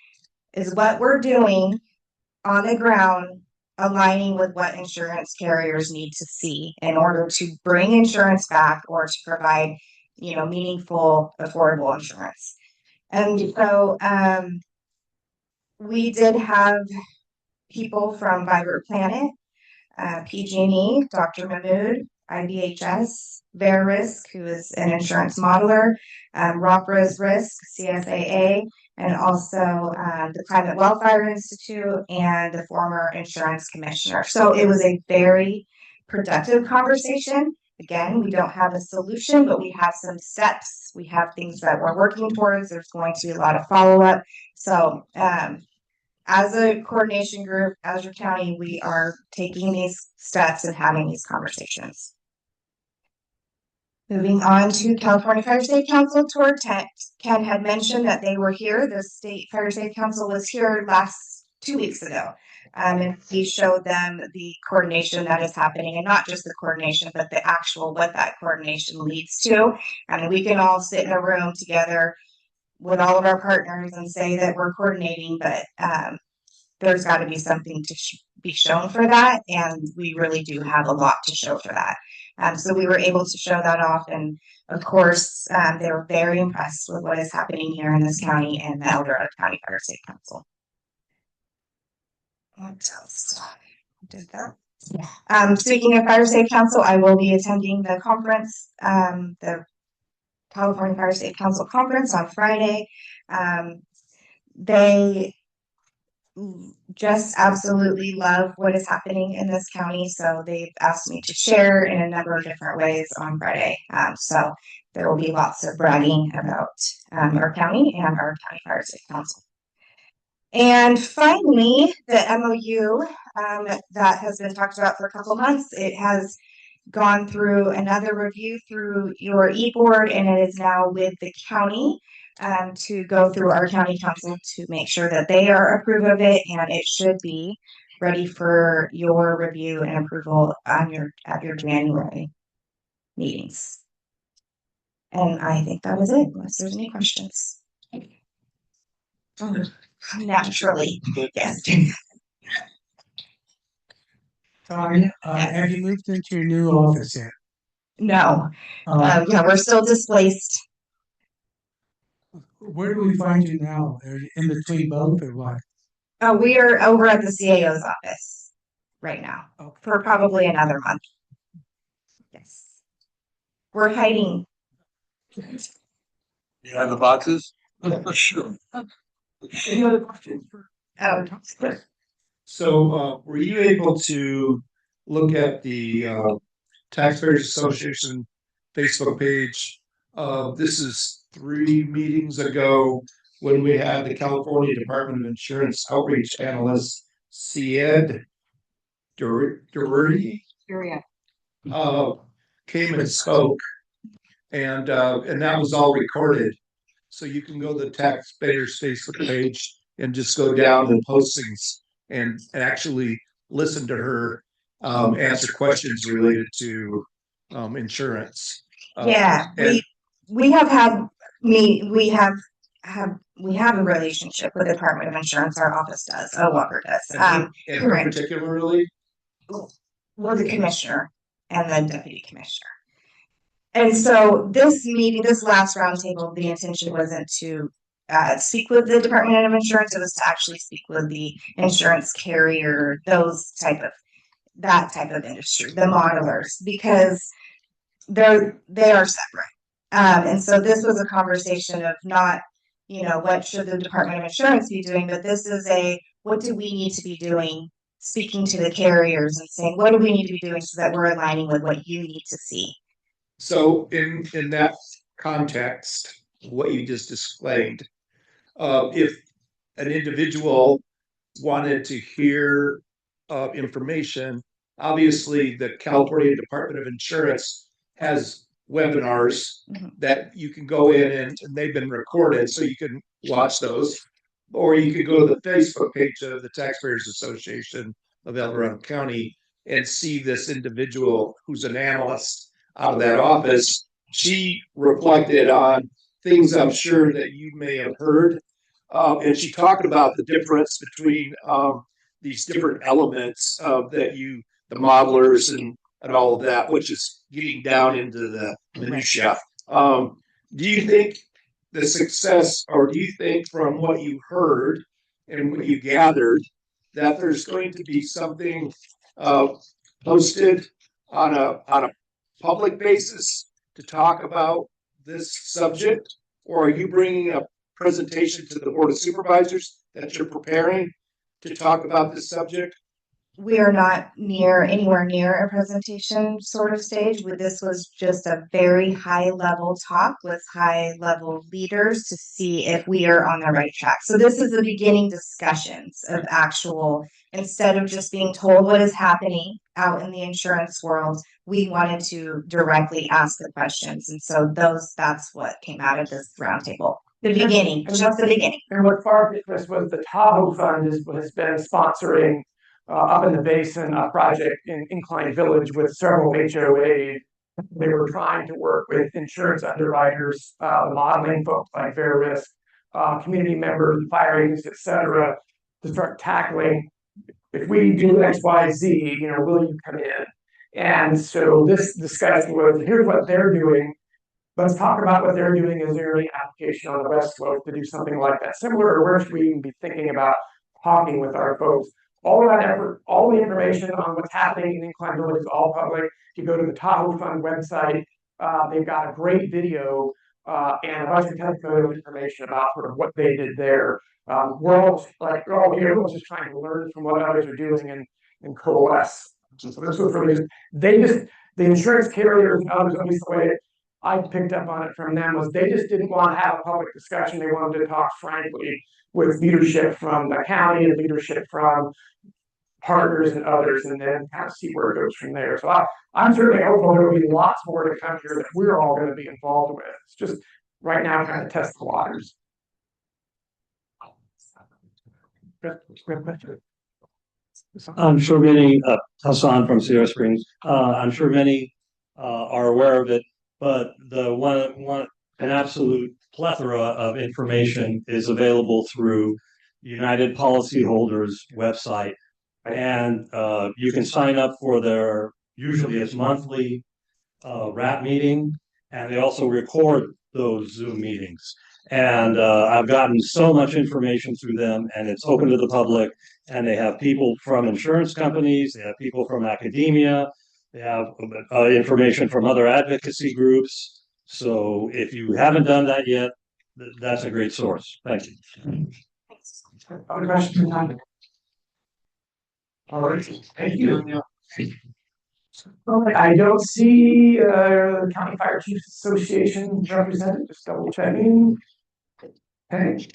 is what we're doing on the ground aligning with what insurance carriers need to see in order to bring insurance back or to provide meaningful, affordable insurance. And so we did have people from Vibrant Planet, PG&E, Dr. Mahmood, IBHS, Verisk, who is an insurance modeler, ROPRA's Risk, CSAA, and also the Climate Wildfire Institute and the former insurance commissioner. So it was a very productive conversation. Again, we don't have a solution, but we have some steps. We have things that we're working towards. There's going to be a lot of follow-up. So as a coordination group, as your county, we are taking these steps and having these conversations. Moving on to California Fire Safe Council tour. Ken had mentioned that they were here. The State Fire Safe Council was here 2 weeks ago. And he showed them the coordination that is happening, and not just the coordination, but the actual what that coordination leads to. And we can all sit in a room together with all of our partners and say that we're coordinating, but there's got to be something to be shown for that, and we really do have a lot to show for that. So we were able to show that off, and of course, they were very impressed with what is happening here in this county and the El Dorado County Fire Safe Council. What else? Did that? Yeah. Speaking of Fire Safe Council, I will be attending the conference, the California Fire Safe Council conference on Friday. They just absolutely love what is happening in this county, so they've asked me to share in a number of different ways on Friday. So there will be lots of bragging about our county and our County Fire Safe Council. And finally, the MOU that has been talked about for a couple months, it has gone through another review through your e-board, and it is now with the county. to go through our county council to make sure that they are approve of it, and it should be ready for your review and approval on at your January meetings. And I think that was it, unless there's any questions. Naturally, yes. Tanya, have you moved into your new office yet? No, yeah, we're still displaced. Where do we find you now? Are you in between both or what? We are over at the CAO's office right now for probably another month. Yes. We're hiding. You have the boxes? Sure. Any other questions? Oh, So, were you able to look at the Taxpayers Association Facebook page? This is 3 meetings ago when we had the California Department of Insurance outreach analyst, Syed Durrity, came and spoke, and that was all recorded. So you can go to the Taxpayers Facebook page and just go down to postings and actually listen to her answer questions related to insurance. Yeah, we have had we have a relationship with the Department of Insurance. Our office does. Walker does. And particularly, we're the commissioner and the deputy commissioner. And so this last roundtable, the intention wasn't to speak with the Department of Insurance. It was to actually speak with the insurance carrier, that type of industry, the modelers, because they are separate. And so this was a conversation of not, what should the Department of Insurance be doing, but this is what do we need to be doing, speaking to the carriers and saying, what do we need to be doing so that we're aligning with what you need to see. So in that context, what you just explained, if an individual wanted to hear information, obviously the California Department of Insurance has webinars that you can go in and they've been recorded, so you can watch those, or you could go to the Facebook page of the Taxpayers Association of El Dorado County and see this individual who's an analyst out of that office. She reflected on things I'm sure that you may have heard, and she talked about the difference between these different elements the modelers and all of that, which is getting down into the minutia. Do you think the success, or do you think from what you heard and what you gathered, that there's going to be something posted on a public basis to talk about this subject, or are you bringing a presentation to the Board of Supervisors that you're preparing to talk about this subject? We are not anywhere near a presentation sort of stage. This was just a very high level talk with high level leaders to see if we are on the right track. So this is the beginning discussions of actual, instead of just being told what is happening out in the insurance world, we wanted to directly ask the questions. And so that's what came out of this roundtable. The beginning, just the beginning. And what sparked this was the Tahoe Fund has been sponsoring up in the basin, a project in Incline Village with several HOAs. They were trying to work with insurance underwriters, modeling folks like Fair Risk, community members, fire agents, et cetera, to start tackling, if we do X, Y, Z, will you come in? And so this discussion was, here's what they're doing. Let's talk about what they're doing. Is there any application on the West Slope to do something like that similar, or where should we even be thinking about talking with our folks? All of that effort, all the information on what's happening in Incline Village is all public. You go to the Tahoe Fund website. They've got a great video and a bunch of technical information about sort of what they did there. We're all like, everyone's just trying to learn from what others are doing and coalesce. So this was really the insurance carriers and others, at least the way I picked up on it from them, was they just didn't want to have a public discussion. They wanted to talk frankly with leadership from the county and leadership from partners and others, and then kind of see where it goes from there. So I'm certainly hopeful there will be lots more to come here that we're all going to be involved with. It's just right now kind of test the waters. I'm sure many, Hassan from Sierra Springs, I'm sure many are aware of it, but an absolute plethora of information is available through United Policyholders website. And you can sign up for their, usually it's monthly RAP meeting, and they also record those Zoom meetings. And I've gotten so much information through them, and it's open to the public. And they have people from insurance companies, they have people from academia, they have information from other advocacy groups. So if you haven't done that yet, that's a great source. Thank you. Other questions? All right, thank you. All right, I don't see County Fire Chiefs Association represented, just double checking. Okay.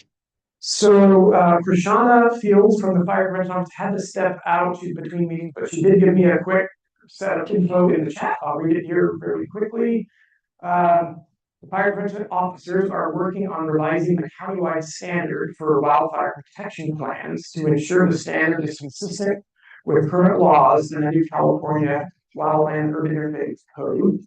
So Krishana Fields from the Fire Prevention Office had to step out between meetings, but she did give me a quick set of info in the chat. I'll read it here very quickly. The fire prevention officers are working on revising the countywide standard for wildfire protection plans to ensure the standard is consistent with current laws in the new California Wildland Urban Interface Code.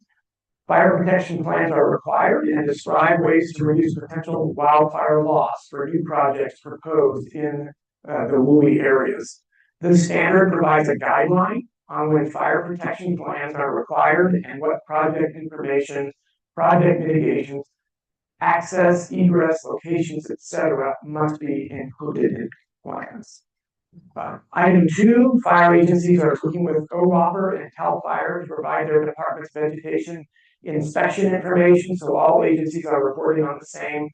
Fire protection plans are required and describe ways to reduce potential wildfire loss for new projects proposed in the WUI areas. This standard provides a guideline on when fire protection plans are required and what project information, project mitigations, access, egress, locations, etc. must be included in plans. Item 2, fire agencies are working with OWOPR and CAL FIRE to provide their department's vegetation inspection information. So all agencies are reporting on the same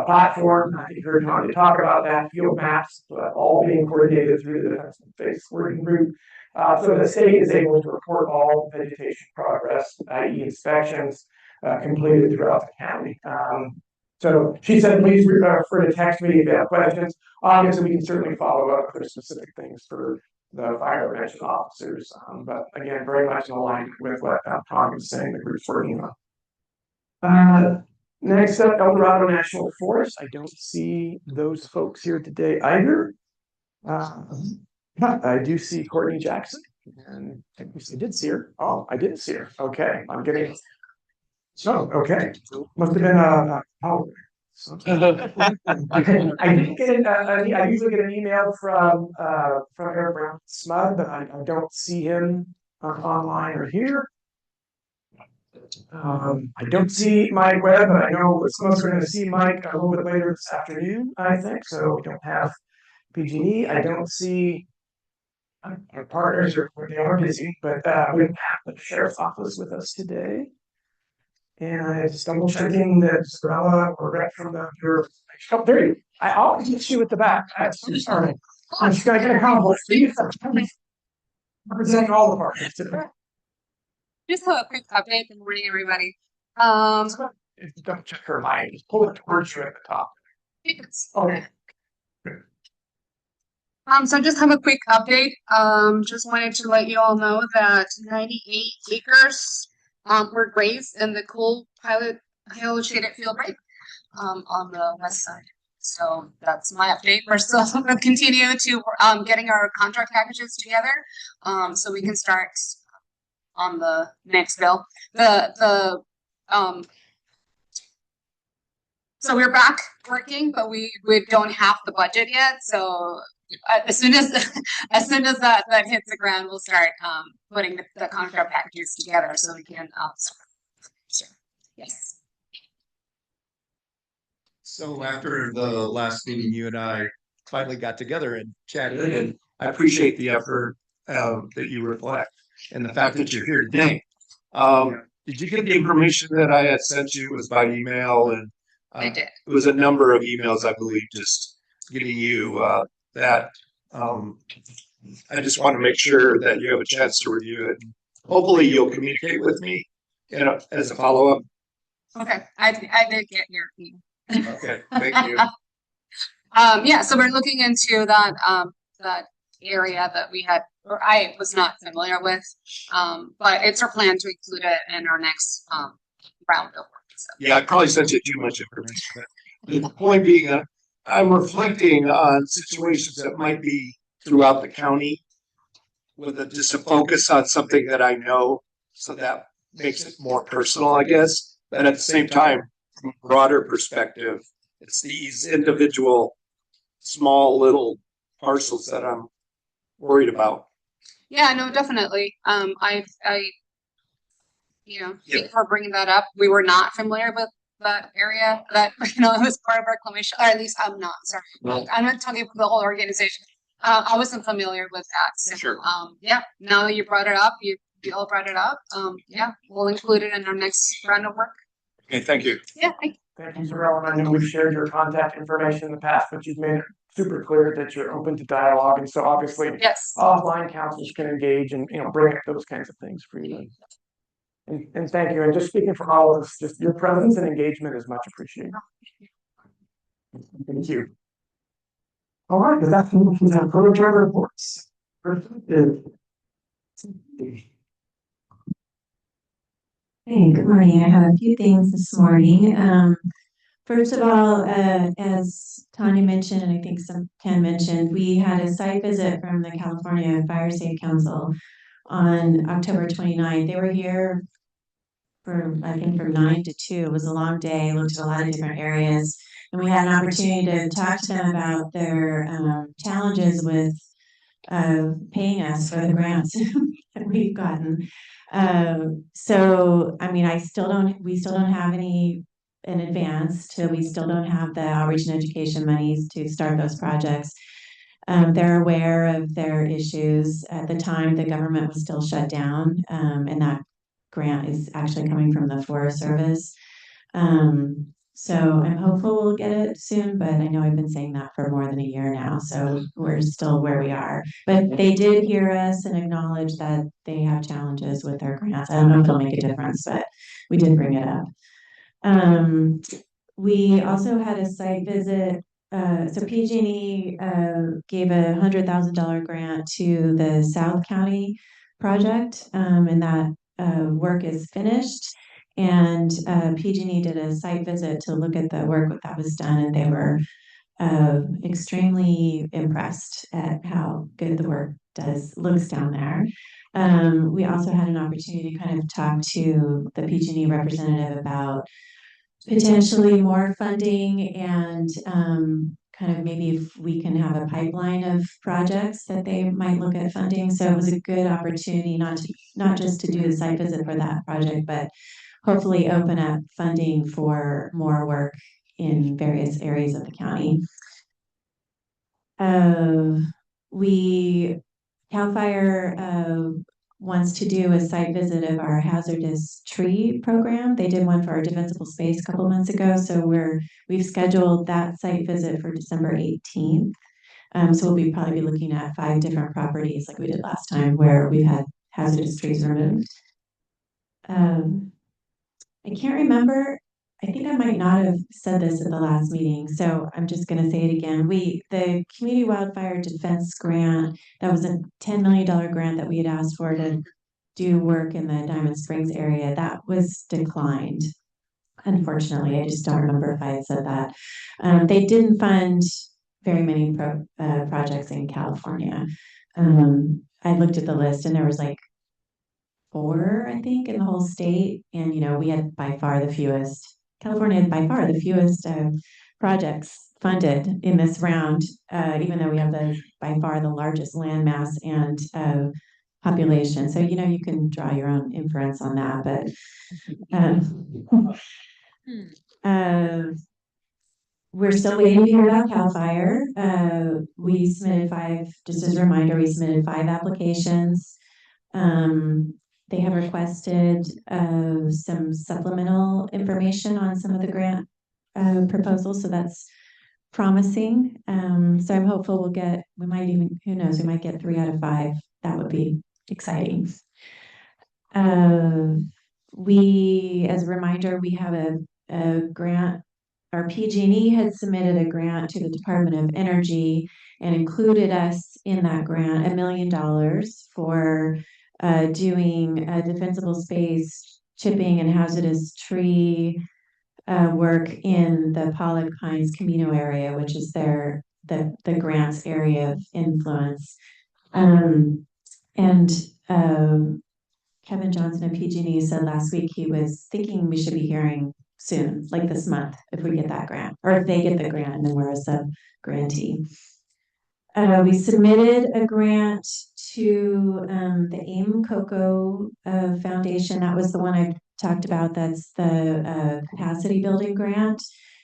platform. I think you heard Tony talk about that. Field maps, all being coordinated through the Defense Face Working Group. So the state is able to report all vegetation progress, i.e. inspections completed throughout the county. So she said, please refer to text me if you have questions. Obviously, we can certainly follow up for specific things for the fire prevention officers. But again, very much in alignment with what Tom is saying the group's working on. Next up, El Dorado National Forest. I don't see those folks here today either. But I do see Courtney Jackson. And I did see her. Oh, I didn't see her. Okay, I'm getting. So okay, must have been I didn't get I usually get an email from Eric Brown Smud, but I don't see him online or here. I don't see Mike Webb, but I know some of us are going to see Mike a little bit later this afternoon, I think. So we don't have PG&E. I don't see our partners, they are busy, but we don't have the sheriff's office with us today. And I just double checking that Sorella or Rep from your. Oh, there you. I always get you at the back. I'm sorry. I'm just gonna get a compliment for you. Representing all the partners today. Just have a quick update. Good morning, everybody. Don't check her line. Just pull it towards you at the top. Okay. So just have a quick update. Just wanted to let you all know that 98 acres were grazed in the cool pilot hill shaded field break on the west side. So that's my update. We're still going to continue to getting our contract packages together so we can start on the next bill. So we're back working, but we don't have the budget yet. So as soon as that hits the ground, we'll start putting the contract packages together so we can sure. Yes. So after the last meeting, you and I finally got together and chatted, and I appreciate the effort that you reflect and the fact that you're here today. Did you get the information that I had sent you? It was by email, and I did. It was a number of emails, I believe, just getting you that. I just want to make sure that you have a chance to review it. Hopefully, you'll communicate with me, as a follow up. Okay, I did get your email. Okay, thank you. Yeah, so we're looking into that that area that we had, or I was not familiar with, but it's our plan to include it in our next round of work. Yeah, I probably sent you too much information. But the point being that I'm reflecting on situations that might be throughout the county with just a focus on something that I know, so that makes it more personal, I guess. But at the same time, from a broader perspective, it's these individual small little parcels that I'm worried about. Yeah, no, definitely. Thank you for bringing that up. We were not familiar with that area that, it was part of reclamation, or at least I'm not, sorry. Right. I'm not talking about the whole organization. I wasn't familiar with that. So, Sure. Yeah, now that you brought it up, you all brought it up. Yeah, we'll include it in our next round of work. Okay, thank you. Yeah, thank you. Thank you, Sorrel. And I know we've shared your contact information in the past, but you've made it super clear that you're open to dialogue. And so obviously, yes, offline councils can engage and, bring up those kinds of things for you. And thank you. And just speaking for all of us, just your presence and engagement is much appreciated. Thank you. All right, because that's the program reports. Hey, good morning. I have a few things this morning. First of all, as Tanya mentioned, and I think Ken mentioned, we had a site visit from the California Fire Safe Council on October 29th. They were here from 9 to 2. It was a long day, looked at a lot of different areas. And we had an opportunity to talk to them about their challenges with paying us for the grants that we've gotten. So, I mean, we still don't have any in advance we still don't have the outreach and education monies to start those projects. They're aware of their issues. At the time, the government was still shut down, and that grant is actually coming from the Forest Service. So I'm hopeful we'll get it soon, but I know I've been saying that for more than a year now, so we're still where we are. But they did hear us and acknowledge that they have challenges with their grants. I don't know if it'll make a difference, but we did bring it up. We also had a site visit. So PG&E gave a $100,000 grant to the South County project, and that work is finished. And PG&E did a site visit to look at the work that was done, and they were extremely impressed at how good the work looks down there. We also had an opportunity to kind of talk to the PG&E representative about potentially more funding and kind of maybe if we can have a pipeline of projects that they might look at funding. So it was a good opportunity not just to do the site visit for that project, but hopefully open up funding for more work in various areas of the county. CAL FIRE wants to do a site visit of our hazardous tree program. They did one for our defensible space a couple months ago, so we've scheduled that site visit for December 18th. So we'll probably be looking at 5 different properties like we did last time where we've had hazardous trees removed. I can't remember. I think I might not have said this at the last meeting, so I'm just going to say it again. The Community Wildfire Defense Grant, that was a $10 million grant that we had asked for to do work in the Diamond Springs area, that was declined. Unfortunately, I just don't remember if I had said that. They didn't fund very many projects in California. I looked at the list and there was like 4, I think, in the whole state. And, we had by far the fewest. California had by far the fewest projects funded in this round, even though we have by far the largest landmass and population. So, you can draw your own inference on that, but we're still waiting to hear about CAL FIRE. We submitted 5, just as a reminder, we submitted 5 applications. They have requested some supplemental information on some of the grant proposals, so that's promising. So I'm hopeful we might even, who knows, we might get 3 out of 5. That would be exciting. As a reminder, we have a grant. Our PG&E had submitted a grant to the Department of Energy and included us in that grant, $1 million for doing defensible space chipping and hazardous tree work in the Pollock Pines Camino area, which is the grants area of influence. And Kevin Johnson of PG&E said last week he was thinking we should be hearing soon, like this month, if we get that grant, or if they get the grant and then we're a sub-grantee. We submitted a grant to the AIM Cocoa Foundation. That was the one I talked about. That's the capacity building grant.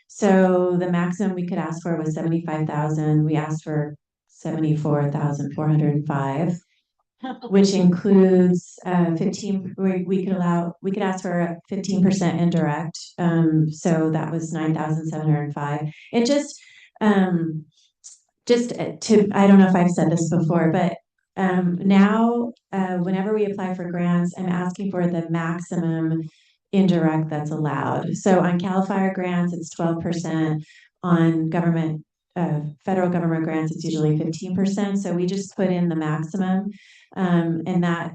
So the maximum we could ask for was 75,000. We asked for 74,405, which includes 15. We could ask for a 15% indirect. So that was 9,705. It just to, I don't know if I've said this before, but now whenever we apply for grants, I'm asking for the maximum indirect that's allowed. So on CAL FIRE grants, it's 12%. On government, federal government grants, it's usually 15%. So we just put in the maximum, and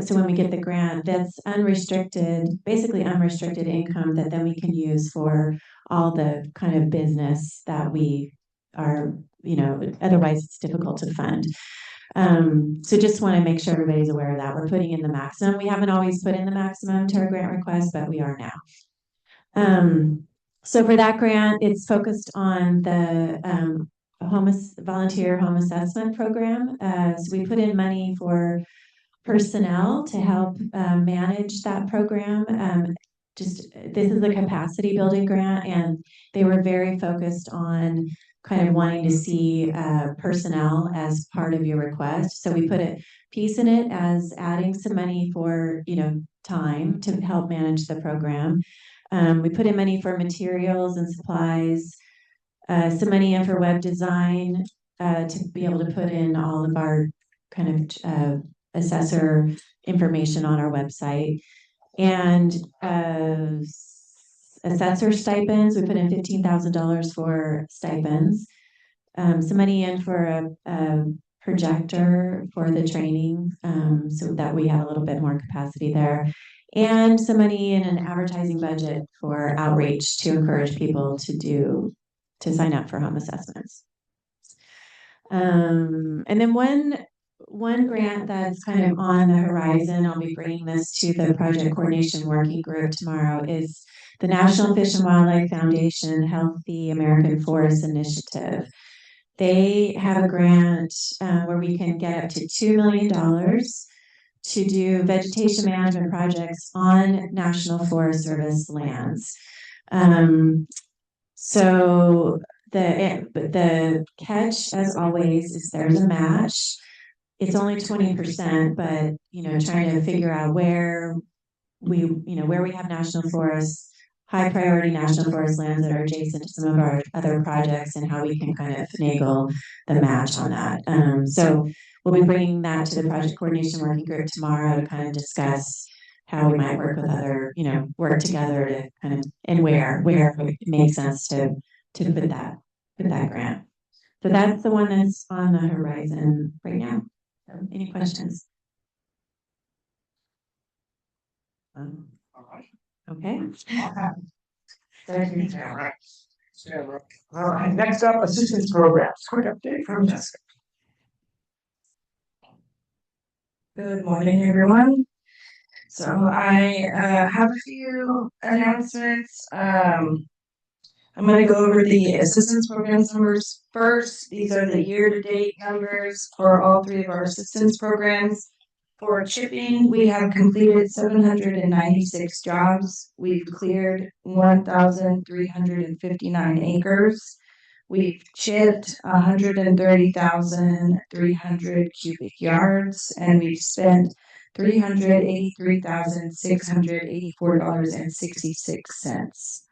so when we get the grant, that's unrestricted, basically unrestricted income that then we can use for all the kind of business that we are, otherwise it's difficult to fund. So just want to make sure everybody's aware of that. We're putting in the maximum. We haven't always put in the maximum to our grant request, but we are now. So for that grant, it's focused on the volunteer home assessment program. So we put in money for personnel to help manage that program. This is a capacity building grant, and they were very focused on kind of wanting to see personnel as part of your request. So we put a piece in it as adding some money for, time to help manage the program. We put in money for materials and supplies, some money in for web design to be able to put in all of our kind of assessor information on our website. And assessor stipends, we put in $15,000 for stipends. Some money in for a projector for the training, so that we have a little bit more capacity there. And some money in an advertising budget for outreach to encourage people to sign up for home assessments. And then one grant that's kind of on the horizon, I'll be bringing this to the project coordination working group tomorrow, is the National Fish and Wildlife Foundation Healthy American Forest Initiative. They have a grant where we can get up to $2 million to do vegetation management projects on National Forest Service lands. So the catch, as always, is there's a match. It's only 20%, but trying to figure out where we have national forests, high priority national forest lands that are adjacent to some of our other projects, and how we can kind of finagle the match on that. So we'll be bringing that to the project coordination working group tomorrow to kind of discuss how we might work with other, work together to kind of, and where it makes sense to put that grant. So that's the one that's on the horizon right now. So any questions? Okay. Thank you, Tamara. All right, next up, assistance programs. Quick update from Jessica. Good morning, everyone. So I have a few announcements. I'm going to go over the assistance programs numbers first. These are the year-to-date numbers for all three of our assistance programs. For chipping, we have completed 796 jobs. We've cleared 1,359 acres. We've chipped 130,300 cubic yards, and we've spent $383,684.66.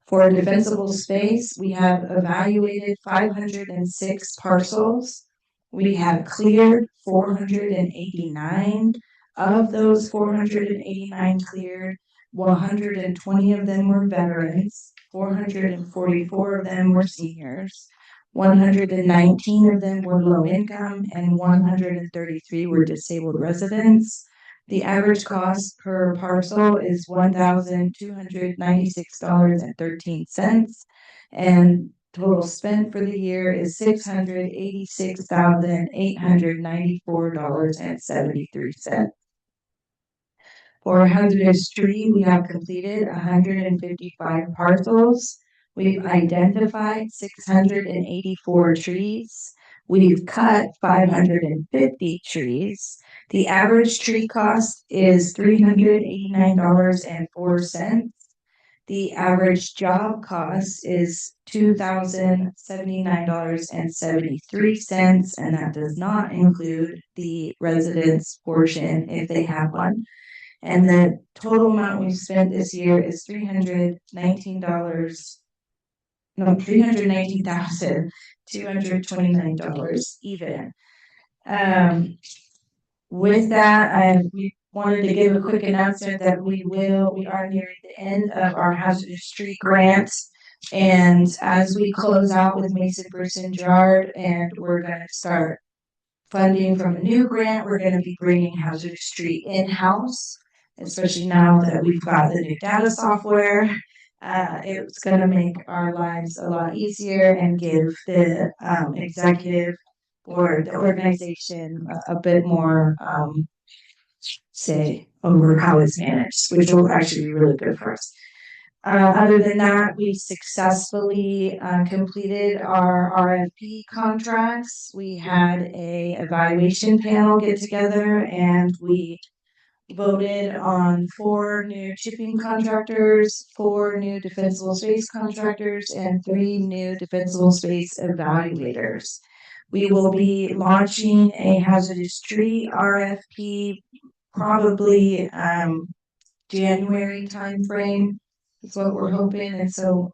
For defensible space, we have evaluated 506 parcels. We have cleared 489. Of those 489 cleared, 120 of them were veterans, 444 of them were seniors, 119 of them were low income, and 133 were disabled residents. The average cost per parcel is $1,296.13, and total spent for the year is $686,894.73. For hazardous tree, we have completed 155 parcels. We've identified 684 trees. We've cut 550 trees. The average tree cost is $389.04. The average job cost is $2,079.73, and that does not include the residents portion if they have one. And the total amount we've spent this year is $319,229 even. With that, we wanted to give a quick announcement that we are nearing the end of our hazardous tree grant. And as we close out with Mason Bruce and Gerard, and we're going to start funding from a new grant, we're going to be bringing hazardous tree in-house, especially now that we've got the new data software. It's going to make our lives a lot easier and give the executive or the organization a bit more say over how it's managed, which will actually be really good for us. Other than that, we successfully completed our RFP contracts. We had a evaluation panel get together, and we voted on 4 new chipping contractors, 4 new defensible space contractors, and 3 new defensible space evaluators. We will be launching a hazardous tree RFP probably January timeframe is what we're hoping, and so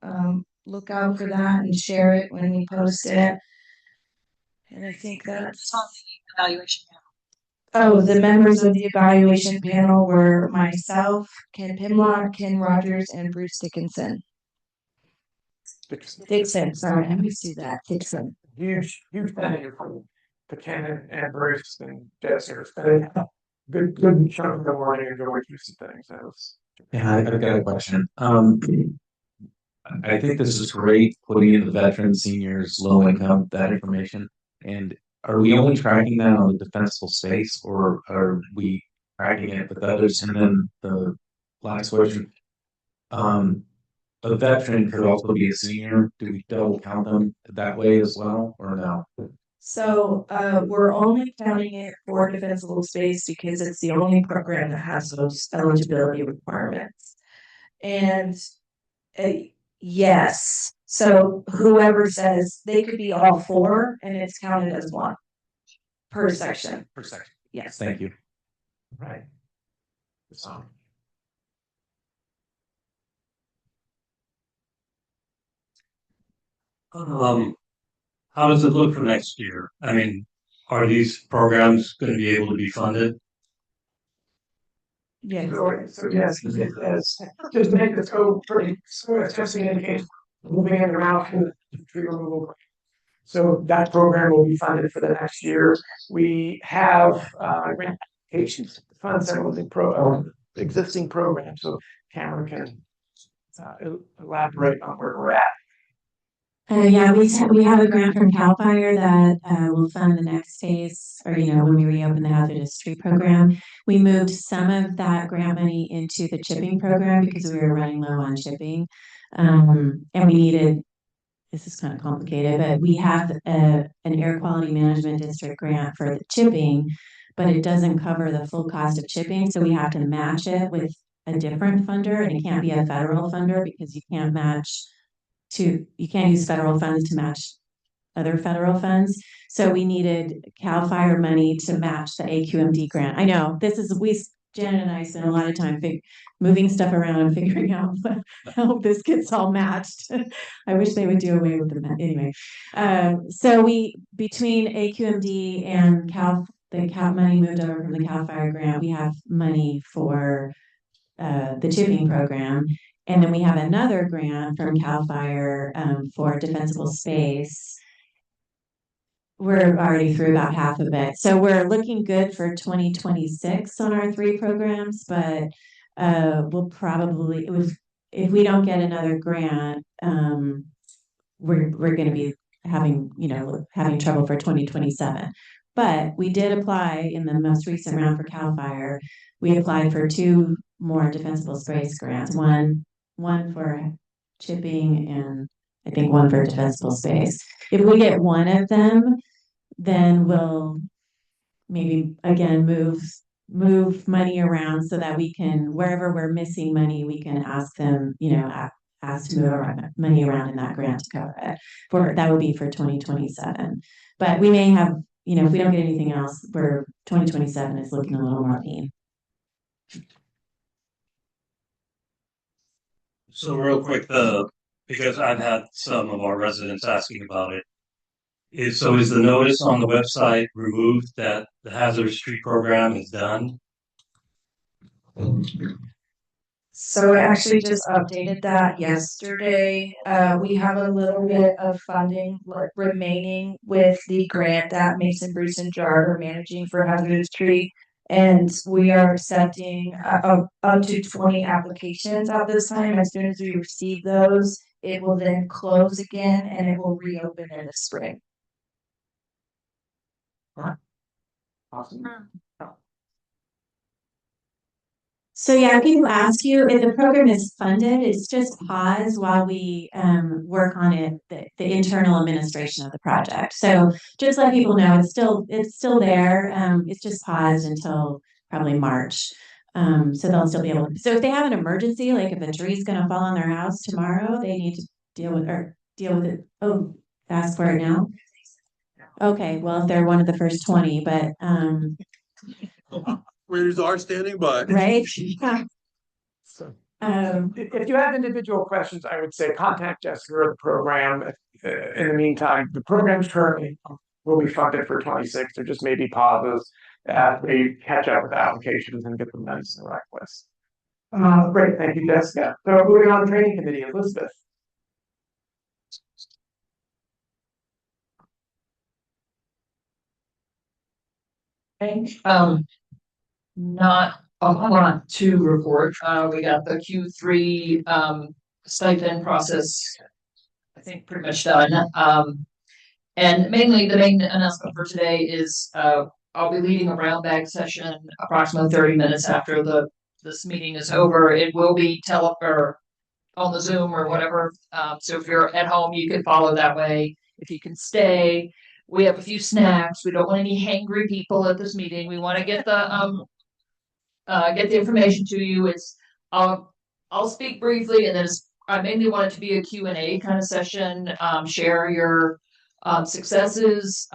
look out for that and share it when we post it. And I think that's on the evaluation panel. Oh, the members of the evaluation panel were myself, Ken Pimlock, Ken Rogers, and Bruce Dickinson. Dixon, sorry, I always do that. Dixon. Huge fan from Ken and Bruce and Jessica. Good chunk of the morning and going through some things. That was. Yeah, I've got a question. I think this is great, putting in the veterans, seniors, low income, that information. And are we only tracking that on the defensible space, or are we tracking it with others? And then the last question, a veteran could also be a senior. Do we double count them that way as well, or no? So we're only counting it for defensible space because it's the only program that has those eligibility requirements. And yes, so whoever says they could be all 4, and it's counted as 1 per section. Per section. Yes. Thank you. Right. How does it look for next year? I mean, are these programs going to be able to be funded? Yes. So yes, just make the scope pretty testing indicates moving in and around from the tree removal. So that program will be funded for the next year. We have grant applications to fund some of the existing programs. So Cameron can elaborate on where we're at. Yeah, we have a grant from CAL FIRE that will fund the next phase, or when we reopen the hazardous tree program. We moved some of that grant money into the chipping program because we were running low on chipping, and we needed. This is kind of complicated, but we have an air quality management district grant for the chipping, but it doesn't cover the full cost of chipping, so we have to match it with a different funder, and it can't be a federal funder because you can't use federal funds to match other federal funds. So we needed CAL FIRE money to match the AQMD grant. I know Janet and I spent a lot of time moving stuff around and figuring out how this gets all matched. I wish they would do away with the anyway. So between AQMD and the CAL money moved over from the CAL FIRE grant, we have money for the chipping program. And then we have another grant from CAL FIRE for defensible space. we're already through about half of it. So we're looking good for 2026 on our 3 programs, but we'll probably, if we don't get another grant, we're going to be having trouble for 2027. But we did apply in the most recent round for CAL FIRE. We applied for 2 more defensible space grants, one for chipping and I think one for defensible space. If we get one of them, then we'll maybe again move money around so that we can, wherever we're missing money, we can ask them, ask to move money around in that grant to cover it. That would be for 2027. But we may have, if we don't get anything else, for 2027 is looking a little more lean. So real quick, because I've had some of our residents asking about it, is the notice on the website removed that the hazardous tree program is done? So I actually just updated that yesterday. We have a little bit of funding remaining with the grant that Mason, Bruce, and Jard are managing for hazardous tree. And we are accepting up to 20 applications at this time. As soon as we receive those, it will then close again and it will reopen in the spring. Awesome. So yeah, people ask you if the program is funded, it's just paused while we work on it, the internal administration of the project. So just let people know it's still there. It's just paused until probably March. So they'll still be able to. So if they have an emergency, like if a tree's going to fall on their house tomorrow, they need to deal with it. Oh, ask for it now. Okay, well if they're one of the first 20, but Raiders are standing by. Right. So, if you have individual questions, I would say contact Jessica or the program. In the meantime, the programs currently will be funded for 26. There just may be pauses as we catch up with the applications and get them done in the right place. Great, thank you, Jessica. So moving on to training committee, Elizabeth. Not a lot to report. We got the Q3 stipend process, I think, pretty much done. And mainly the main announcement for today is I'll be leading a brown bag session approximately 30 minutes after this meeting is over. It will be or on the Zoom or whatever. So if you're at home, you can follow that way. If you can stay, we have a few snacks. We don't want any hangry people at this meeting. We want to get the information to you. I'll speak briefly, and then I mainly want it to be a Q&A kind of session. Share your successes,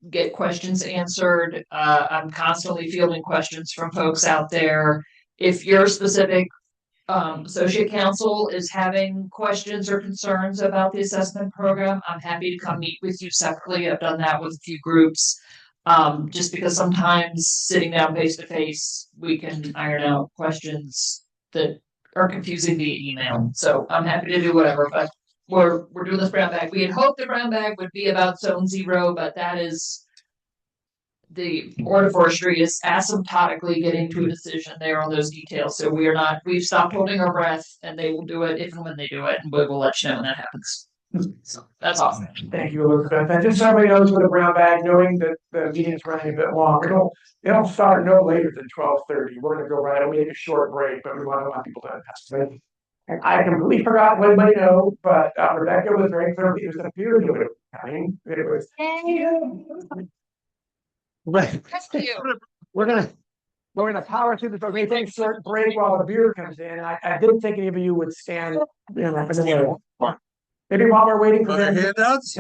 get questions answered. I'm constantly fielding questions from folks out there. If your specific associate counsel is having questions or concerns about the assessment program, I'm happy to come meet with you separately. I've done that with a few groups. Just because sometimes sitting down face to face, we can iron out questions that are confusing via email. So I'm happy to do whatever, but we're doing this brown bag. We had hoped the brown bag would be about Zone 0, but that is the Board of Forestry is asymptotically getting to a decision there on those details. So we've stopped holding our breath, and they will do it if and when they do it, and we'll let you know when that happens. So that's awesome. Thank you, Elizabeth. And just so everybody knows with the brown bag, knowing that the meeting is running a bit long, it'll start no later than 12:30. We're going to go right. We take a short break, but we want to let people to participate. And I completely forgot to let everybody know, but Rebecca was very clear. It was a peer review. It was. Right. We're gonna power through this. We take a short break while the beer comes in. And I didn't think any of you would stand. Maybe while we're waiting for them. Handouts.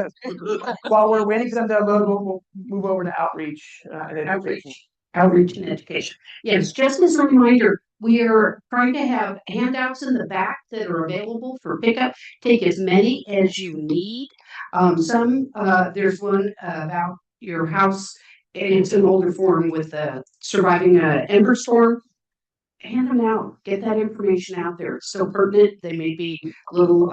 While we're waiting for them to load, we'll move over to outreach and education. Outreach and education. Yes, just as a reminder, we are trying to have handouts in the back that are available for pickup. Take as many as you need. There's one about your house. It's an older form with surviving an ember storm. Hand them out. Get that information out there. It's so pertinent. They may be a little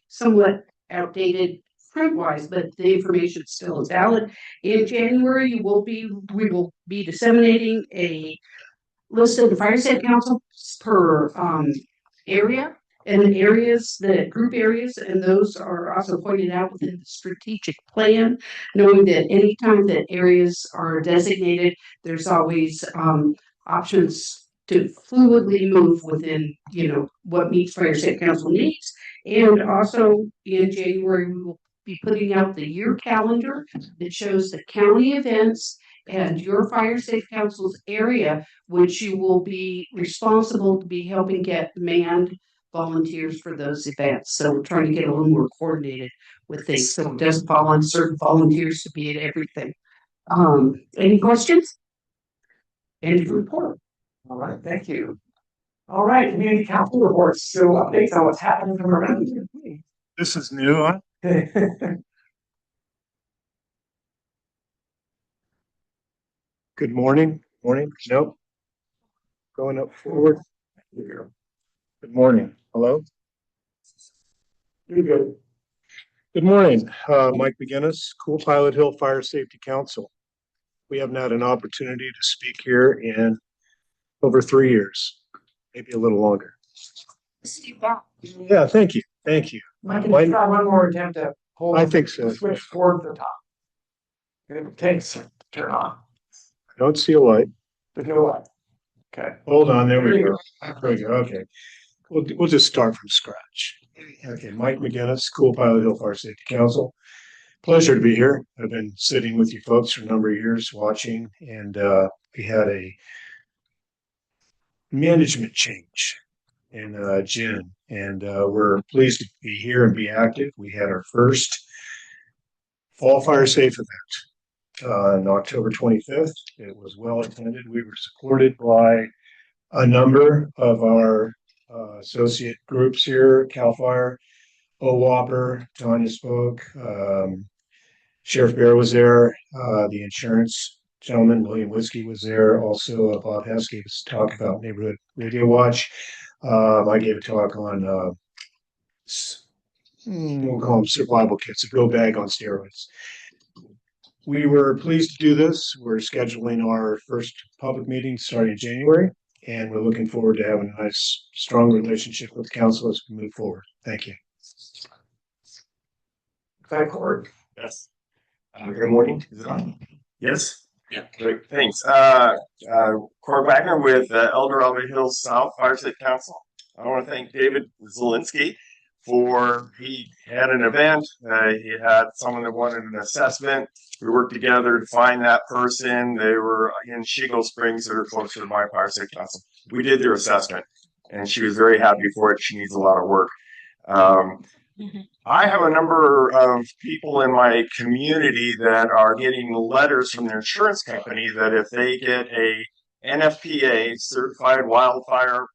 somewhat outdated print wise, but the information still is valid. In January, we will be disseminating a list of the fire safe council per area, and the areas, the group areas, and those are also pointed out within the strategic plan, knowing that anytime that areas are designated, there's always options to fluidly move within, what meets fire safe council needs. And also in January, we will be putting out the year calendar that shows the county events and your fire safe council's area, which you will be responsible to be helping get manned volunteers for those events. So we're trying to get a little more coordinated with things, so it doesn't fall on certain volunteers to be at everything. Any questions? End of report. All right, thank you. All right, community council reports. So updates on what's happening from around the community. This is new, huh? Good morning. Morning. Nope. Going up forward. Good morning. Hello. You're good. Good morning. Mike McGinnis, Cool Pilot Hill Fire Safety Council. We haven't had an opportunity to speak here in over 3 years, maybe a little longer. Yeah, thank you. Thank you. Mike, can you try one more attempt to hold? I think so. Switch toward the top. It takes to turn on. I don't see a light. There's no light. Okay. Hold on. There we go. There we go. Okay. We'll just start from scratch. Okay. Mike McGinnis, Cool Pilot Hill Fire Safety Council. Pleasure to be here. I've been sitting with you folks for a number of years watching, and we had a management change in June, and we're pleased to be here and be active. We had our first Fall Fire Safe event on October 25th. It was well attended. We were supported by a number of our associate groups here, CAL FIRE, OWOPR, Tanya spoke, Sheriff Bear was there, the insurance gentleman, William Whiskey, was there. Also, Bob Hess gave us a talk about Neighborhood Radio Watch. I gave a talk on, we'll call them survival kits, a go bag on steroids. We were pleased to do this. We're scheduling our first public meeting starting in January, and we're looking forward to having a nice, strong relationship with the council as we move forward. Thank you. Court. Yes. Good morning. Is it on? Yes. Yeah. Great. Thanks. Court Wagner with El Dorado Hills South Fire Safety Council. I want to thank David Zielinski he had an event. He had someone that wanted an assessment. We worked together to find that person. They were in Shingle Springs that are closer to my fire safety council. We did their assessment, and she was very happy for it. She needs a lot of work. I have a number of people in my community that are getting letters from their insurance company that if they get a NFPA certified wildfire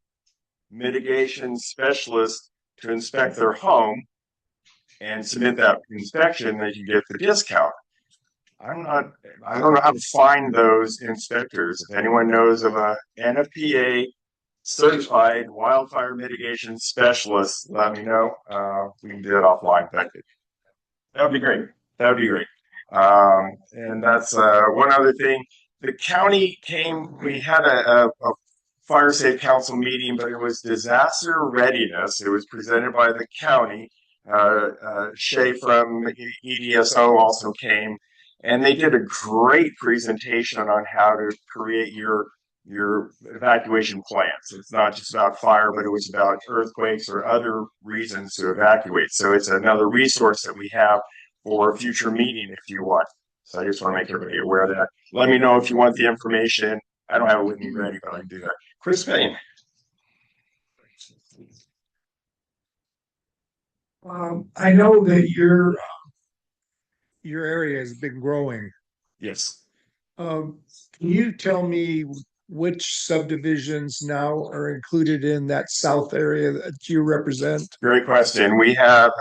mitigation specialist to inspect their home and submit that inspection, they can get the discount. I don't know how to find those inspectors. If anyone knows of a NFPA certified wildfire mitigation specialist, let me know. We can do it offline. That would be great. That would be great. And that's one other thing. The county we had a Fire Safe Council meeting, but it was disaster readiness. It was presented by the county. Shay from EDSO also came, and they did a great presentation on how to create your evacuation plans. It's not just about fire, but it was about earthquakes or other reasons to evacuate. So it's another resource that we have for a future meeting if you want. So I just want to make everybody aware of that. Let me know if you want the information. I don't have it with me ready, but I can do that. Chris Payne. I know that your area has been growing. Yes. Can you tell me which subdivisions now are included in that south area that you represent? Great question. We have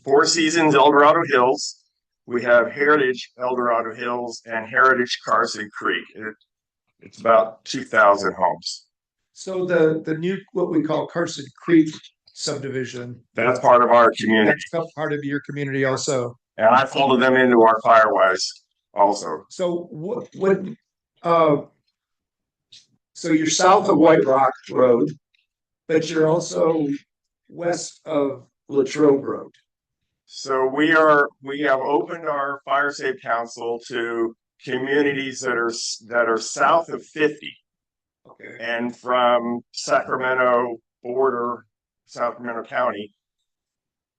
Four Seasons El Dorado Hills. We have Heritage El Dorado Hills and Heritage Carson Creek. It's about 2,000 homes. So the new, what we call Carson Creek subdivision. That's part of our community. That's part of your community also. And I folded them into our Firewise also. So so you're south of White Rock Road, but you're also west of Latrobe Road. So we have opened our Fire Safe Council to communities that are south of 50. Okay. And from Sacramento border, Sacramento County,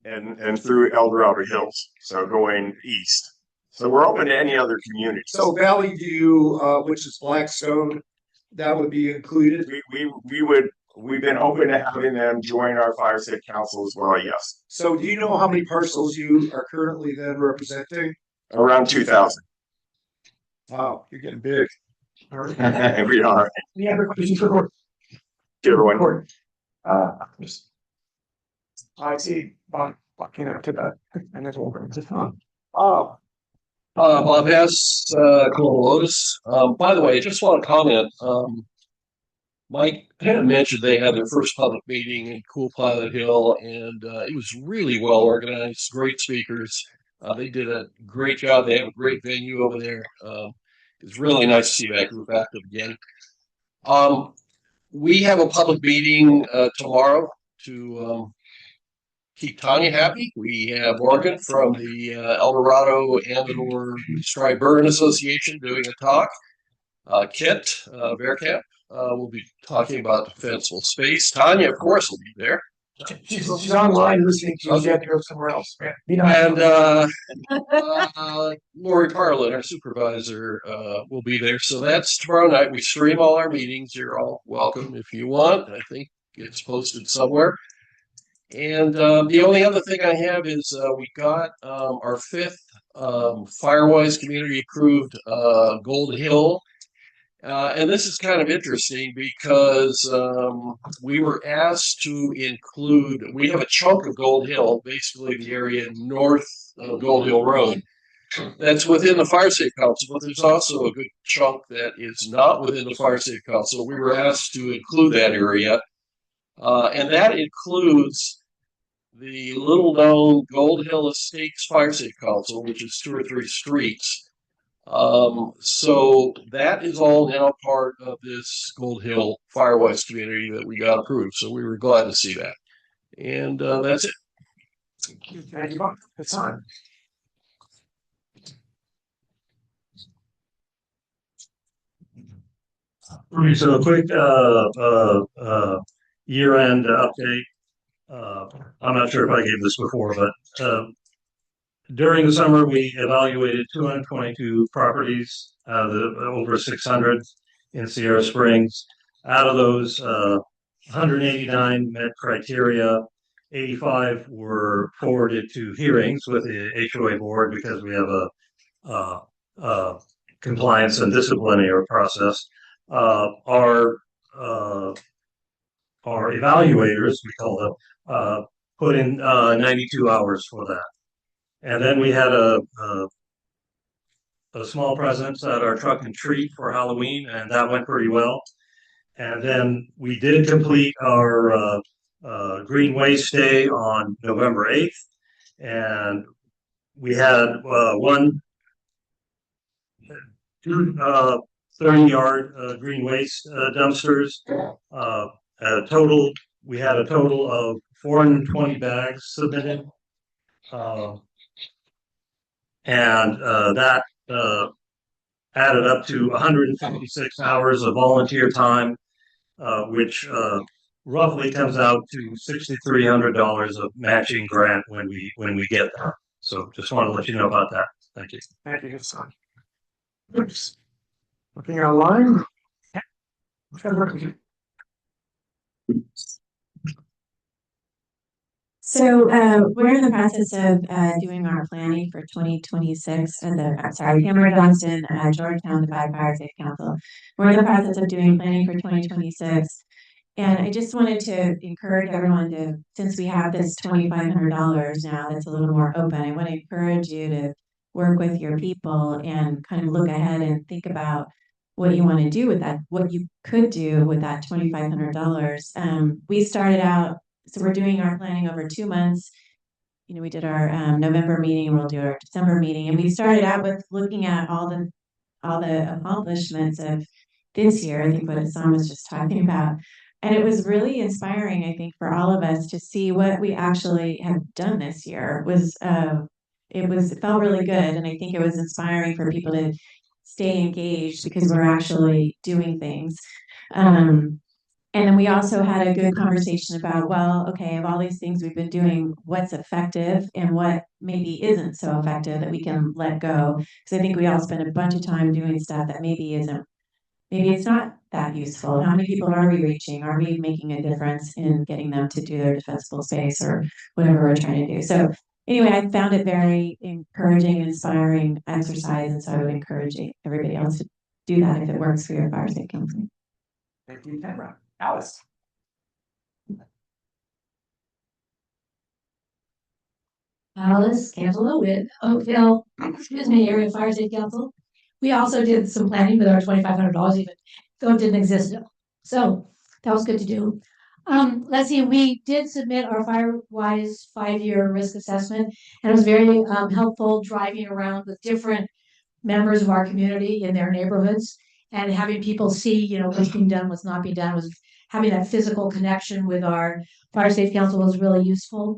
and through El Dorado Hills. So going east. So we're open to any other community. So Valley View, which is Blackstone, that would be included. We've been open to having them join our Fire Safe Council as well. Yes. So do you know how many parcels you are currently then representing? Around 2,000. Wow, you're getting big. We are. Any other questions for Gordon? Everyone. I see Bob walking up to the, and there's one just on. Bob Hess, Global Lotus. By the way, I just want to comment. Mike had mentioned they had their first public meeting in Cool Pilot Hill, and it was really well organized, great speakers. They did a great job. They have a great venue over there. It's really nice to see that group active again. We have a public meeting tomorrow to keep Tanya happy. We have Morgan from the El Dorado Amador Stripe Burn Association doing a talk. Kit Verkamp will be talking about defensible space. Tanya, of course, will be there. She's online listening to you. She had to go somewhere else. And Lori Parlin, our supervisor, will be there. So that's tomorrow night. We stream all our meetings. You're all welcome if you want. I think it's posted somewhere. And the only other thing I have is we got our 5th Firewise community approved Gold Hill. And this is kind of interesting because we were asked to include, we have a chunk of Gold Hill, basically the area north of Gold Hill Road, that's within the Fire Safe Council, but there's also a good chunk that is not within the Fire Safe Council. We were asked to include that area, and that includes the little-known Gold Hill Estates Fire Safe Council, which is 2 or 3 streets. So that is all now part of this Gold Hill Firewise community that we got approved. So we were glad to see that. And that's it. Thank you, Bob. It's on. So a quick year-end update. I'm not sure if I gave this before, but during the summer, we evaluated 222 properties out of the over 600 in Sierra Springs. Out of those, 189 met criteria. 85 were forwarded to hearings with the HOA board because we have a compliance and disciplinary process. Our evaluators, we call them, put in 92 hours for that. And then we had a small presence at our truck and treat for Halloween, and that went pretty well. And then we did complete our Green Waste Day on November 8th, and we had two 30-yard green waste dumpsters. We had a total of 420 bags submitted. And that added up to 156 hours of volunteer time, which roughly comes out to $6,300 of matching grant when we get there. So just want to let you know about that. Thank you. Thank you, Hassan. Oops. Looking online. So we're in the process of doing our planning for 2026. Tamara Johnston, Georgetown Divide Fire Safe Council. We're in the process of doing planning for 2026. And I just wanted to encourage everyone to, since we have this $2,500 now that's a little more open, I want to encourage you to work with your people and kind of look ahead and think about what you want to do with that, what you could do with that $2,500. We started out so we're doing our planning over 2 months. You know, we did our November meeting, and we'll do our December meeting, and we started out with looking at all the accomplishments of this year. I think what Hassan was just talking about, and it was really inspiring, I think, for all of us to see what we actually have done this year. It felt really good, and I think it was inspiring for people to stay engaged because we're actually doing things. And then we also had a good conversation about, well, okay, of all these things we've been doing, what's effective and what maybe isn't so effective that we can let go. Because I think we all spend a bunch of time doing stuff that maybe it's not that useful. How many people are we reaching? Are we making a difference in getting them to do their defensible space or whatever we're trying to do? So anyway, I found it very encouraging, inspiring exercise. And so I would encourage everybody else to do that if it works for your fire safety company. Thank you, Tamara. Alice. Alice Cantelo with Oakville, Area Fire Safety Council. We also did some planning with our $2,500, even though it didn't exist. So that was good to do. Let's see, we did submit our FireWise 5-year risk assessment, and it was very helpful driving around with different members of our community in their neighborhoods and having people see, what's being done, what's not being done. Was having that physical connection with our Fire Safety Council was really useful.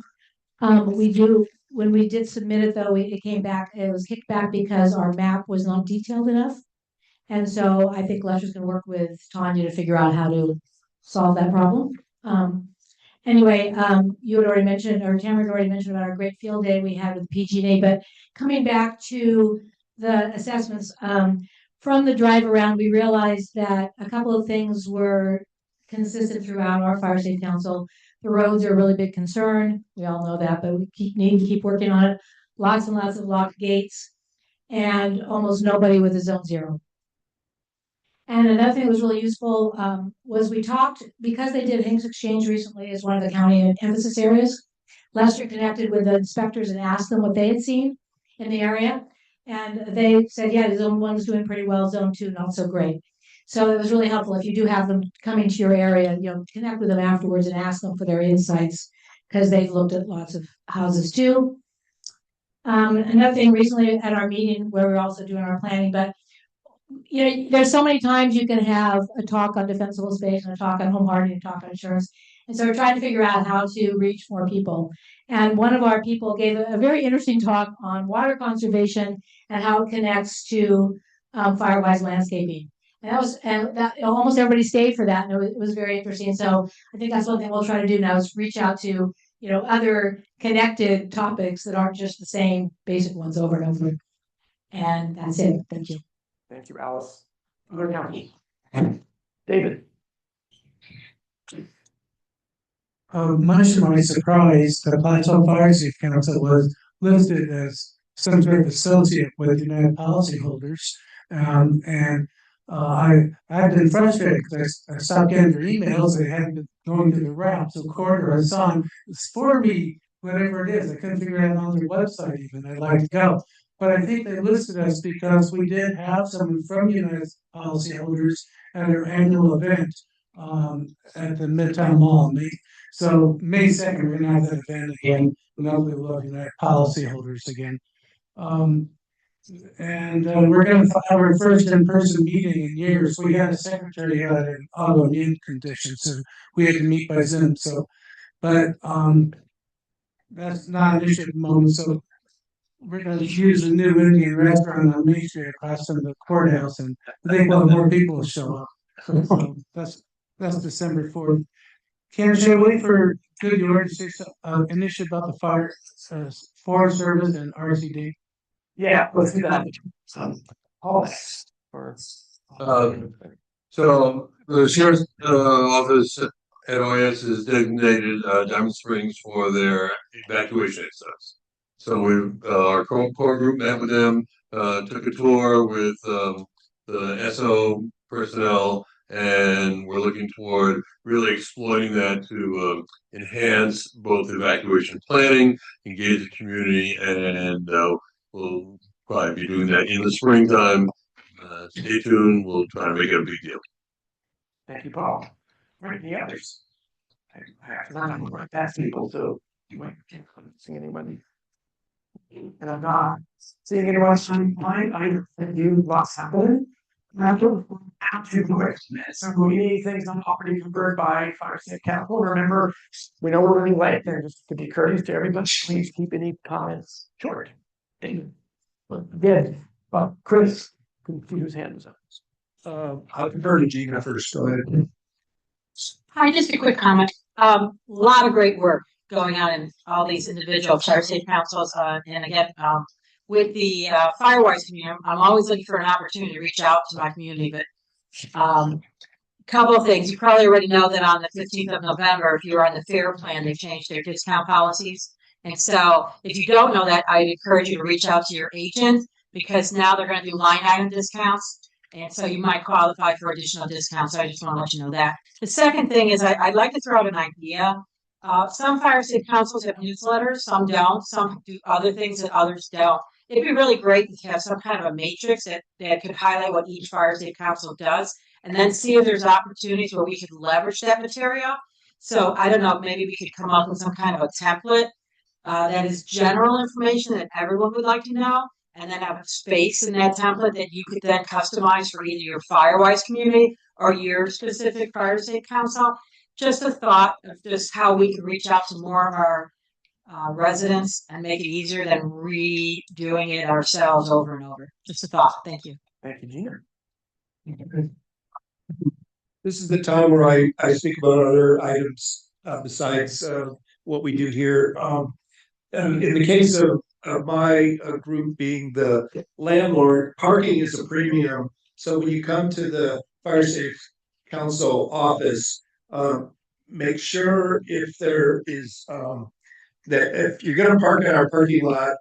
When we did submit it, though, it was kicked back because our map was not detailed enough. And so I think Lester's going to work with Tanya to figure out how to solve that problem. Anyway, you had already mentioned, or Tamara had already mentioned about our great field day we had with PG&A, but coming back to the assessments, from the drive around, we realized that a couple of things were consistent throughout our Fire Safety Council. The roads are a really big concern. We all know that, but we need to keep working on it. Lots and lots of locked gates and almost nobody with a zone 0. And another thing that was really useful was we talked, because they did Hinks Exchange recently as one of the county emphasis areas. Lester connected with the inspectors and asked them what they had seen in the area. And they said, yeah, zone 1 is doing pretty well, zone 2 not so great. So it was really helpful if you do have them coming to your area, connect with them afterwards and ask them for their insights, because they've looked at lots of houses too. Another thing recently at our meeting where we're also doing our planning, but there's so many times you can have a talk on defensible space and a talk on home hardening and a talk on insurance. And so we're trying to figure out how to reach more people. And one of our people gave a very interesting talk on water conservation and how it connects to FireWise landscaping. And that almost everybody stayed for that, and it was very interesting. So I think that's one thing we'll try to do now is reach out to other connected topics that aren't just the same basic ones over and over. And that's it. Thank you. Thank you, Alice. Other county. David. Much to my surprise, the Plateau Fire Safety Council was listed as some sort of associate with United Policyholders. I've been frustrated because I stopped getting their emails. They hadn't been going to the route. So Court or Hassan, for me, whatever it is, I couldn't figure it out on their website even. I'd like to go. But I think they listed us because we did have someone from United Policyholders at our annual event at the Midtown Mall. So May 2nd, we're going to have that event again. And hopefully we'll have United Policyholders again. We're going to have our first in-person meeting in years. We had a secretary who had an autoimmune condition, so we had to meet by Zoom. But that's not an issue at the moment. So we're going to use a new Indian restaurant on Main Street across from the courthouse, and I think we'll have more people show up. So that's December 4th. Can I wait for good order to say an issue about the Forest Service and RCD? Yeah, let's do that. So the sheriff's office at OAS has designated Diamond Springs for their evacuation access. So our core group met with them, took a tour with the SO personnel, and we're looking toward really exploiting that to enhance both evacuation planning, engage the community, and we'll probably be doing that in the springtime. Stay tuned. We'll try to make it a big deal. Thank you, Paul. Any others? I'm right past people, so you might can't see anyone. And I'm not seeing anyone online. I think you lost happening. After so anything on property covered by fire safe capital. Remember, we know we're running late, and just to be courteous to everybody, please keep any comments short. Good. Well, Chris, whose hand was up? I'll defer to Gina first. Go ahead. Hi, just a quick comment. A lot of great work going on in all these individual fire safe councils. And again, with the Firewise community, I'm always looking for an opportunity to reach out to my community. But couple of things. You probably already know that on the 15th of November, if you're on the FAIR plan, they've changed their discount policies. And so if you don't know that, I'd encourage you to reach out to your agent, because now they're going to do line item discounts. And so you might qualify for additional discounts. So I just want to let you know that. The second thing is I'd like to throw out an idea. Some fire safe councils have newsletters, some don't. Some do other things that others don't. It'd be really great to have some kind of a matrix that could highlight what each fire safe council does, and then see if there's opportunities where we could leverage that material. So I don't know, maybe we could come up with some kind of a template that is general information that everyone would like to know, and then have a space in that template that you could then customize for either your Firewise community or your specific fire safe council. Just a thought of just how we could reach out to more of our residents and make it easier than redoing it ourselves over and over. Just a thought. Thank you. Thank you, Gina. This is the time where I speak about other items besides what we do here. In the case of my group being the landlord, parking is a premium. So when you come to the fire safe council office, make sure if there is that if you're going to park in our parking lot,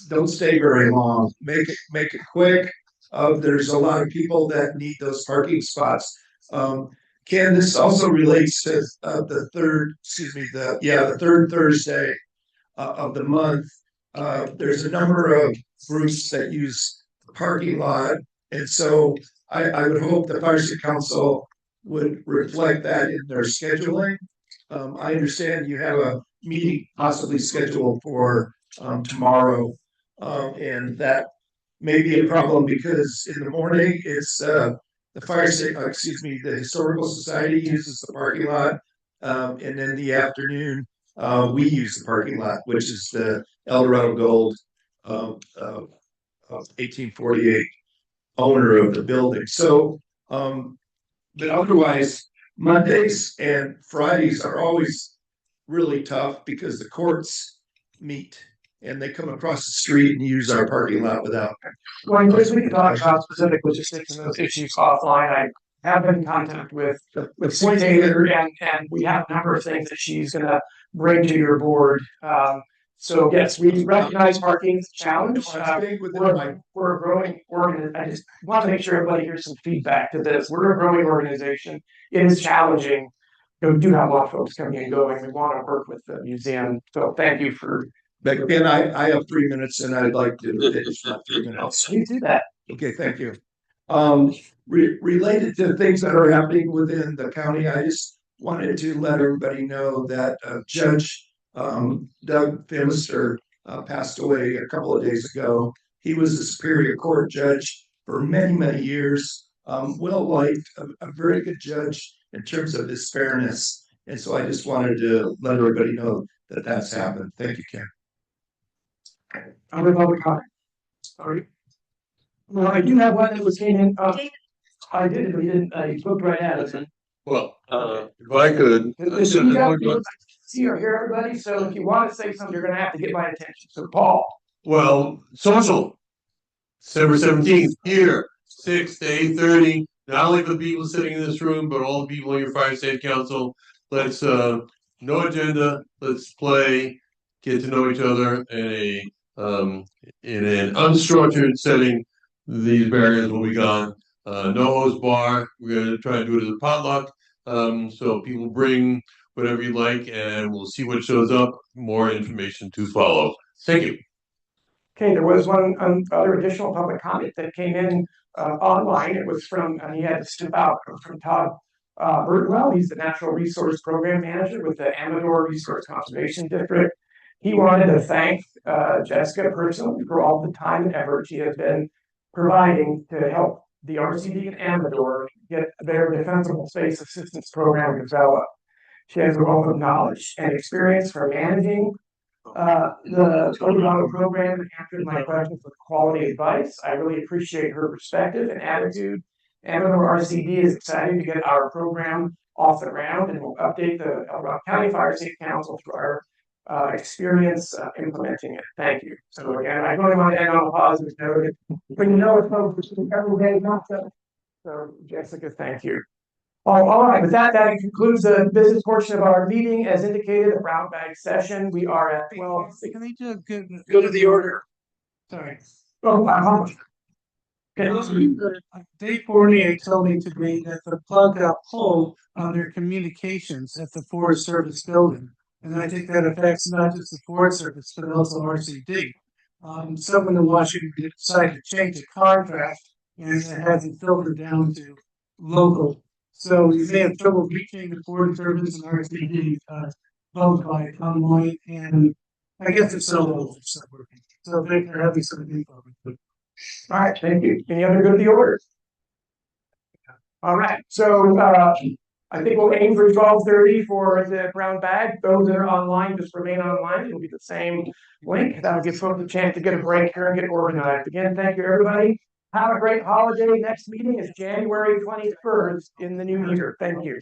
don't stay very long. Make it quick. There's a lot of people that need those parking spots. Ken, this also relates to the third Thursday of the month. There's a number of groups that use the parking lot, and so I would hope the Fire Safe Council would reflect that in their scheduling. I understand you have a meeting possibly scheduled for tomorrow, and that may be a problem because in the morning it's the the Historical Society uses the parking lot, and in the afternoon we use the parking lot, which is the Eldorado Gold 1848 owner of the building. So, but otherwise, Mondays and Fridays are always really tough because the courts meet and they come across the street and use our parking lot without. Well, Chris, we can talk about specific logistics and those issues offline. I have been in contact with Point Taylor, and we have a number of things that she's going to bring to your board. So yes, we recognize parking is a challenge. We're a growing organization. I just want to make sure everybody hears some feedback to this. We're a growing organization. It is challenging. We do have a lot of folks coming and going. We want to work with the museum. So thank you for. Ben, I have 3 minutes, and I'd like to finish that 3 minutes. You do that. Okay, thank you. Related to things that are happening within the county, I just wanted to let everybody know that Judge Doug Phimster passed away a couple of days ago. He was a Superior Court judge for many, many years. Well-liked, a very good judge in terms of his fairness. And so I just wanted to let everybody know that that's happened. Thank you, Ken. Other public comment. Sorry. Well, I do have one that was came in. I did, but he didn't. He looked right at us. Well, if I could. See or hear everybody. So if you want to say something, you're going to have to get my attention. So Paul. Well, social. December 17th here, 6 to 8:30. Not only for the people sitting in this room, but all the people in your fire safe council. Let's no agenda. Let's play. Get to know each other in an unstructured setting. These barriers will be gone. No host bar. We're going to try and do it as a potluck. So people bring whatever you like, and we'll see what shows up. More information to follow. Thank you. Okay, there was one other additional public comment that came in online. It was from, and he had to step out, from Todd Burtwell. He's the Natural Resource Program Manager with the Amador Resource Conservation District. He wanted to thank Jessica personally for all the time and effort she has been providing to help the RCD and Amador get their Defensible Space Assistance Program developed. She has a wealth of knowledge and experience for managing the Colorado program and answered my questions with quality advice. I really appreciate her perspective and attitude. Amador RCD is excited to get our program off the ground, and we'll update the Eldorado County Fire Safety Council through our experience implementing it. Thank you. So again, I really want to end on a positive note. But you know, it's every day, not so. So Jessica, thank you. All right, with that concludes the business portion of our meeting. As indicated, a brown bag session. We are at 12. Can they do go to the order? Sorry. Oh, Dave Fournier told me today that the plug got pulled on their communications at the Forest Service building. And I think that affects not just the Forest Service, but also RCD. Someone in Washington decided to change the contract, and it hasn't filtered down to local. So you may have trouble reaching the Forest Service and RCD both by online, and I guess it's so local. So they're having some info. All right, thank you. Any other good of the order? All right, so I think we'll aim for 12:30 for the brown bag. Those that are online, just remain online. It'll be the same link. That'll give folks a chance to get a break here and get organized. Again, thank you, everybody. Have a great holiday. Next meeting is January 21st in the new year. Thank you.